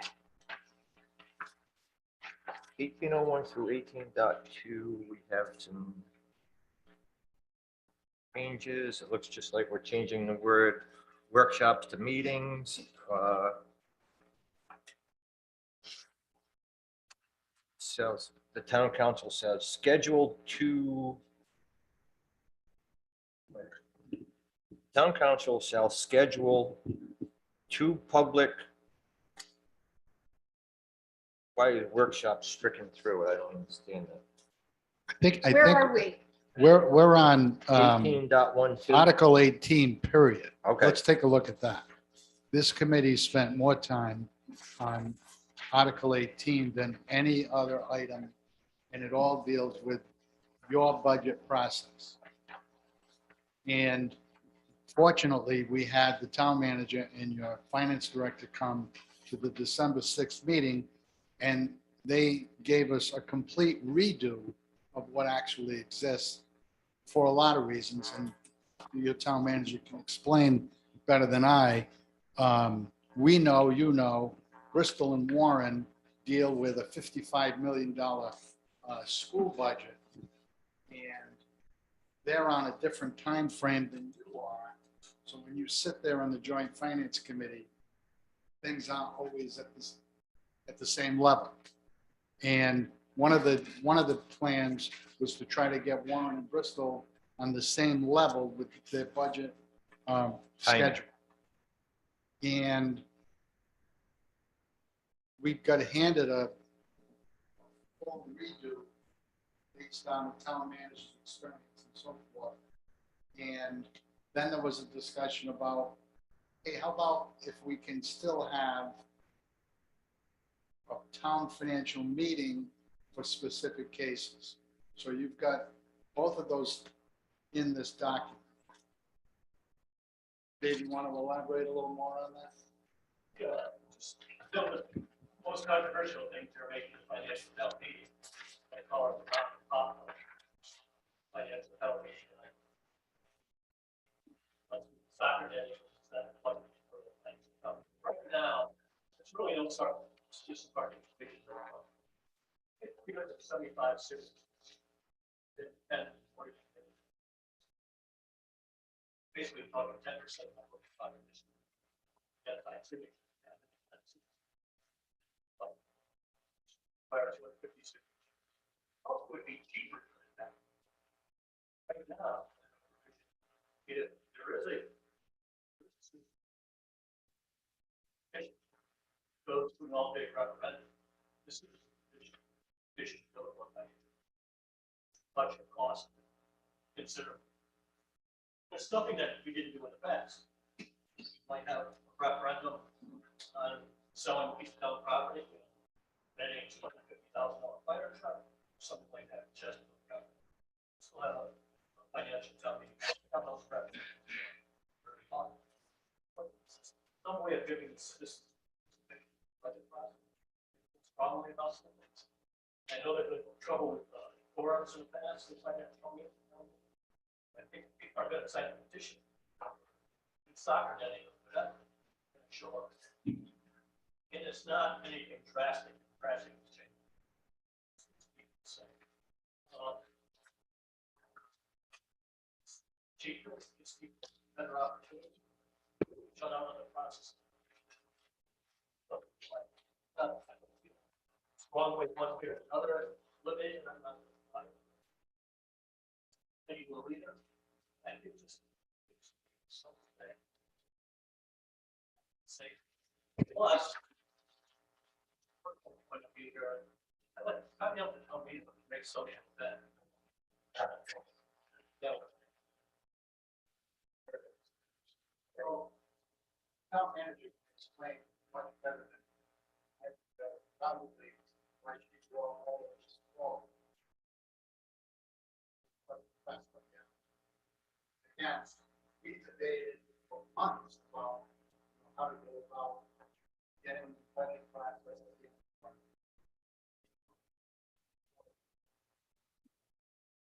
1801 through 18.2, we have some changes. It looks just like we're changing the word workshops to meetings. Says, the town council says scheduled to. Town council shall schedule 2 public. Why is workshop stricken through it? I don't understand that. Where are we? We're on 18.12. Article 18, period. Okay. Let's take a look at that. This committee spent more time on Article 18 than any other item, and it all deals with your budget process. And fortunately, we had the town manager and your finance director come to the December 6th meeting, and they gave us a complete redo of what actually exists for a lot of reasons, and your town manager can explain better than I. We know, you know, Bristol and Warren deal with a $55 million school budget, and they're on a different time frame than you are. So when you sit there on the Joint Finance Committee, things aren't always at the same level. And one of the plans was to try to get Warren and Bristol on the same level with their budget schedule. And we got handed a full redo based on the town manager's experience and so forth. And then there was a discussion about, hey, how about if we can still have a town financial meeting for specific cases? So you've got both of those in this document. Dave, you want to elaborate a little more on that? Still, the most controversial thing they're making is financial health meeting. I call it the top financial health meeting. Soccer day, that one for the things to come. Right now, it's really no start. It's just a party. We got 75 citizens. And 40. Basically, probably 10% of what we're talking about. Yeah, that's it. Would be cheaper than that. Right now, there is goes to an all-day referendum. This is vision of what I budget cost consider. It's something that we didn't do in the past. We might have a referendum on selling a piece of town property, renting a $250,000 fire truck, something like that. Just still have a financial company. Have those revenues. Some way of giving the citizens budget process. It's probably about some things. I know there's been trouble with forums in the past, things like that. I think people are going to sign a petition. It's soccer day, whatever. Sure. And it's not anything drastic change. Cheaper, it's better opportunity. Shut down on the process. One way, one way or another, living, I'm not. Maybe we'll leave it. And it just. Something. Safe. Plus. Point of view here, I like, I'm able to tell me to make social that. Yeah. So, town manager explained much better than probably why she draw all of this wrong. Again, we debated for months about how to go about getting the budget process.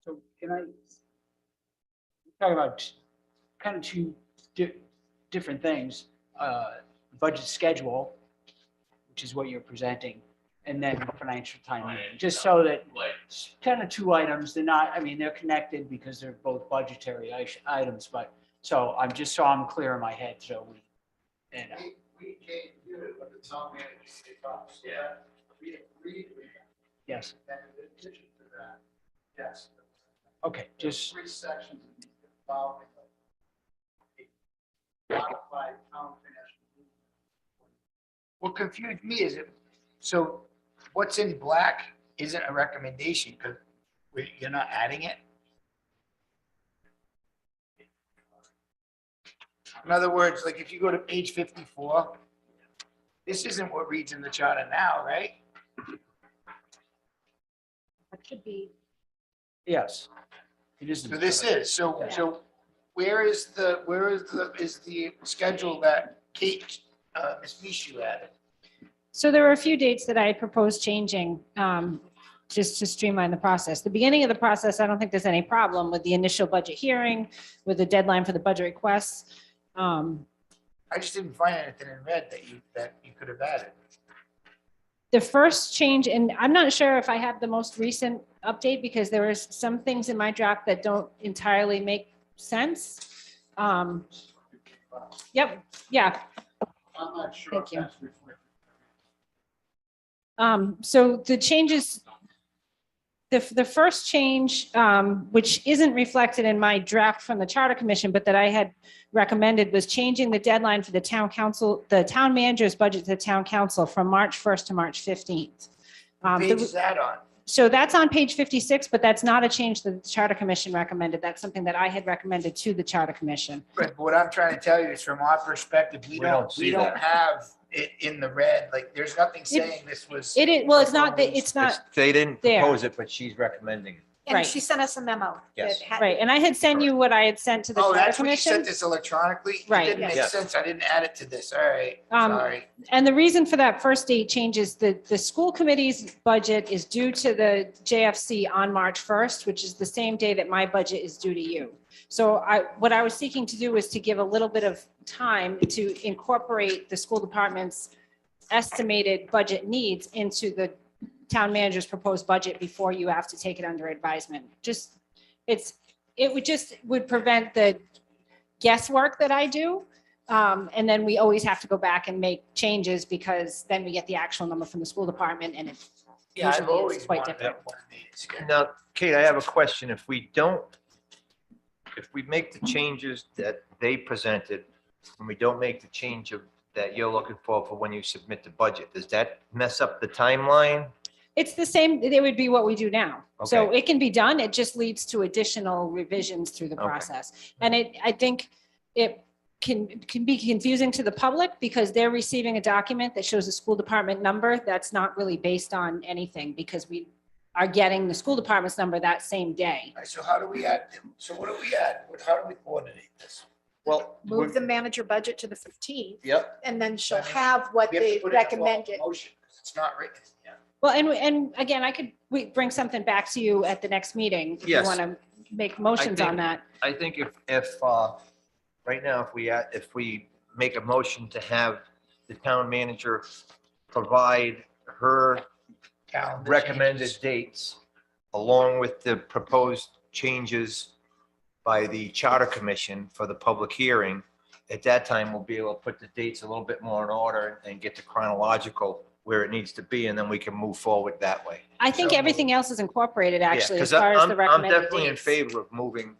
So can I talk about kind of two different things? Budget schedule, which is what you're presenting, and then financial timing, just so that Like, it's kind of two items. They're not, I mean, they're connected because they're both budgetary items, but so I'm clear in my head, so we, and We can't do it, but the town manager did talk, so that we agreed with that. yes, And in addition to that, yes. okay, There's just, 3 sections involving a modified town financial. What confused me is it, so what's in black isn't a recommendation because you're not adding it? In other words, like if you go to page 54, this isn't what reads in the charter now, right? It should be, yes. It is. So this is, so where is the schedule that Kate, Ms. Mishu added? So there were a few dates that I had proposed changing, just to streamline the process. The beginning of the process, I don't think there's any problem with the initial budget hearing, with the deadline for the budget requests. I just didn't find anything in red that you could have added. The first change, and I'm not sure if I have the most recent update because there was some things in my draft that don't entirely make sense. Yep, yeah, I'm not sure Thank if you. that's reflected. so the changes, the first change, which isn't reflected in my draft from the Charter Commission, but that I had recommended was changing the deadline for the town council, the town manager's budget to the town council from March 1st to March 15th. Page is that on? So that's on page 56, but that's not a change that the Charter Commission recommended. That's something that I had recommended to the Charter Commission. Right, but what I'm trying to tell you is from our perspective, we don't have it in the red, like, there's nothing saying this was. It is, well, it's not, it's not, They didn't there. propose it, but she's recommending it. and Right. she sent us a memo. Yes. that had- right, and I had sent you what I had sent to the Oh, Charter that's what you sent Commission. this electronically? It Right. didn't make Yes. sense, I didn't add it to this, all right, Um, sorry. And the reason for that first date change is the school committee's budget is due to the JFC on March 1st, which is the same day that my budget is due to you. So what I was seeking to do was to give a little bit of time to incorporate the school department's estimated budget needs into the town manager's proposed budget before you have to take it under advisement. It would prevent the guesswork that I do. And then we always have to go back and make changes because then we get the actual number from the school department and it Yeah, I've usually is always quite wanted different. that one meeting scheduled. Now, Kate, I have a question. If we make the changes that they presented, and we don't make the change that you're looking for when you submit the budget, does that mess up the timeline? It's the same, it would be what we do now. So Okay. it can be done, it just leads to additional revisions through the Okay. process. And I think it can be confusing to the public because they're receiving a document that shows a school department number that's not really based on anything because we are getting the school department's number that same day. All right, so how do we add, so what do we add, how do we coordinate this? Well, Move the manager budget to the 15th, yep, and then she'll I mean, have what We have to they put it in a form of recommended. motion, 'cause it's not written, yeah. Well, and again, we bring something back to you at the next meeting. If you Yes. want to make motions on that. I think if right now, if we make a motion to have the town manager provide her Calendar recommended changes. dates along with the proposed changes by the Charter Commission for the public hearing, at that time, we'll be able to put the dates a little bit more in order and get the chronological where it needs to be, and then we can move forward that way. I think So- everything else is incorporated actually, as 'cause far as I'm the recommended definitely in dates. favor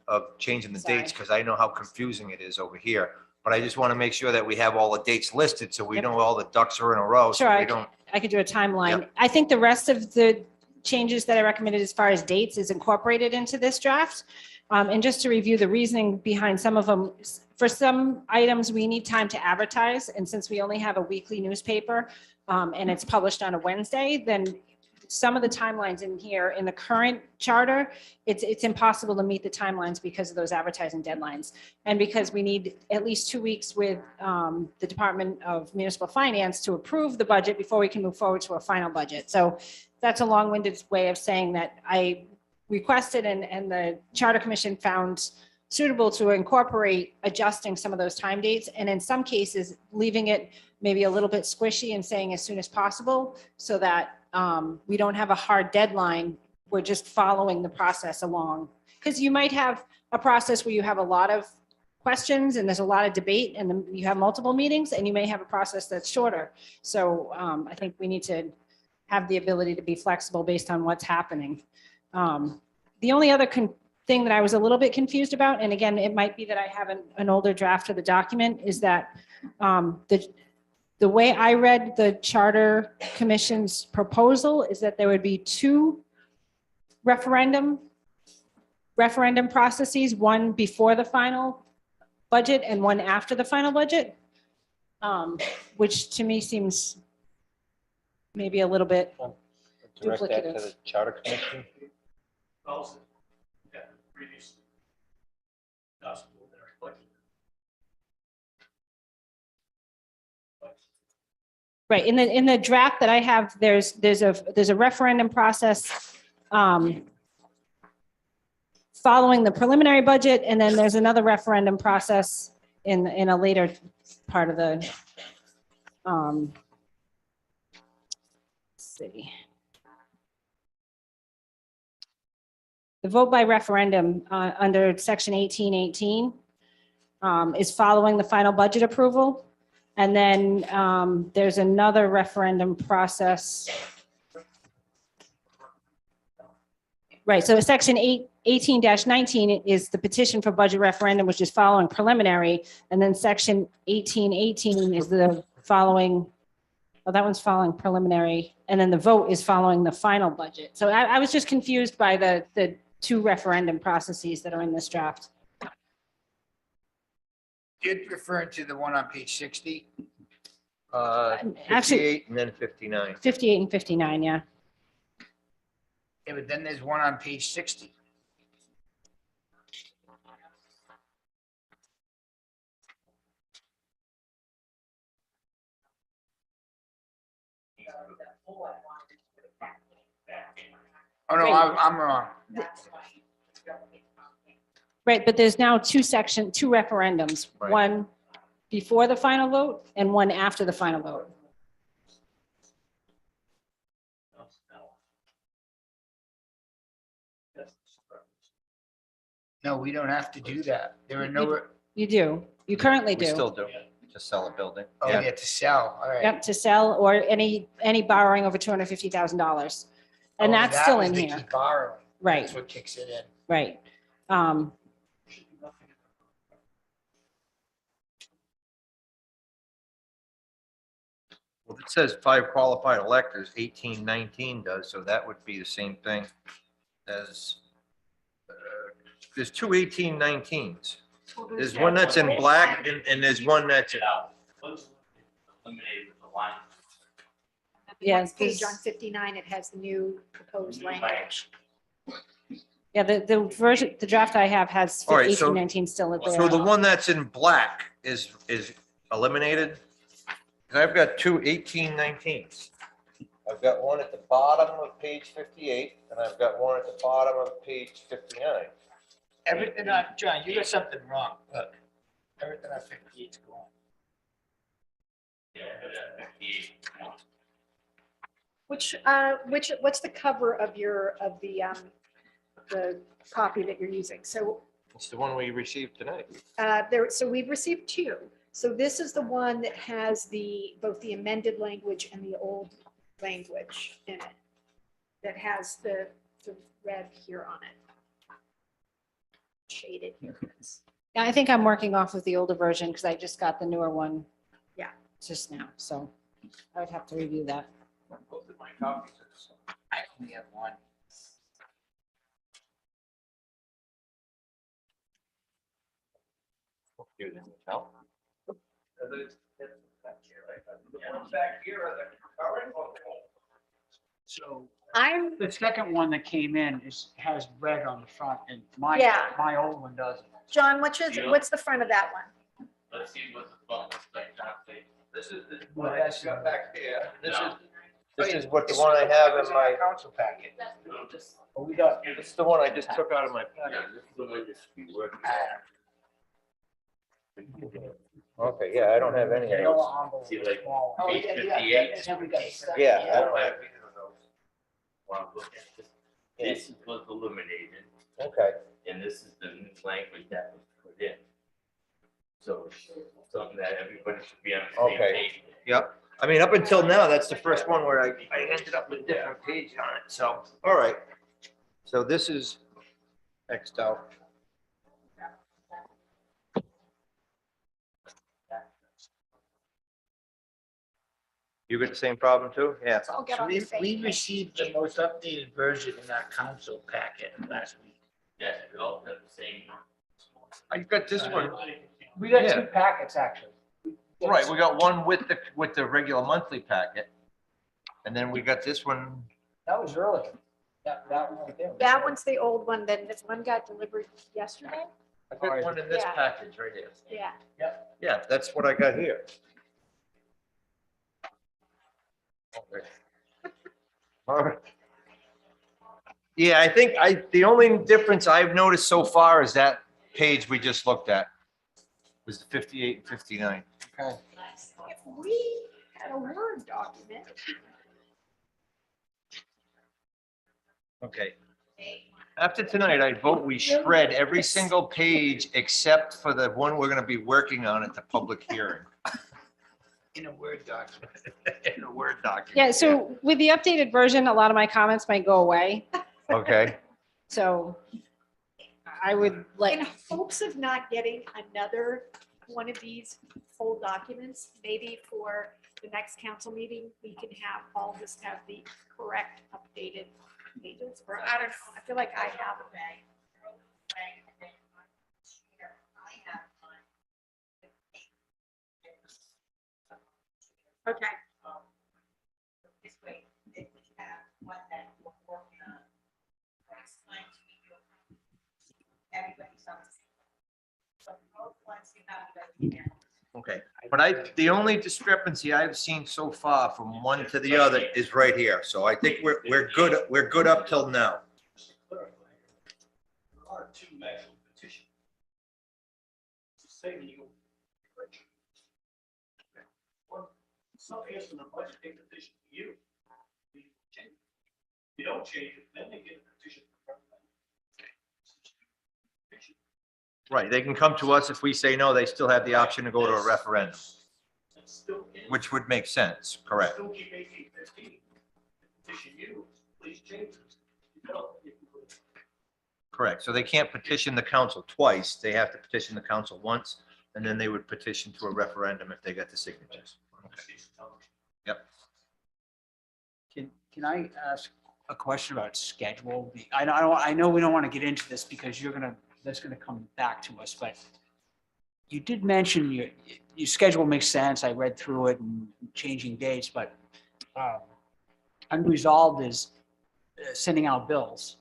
of changing the dates, Sorry. because I know how confusing it is over here. But I just want to make sure that we have all the dates listed, so we Yep. know all the ducks are in a row, Sure, so I we don't. I could do a timeline. I think the rest of the changes that I recommended as far as dates is incorporated into this draft. And just to review the reasoning behind some of them, for some items, we need time to advertise. And since we only have a weekly newspaper and it's published on a Wednesday, then some of the timelines in here in the current charter, it's impossible to meet the timelines because of those advertising deadlines. And because we need at least 2 weeks with the Department of Municipal Finance to approve the budget before we can move forward to a final budget. So that's a long-winded way of saying that I requested and the Charter Commission found suitable to incorporate adjusting some of those time dates. And in some cases, leaving it maybe a little bit squishy and saying as soon as possible so that we don't have a hard deadline. We're just following the process along. Because you might have a process where you have a lot of questions and there's a lot of debate and then you have multiple meetings, and you may have a process that's shorter. So I think we need to have the ability to be flexible based on what's happening. The only other thing that I was a little bit confused about, and again, it might be that I have an older draft of the document, is that the way I read the Charter Commission's proposal is that there would be two referendum processes, one before the final budget and one after the final budget, which to me seems maybe a little bit Direct that to duplicative. the Charter Commission. Also, yeah, previous. Gospel there, but- Right, in the draft that I have, there's a referendum process following the preliminary budget, and then there's another referendum process in a later part of the let's see. The vote by referendum under section 1818 is following the final budget approval. And then there's another referendum process. Right, so section 18-19 is the petition for budget referendum, which is following preliminary. And then section 1818 is the following, well, that one's following preliminary. And then the vote is following the final budget. So I was just confused by the two referendum processes that are in this draft. You're referring to the one on page 60? Actually- 58 and then 59. 58 and 59, yeah. Yeah, but then there's one on page 60. Oh, no, I'm wrong. Right, but there's now two referendums, Right. one before the final vote and one after the final vote. No, we don't have to do that. There are no, You do, you currently We still do. do, to sell a building. oh, Yeah. yeah, to sell, all right. Yep, to sell or any borrowing over $250,000. And Oh, that's that still was in the here, keep borrowing. right, That's what kicks it in. right. Well, it says 5 qualified electors, 1819 does, so that would be the same thing as, there's two 1819s. There's one that's in black and there's one that's, Eliminated the line. Yes, Page this- on 59, it has the new proposed language. Yeah, the version, the draft I have has All right, so- 1819 still there. so the one that's in black is eliminated? 'Cause I've got two 1819s. I've got one at the bottom of page 58 and I've got one at the bottom of page 59. Everything on, John, you got something wrong. Look, everything on 58 is gone. Yeah, that 58. What's the cover of the copy that you're using? So It's the one we received tonight. so we've received two. So this is the one that has both the amended language and the old language in it. That has the red here on it. Shaded here. Yeah, I think I'm working off of the older version because I just got the newer one. Yeah. Just now, so I would have to review that. Both of my copies are the same. I only have one. So I'm, The second one that came in has red on the front and Yeah. my old one doesn't. John, what's the front of that one? Let's see what the phone looks like. This is the Well, that's- got back here. This is, This is what the one I have in my, Council packet. oh, we got, this is the one I just took out of my packet. Okay, yeah, I don't have any of those. See, like, Oh, page yeah, 58. Then we got a second. Yeah, I don't have either of those. Well, I'm looking at this. This was eliminated, Okay. and this is the new language that was put in. So, something that everybody should be on the same Okay. page. Yep. I mean, up until now, that's the first one where I ended up with a different page on it, so, all right. So this is Xed out. You got the same problem too? Yeah. I'll get on the same We page. received the most updated version in our council packet last week. Yeah, we all have the same. I got this one. We got Yeah. two packets, actually. Right, we got one with the regular monthly packet. And then we got this one. That was early. That one right there. was That early. one's the old one, then this one got delivered yesterday? I got one in this Yeah. package right here. Yeah. Yeah, that's what I got here. Okay. All right. Yeah, I think the only difference I've noticed so far is that page we just looked at. Was the 58 and 59. Okay. If we had a Word document. Okay. After tonight, I vote we shred every single page except for the one we're gonna be working on at the public hearing. In a Word document. In a Word document. Yeah, so with the updated version, a lot of my comments might go away. Okay, So I would In like, hopes of not getting another one of these full documents, maybe for the next council meeting, we can have all this have the correct updated pages, or I don't know, I feel like I have it. Okay. This way, if we have one that we're working on, next time everybody's on the same. So both ones you have, okay. But the only discrepancy I've seen so far from one to the other is right here. So I think we're good up till now. There are two actual petitions. Say that you. One, something is in the budget, they petition to you. You don't change it, then they get a petition. Right, they can come to us if we say no, they still have the option to go to a referendum, It's still in. which would make sense, correct? Still keep 1815. Petition you, please change this. You don't, if you would. Correct. So they can't petition the council twice. They have to petition the council once, and then they would petition to a referendum if they got the signatures. Can I ask a question about schedule? I know we don't want to get into this because that's gonna come back to us, but you did mention your schedule makes sense. I read through it and changing dates, but unresolved is sending out bills.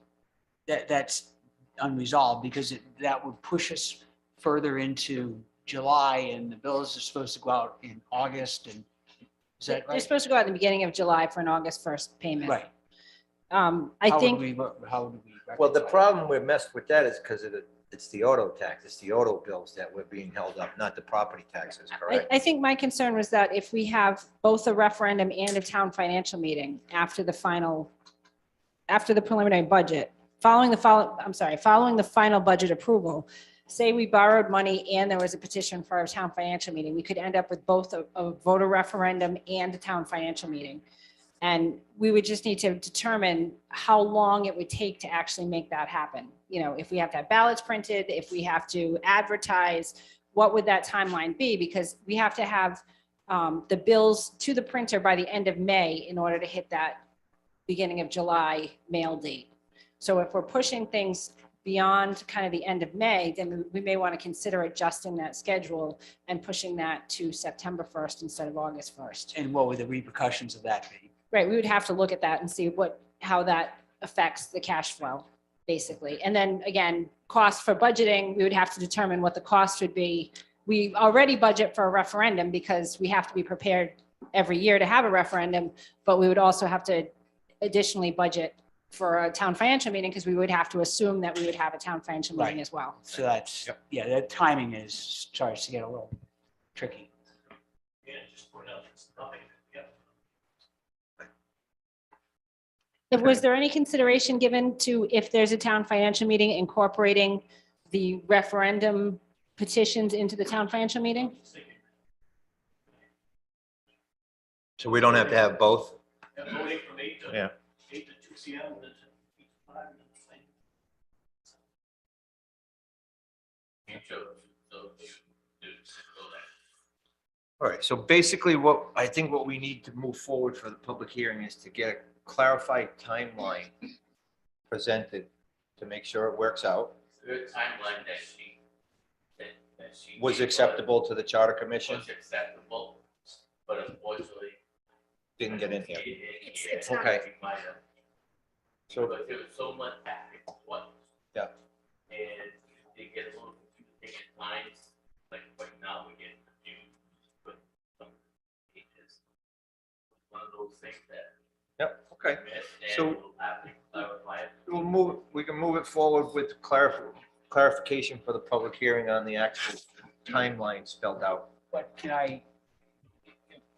That's unresolved because that would push us further into July, and the bills are supposed to go out in August, and is that they're right? supposed to go out in the beginning of July for an August 1st payment. Right. I How would think, we? Well, the reconcile? problem we're messed with that is because it's the auto tax, it's the auto bills that were being held up, not the property taxes, correct? I think my concern was that if we have both a referendum and a town financial meeting after the preliminary budget, following the final budget approval, say we borrowed money and there was a petition for a town financial meeting, we could end up with both a voter referendum and a town financial meeting. And we would just need to determine how long it would take to actually make that happen. You know, if we have to have ballots printed, if we have to advertise, what would that timeline be? Because we have to have the bills to the printer by the end of May in order to hit that beginning of July mail date. So if we're pushing things beyond kind of the end of May, then we may want to consider adjusting that schedule and pushing that to September 1st instead of August 1st. And what would the repercussions of that be? Right, we would have to look at that and see how that affects the cash flow, basically. And then again, cost for budgeting, we would have to determine what the cost would be. We already budget for a referendum because we have to be prepared every year to have a referendum, but we would also have to additionally budget for a town financial meeting because we would have to assume that we would have a town financial meeting Right. as well. So that's, yeah, that timing starts to get a little tricky. Yeah, just point out, it's nothing, yeah. Was there any consideration given to, if there's a town financial meeting, incorporating the referendum petitions into the town financial meeting? So we don't have to have both? Yeah, voting from 8 to Yeah. 8 to 2 p.m. and then to 8 to 5 and then the same. You chose, so you do, so that. All right, so basically I think what we need to move forward for the public hearing is to get a clarified timeline presented to make sure it works out. The timeline that she Was gave acceptable to the Charter Commission? Was acceptable, but unfortunately. Didn't get in here. It's not- Okay. So, but there was so much back and forth. Yeah. And they get a little confusing at times, like right now we get confused with some pages. One of those things that. Yep, okay. And So- we'll have to clarify it. We can move it forward with clarification for the public hearing on the actual timeline spelled out. But can I,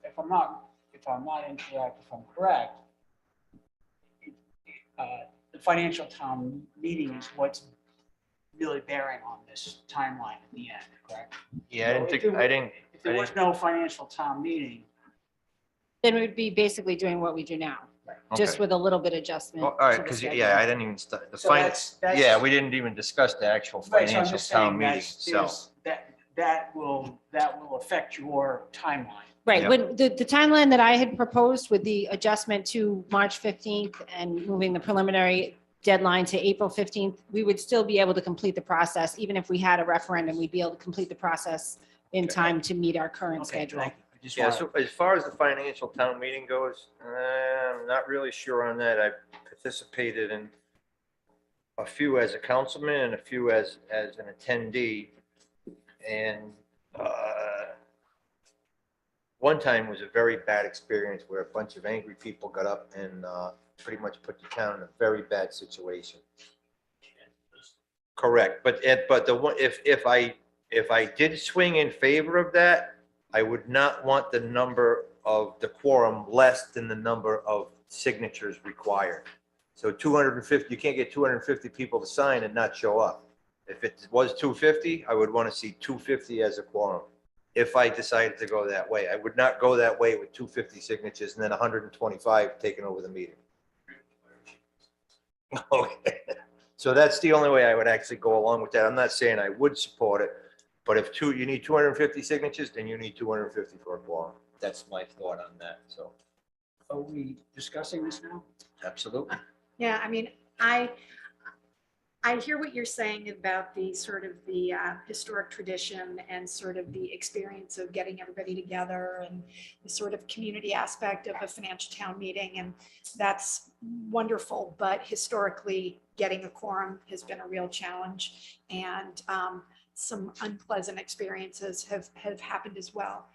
if I'm not incorrect, if I'm correct, the financial town meeting is what's really bearing on this timeline at the end, correct? Yeah, If there was no financial town meeting, Then we'd be basically doing what we do now, just Okay. with a little bit adjustment. All right, to the because, schedule. yeah, I didn't even start, the So finance, that's- yeah, we didn't even discuss the actual right, so I'm financial just town saying meeting that's, itself. that will affect your timeline. Right, Yeah. when the timeline that I had proposed with the adjustment to March 15th and moving the preliminary deadline to April 15th, we would still be able to complete the process. Even if we had a referendum, we'd be able to complete the process in time to meet our current Okay, schedule. thank you. I just Yeah, wanted- so as far as the financial town meeting goes, I'm not really sure on that. I participated in a few as a councilman and a few as an attendee. And one time was a very bad experience where a bunch of angry people got up and pretty much put the town in a very bad situation. Correct, but the one, if I did swing in favor of that, I would not want the number of the quorum less than the number of signatures required. So 250, you can't get 250 people to sign and not show up. If it was 250, I would want to see 250 as a quorum. If I decided to go that way, I would not go that way with 250 signatures and then 125 taking over the meeting. Okay, so that's the only way I would actually go along with that. I'm not saying I would support it, but if you need 250 signatures, then you need 250 for a quorum. That's my thought on that, so, Are we discussing this now? absolutely. Yeah, I mean, I hear what you're saying about the sort of the historic tradition and sort of the experience of getting everybody together and the sort of community aspect of a financial town meeting. And that's wonderful, but historically, getting a quorum has been a real challenge. And some unpleasant experiences have happened as well.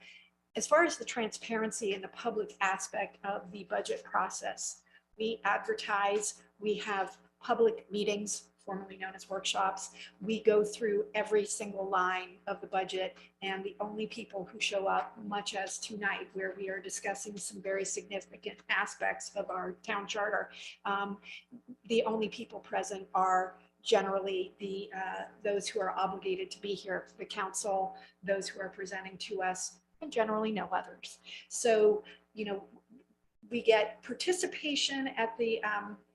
As far as the transparency and the public aspect of the budget process, we advertise, we have public meetings, formerly known as workshops. We go through every single line of the budget, and the only people who show up, much as tonight, where we are discussing some very significant aspects of our town charter, the only people present are generally those who are obligated to be here, the council, those who are presenting to us, and generally no others. So, you know, we get participation at the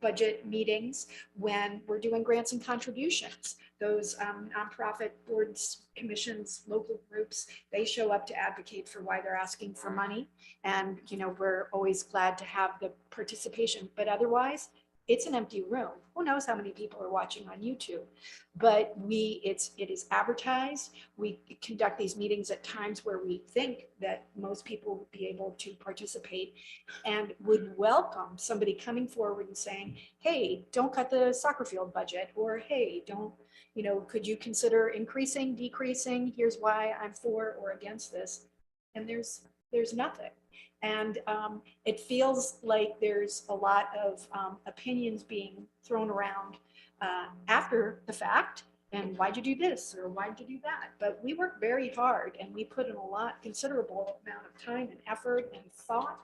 budget meetings when we're doing grants and contributions. Those nonprofit boards, commissions, local groups, they show up to advocate for why they're asking for money. And, you know, we're always glad to have the participation, but otherwise it's an empty room. Who knows how many people are watching on YouTube? But it is advertised. We conduct these meetings at times where we think that most people would be able to participate and would welcome somebody coming forward and saying, hey, don't cut the soccer field budget, or hey, don't, you know, could you consider increasing, decreasing? Here's why I'm for or against this. And there's nothing. And it feels like there's a lot of opinions being thrown around after the fact. And why'd you do this? Or why'd you do that? But we worked very hard and we put in a lot, considerable amount of time and effort and thought.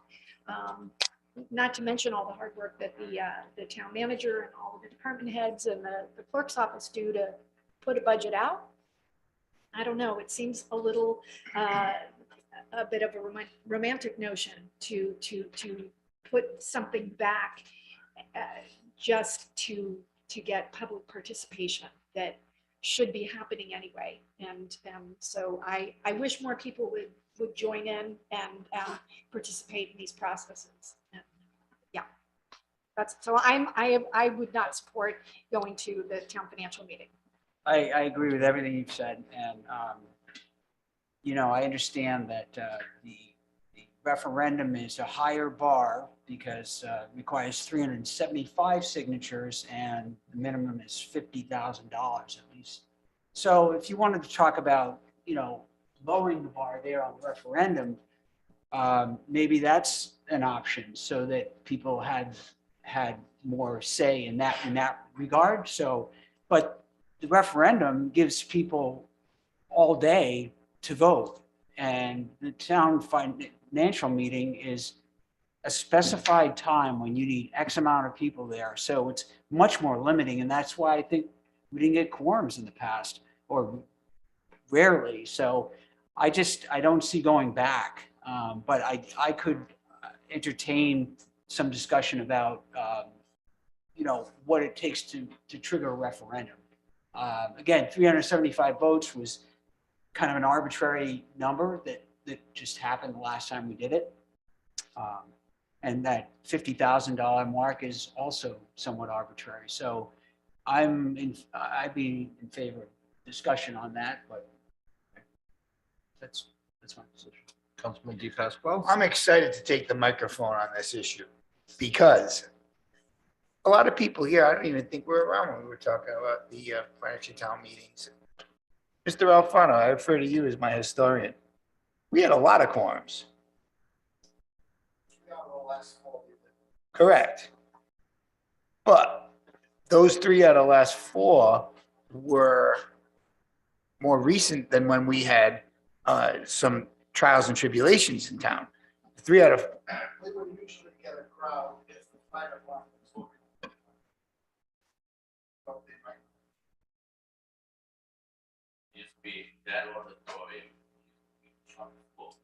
Not to mention all the hard work that the town manager and all of the department heads and the clerk's office do to put a budget out. I don't know, it seems a little, a bit of a romantic notion to put something back just to get public participation that should be happening anyway. And so I wish more people would join in and participate in these processes. And yeah, that's, so I would not support going to the town financial meeting. I agree with everything you've said. And, you know, I understand that the referendum is a higher bar because it requires 375 signatures and the minimum is $50,000 at least. So if you wanted to talk about, you know, lowering the bar there on the referendum, maybe that's an option so that people had more say in that regard. So, but the referendum gives people all day to vote, and the town financial meeting is a specified time when you need X amount of people there. So it's much more limiting, and that's why I think we didn't get quorums in the past, or rarely. So I don't see going back, but I could entertain some discussion about, you know, what it takes to trigger a referendum. Again, 375 votes was kind of an arbitrary number that just happened the last time we did it. And that $50,000 mark is also somewhat arbitrary. So I'd be in favor of discussion on that, but that's my position. Councilman DePasquale? I'm excited to take the microphone on this issue because a lot of people here, I don't even think we're around when we were talking about the financial town meetings. Mr. Alfano, I refer to you as my historian. We had a lot of quorums. Correct. But those 3 out of the last 4 were more recent than when we had some trials and tribulations in town. 3 out of We would usually get a crowd if the fire department was looking. Used to be that auditorium. chock full.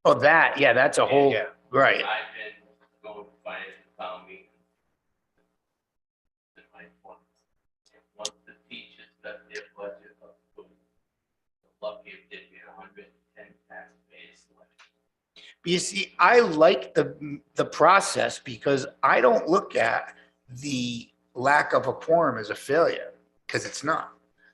Oh, that, yeah, that's a whole, Yeah. right. I've been going to financial town meetings. Once the teachers got their budget up, lucky if they get 110 taxpayers left. You see, I like the process because I don't look at the lack of a quorum as a failure, because it's not.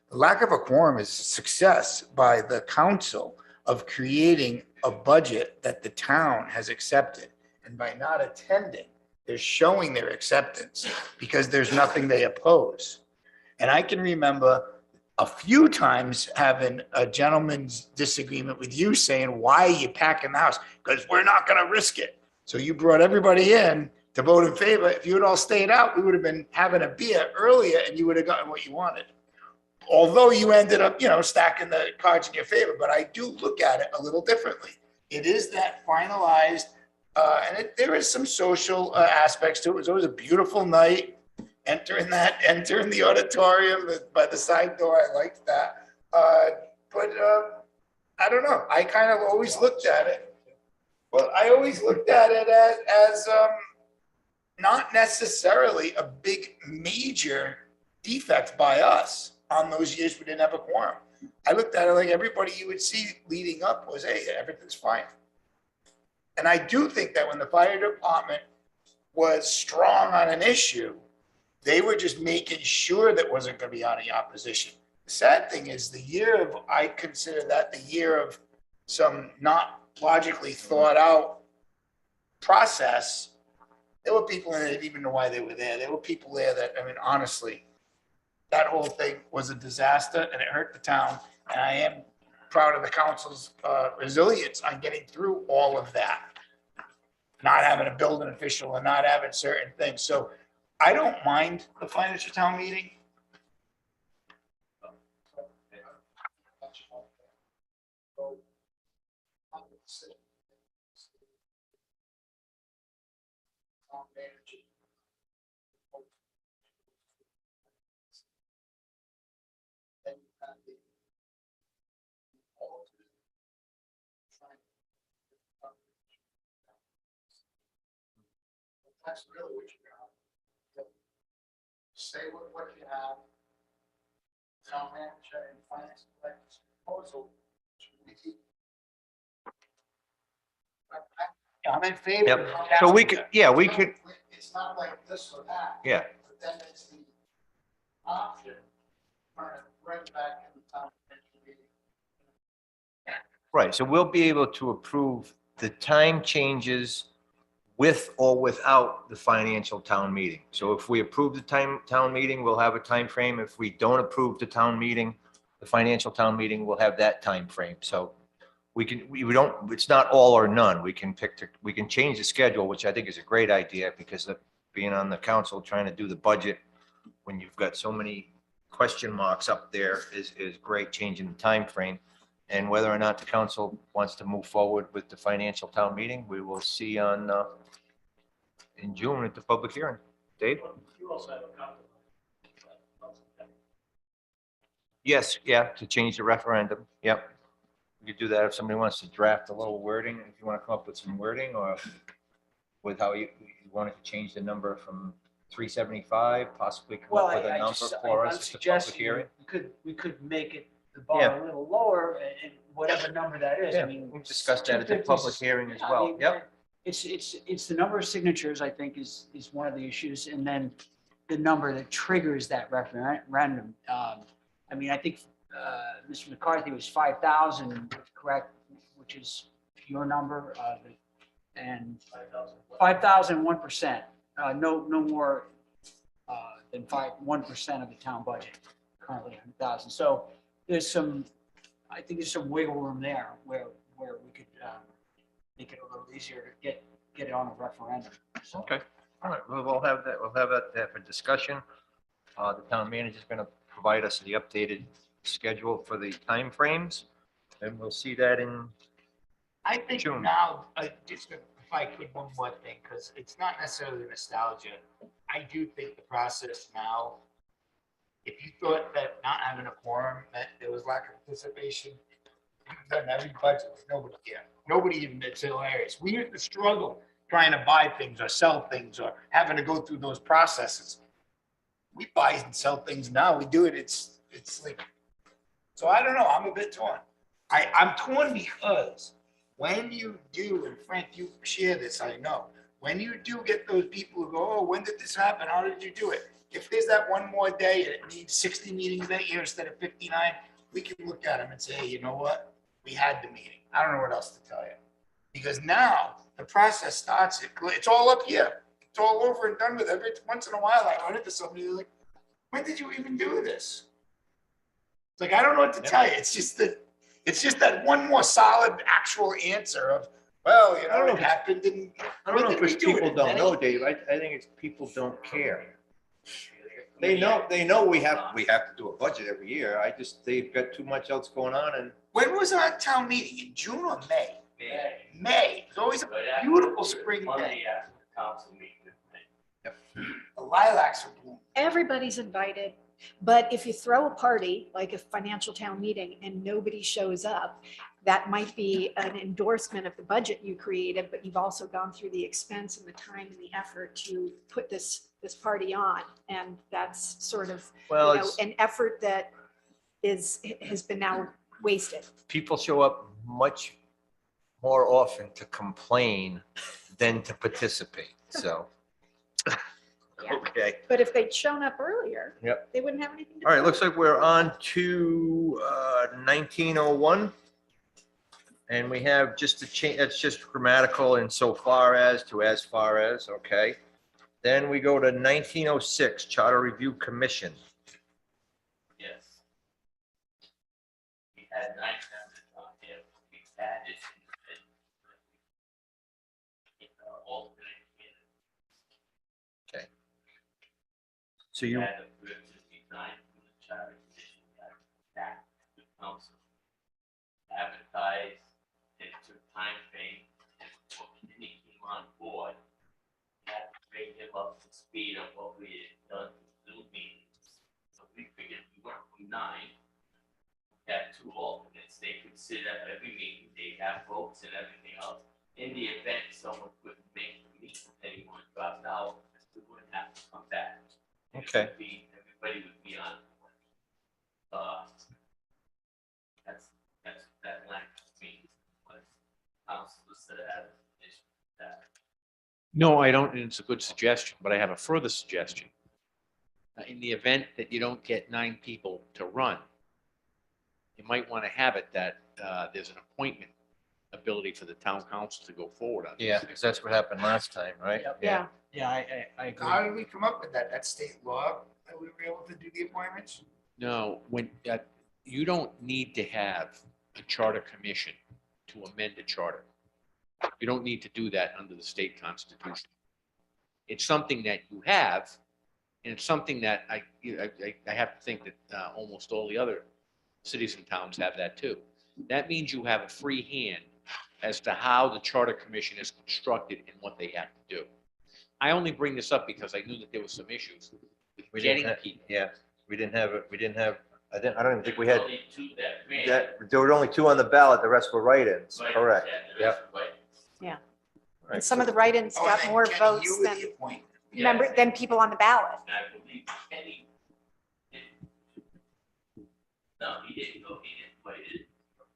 The lack of a quorum is a success by the council of creating a budget that the town has accepted. And by not attending, they're showing their acceptance because there's nothing they oppose. And I can remember a few times having a gentleman's disagreement with you saying, why are you packing the house? Because we're not going to risk it. So you brought everybody in to vote in favor. If you had all stayed out, we would have been having a beer earlier and you would have gotten what you wanted. Although you ended up, you know, stacking the cards in your favor, but I do look at it a little differently. It is that finalized, and there is some social aspects to it. It was always a beautiful night. Entering the auditorium by the side door, I liked that. But I don't know. I kind of always looked at it. Well, I always looked at it as not necessarily a big major defect by us on those years we didn't have a quorum. I looked at it like everybody you would see leading up was, hey, everything's fine. And I do think that when the fire department was strong on an issue, they were just making sure that wasn't going to be any opposition. The sad thing is I consider that the year of some not logically thought out process. There were people in it that didn't even know why they were there. There were people there that, I mean, honestly, that whole thing was a disaster and it hurt the town. And proud of the council's resilience on getting through all of that. Not having a building official and not having certain things. So I don't mind the financial town meeting. That's really what you got. Say what you have. Town manager and finance director's proposal. I'm in favor. Yep. of So we passing could, yeah, we could, It's not like this or that. yeah. But then it's the option, for it right back in the town meeting. Right, so we'll be able to approve the time changes with or without the financial town meeting. So if we approve the town meeting, we'll have a time frame. If we don't approve the town meeting, the financial town meeting will have that time frame. So we don't, it's not all or none. We can we can change the schedule, which I think is a great idea because of being on the council, trying to do the budget when you've got so many question marks up there is great, changing the time frame. And whether or not the council wants to move forward with the financial town meeting, we will see on, in June at the public hearing. Dave? You also have a copy. Yes, yeah, to change the referendum. Yep. We could do that if somebody wants to draft a little wording, if you want to come up with some wording or with how you wanted to change the number from 375, possibly come Well, up with a I number just, for I'm us at the public suggesting hearing. we could make it the Yeah. bar a little lower and whatever number that is. Yeah, I mean. we'll discuss that at the 250 public hearing as yeah, I well. mean, Yep. It's the number of signatures, I think, is one of the issues, and then the number that triggers that referendum. I mean, I think Mr. McCarthy was 5,000, correct, which is your number, and 5,001%, no more than 1% of the town budget, currently 100,000. So there's I think there's some wiggle room there where we could make it a little easier to get it on a referendum. So, Okay, all right, we'll have that, for discussion. The town manager is going to provide us the updated schedule for the timeframes, and we'll see that in, I think June. now, just if I could, one more thing, because it's not necessarily nostalgia. I do think the process now, if you thought that not having a quorum meant there was lack of participation, you've done every budget with nobody here. Nobody even, it's hilarious. We used to struggle trying to buy things or sell things or having to go through those processes. We buy and sell things now. We do it. It's like, so I don't know. I'm a bit torn. I'm torn because when you do, and Frank, you share this, I know, when you do get those people who go, oh, when did this happen? How did you do it? If there's that one more day and it needs 60 meetings that year instead of 59, we can look at them and say, hey, you know what? We had the meeting. I don't know what else to tell you. Because now the process starts, it's all up here. It's all over and done with. Every once in a while I run into somebody like, when did you even do this? It's like, I don't know what to tell you. It's just that one more solid actual answer of, well, you know, it happened and. I don't know when if did it's we do people it? don't know, Dave. I think it's people don't care. They know we have to do a budget every year. They've got too much else going on and. When was our town meeting? In June or May? May. It's always a beautiful spring day. Monday after the council meeting. The lilacs are blooming. Everybody's invited, but if you throw a party, like a financial town meeting, and nobody shows up, that might be an endorsement of the budget you created, but you've also gone through the expense and the time and the effort to put this party on. And that's sort of, Well, you know, an effort that has been now wasted. people show up much more often to complain than to participate, so. Yeah. Okay, But if they'd shown up earlier, Yep. they wouldn't have anything to. all right, do. looks like we're on to 1901. And we have just a change, that's just grammatical in so far as to as far as, okay. Then we go to 1906, Charter Review Commission. Yes. We had 9 members. So you, Had the first design from the charter commission that back to the council. Advertised, and it took time frame, and before Kenny came on board, had to bring him up to speed on what we had done with Zoom meetings. So we figured we went from 9, we had 2 alternates, they could sit at every meeting, they have votes and everything else. In the event someone couldn't make the meeting, anyone dropped out, we wouldn't have to come back. And it Okay. would be- Everybody would be on. That language means what council said as that. No, I don't, and it's a good suggestion, but I have a further suggestion. In the event that you don't get 9 people to run, you might want to have it that there's an appointment ability for the town council to go forward on. yeah, because that's what happened last time, right? Yeah. Yeah, I agree. How did we come up with that? That's state law, that we were able to do the appointments? No, when, you don't need to have a charter commission to amend a charter. You don't need to do that under the state constitution. It's something that you have, and it's something that I have to think that almost all the other cities and towns have that too. That means you have a free hand as to how the charter commission is constructed and what they have to do. I only bring this up because I knew that there were some issues with We didn't getting have- people. Yeah, we didn't have, I don't even think we had, Only 2 that ran. there were only 2 on the ballot, the rest were write-ins, Right, correct? yeah, the Yep. rest were write-ins. And some of the write-ins Oh, and got then more Kenny, votes you were than, the appointment. remember, than people on the ballot. And I believe Kenny didn't. No, he didn't go, he didn't write it,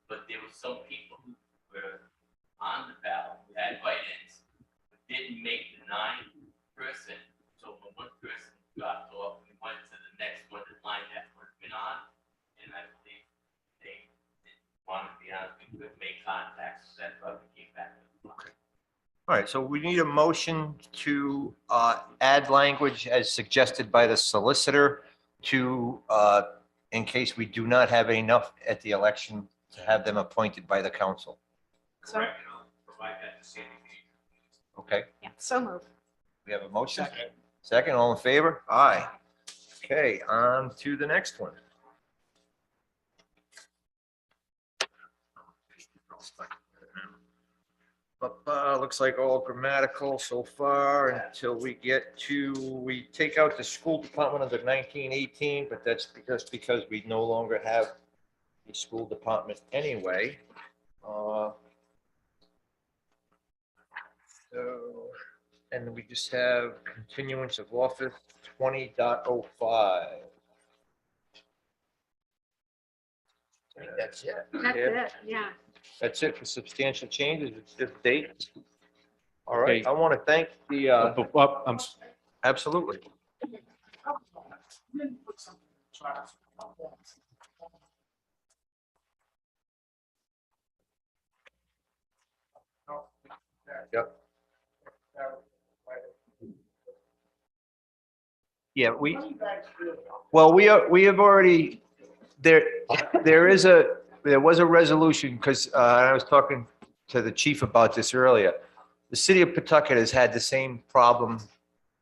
but there were some people who were on the ballot, who had write-ins, but didn't make the 9-person. So when one person dropped off, we went to the next one in line that would have been on, and I believe they didn't want to be honest, we couldn't make contacts, so that's why we came back. All right, so we need a motion to add language as suggested by the solicitor to, in case we do not have enough at the election, to have them appointed by the council. So, Correct, and I'll provide that to Sandy. Okay, yeah, so move. we have a motion? Second, all in favor? Aye. Okay, on to the next one. Looks like all grammatical so far until we get to, we take out the school department under 1918, but that's because we no longer have a school department anyway. So, and we just have continuance of office 20.05. I think that's it. That's Yeah. it, yeah. That's it for substantial changes. It's just dates. All Okay. right, I want to thank the, absolutely. Didn't put something in the charter. Yep. Yeah, we, What do you guys feel? well, we have already, there was a resolution, because I was talking to the chief about this earlier. The city of Pawtucket has had the same problem.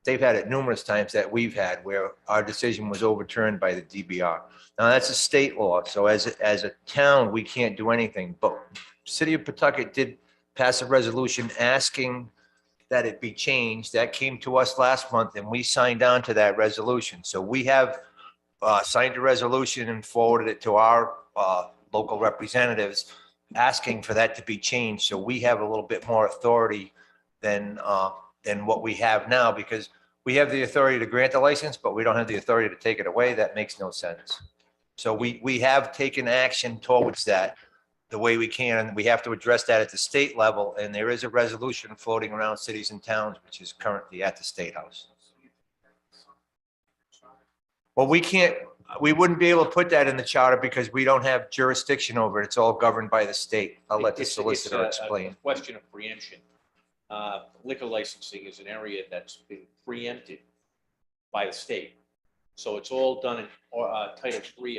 They've had it numerous times that we've had, where our decision was overturned by the DBR. Now, that's a state law, so as a town, we can't do anything, but city of Pawtucket did pass a resolution asking that it be changed. That came to us last month, and we signed on to that resolution. So we have signed a resolution and forwarded it to our local representatives, asking for that to be changed. So we have a little bit more authority than what we have now, because we have the authority to grant the license, but we don't have the authority to take it away. That makes no sense. So we have taken action towards that the way we can, and we have to address that at the state level. And there is a resolution floating around cities and towns, which is currently at the State House. Well, we wouldn't be able to put that in the charter because we don't have jurisdiction over it. It's all governed by the state. I'll let the It's solicitor a explain. question of preemption. Liquor licensing is an area that's been preempted by the state. So it's all done in Title III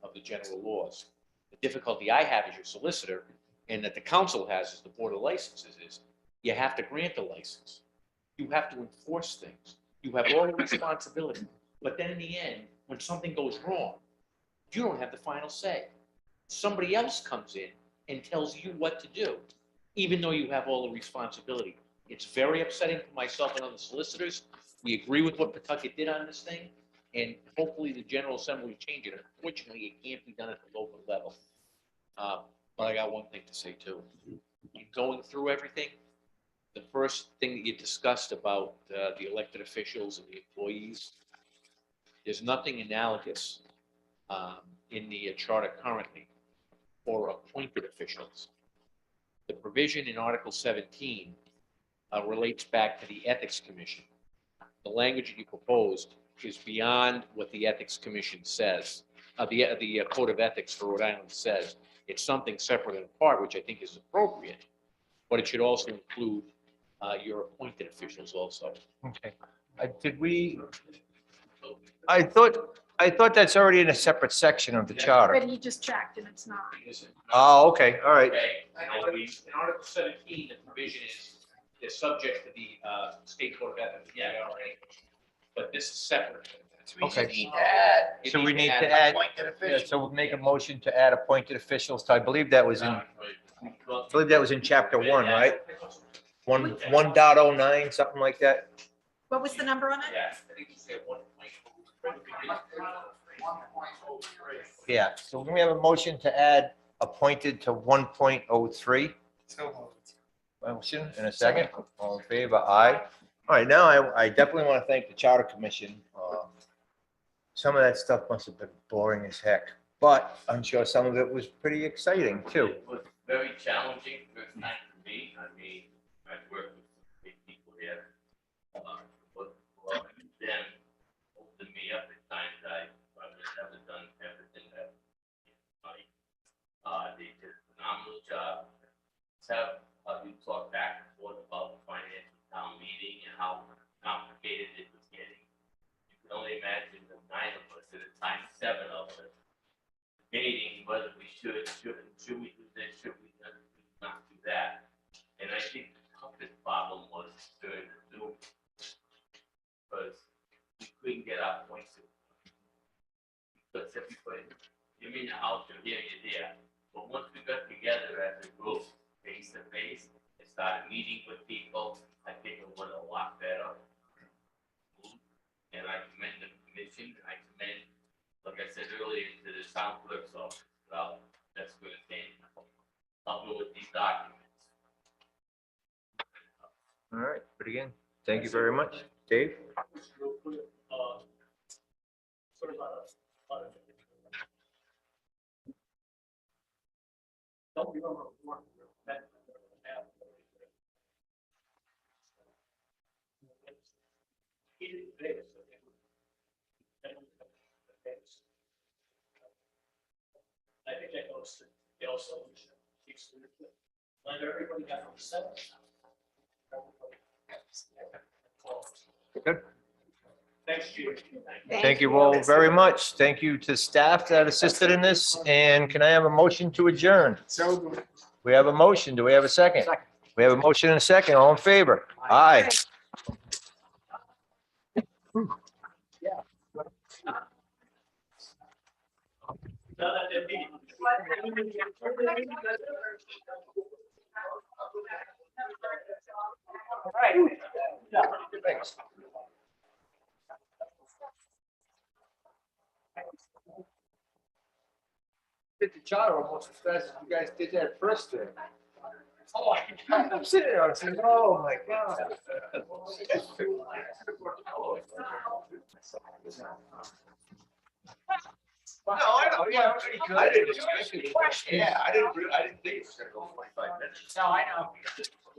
of the general laws. The difficulty I have as your solicitor, and that the council has as the board of licenses, is you have to grant the license. You have to enforce things. You have all the responsibility. But then in the end, when something goes wrong, you don't have the final say. Somebody else comes in and tells you what to do, even though you have all the responsibility. It's very upsetting for myself and other solicitors. We agree with what Pawtucket did on this thing, and hopefully the General Assembly will change it. Unfortunately, it can't be done at the local level. But I got one thing to say too. In going through everything, the first thing that you discussed about the elected officials and the employees, there's nothing analogous in the charter currently for appointed officials. The provision in Article 17 relates back to the Ethics Commission. The language that you proposed is beyond what the Ethics Commission says, the Code of Ethics for Rhode Island says. It's something separate and apart, which I think is appropriate, but it should also include your appointed officials also. Okay. I thought that's already in a separate section of the charter. But he just checked and it's not. Oh, okay, all right. Okay, in Article 17, the provision is, they're subject to the state code of ethics. Yeah, all right. But this is separate. Okay. You So we need to add, Appointed yeah, official. so we'll make a motion to add appointed officials. I believe that was in chapter 1, right? 1.09, something like that. What was the number on it? Yeah, I think you said 1.0. Yeah, so we have a motion to add appointed to 1.03. Motion in a second. All in favor? Aye. All right, now I definitely want to thank the Charter Commission. Some of that stuff must have been boring as heck, but I'm sure some of it was pretty exciting too. It was very challenging first time for me. I mean, I've worked with big people here. But them opened me up at times. I've never done everything that they did a phenomenal job. We talked back and forth about the financial town meeting and how complicated it was getting. You can only imagine the 9 of us, at a time 7 of us, debating whether we should we do this, should we not do that. And I think the toughest problem was during the Zoom, because we couldn't get our points. Because everybody, you're in the house, you're here, you're there. But once we got together as a group, face to face, and started meeting with people, I think it went a lot better. And I commend the commission, I commend, like I said earlier, to the town clerk's office, well, that's good thing. Help me with these documents. All right, but again, thank you very much. Dave? Real quick, sort of on a don't remember what that he didn't pay us. I think that goes to the also let everybody got on the 7th. Good. Thanks, Chief. Thank you all very much. Thank you to staff that assisted in this. And can I have a motion to adjourn? So We have a motion. Do we have a second? We have a motion and a second. All in favor? Aye. Now that they're meeting. All right. Thanks. Did the charter almost as fast as you guys did that first thing. Oh, I'm sitting there, I'm saying, oh my God. No, I know, yeah, pretty good. I didn't think it was gonna go 25 minutes. No, I know.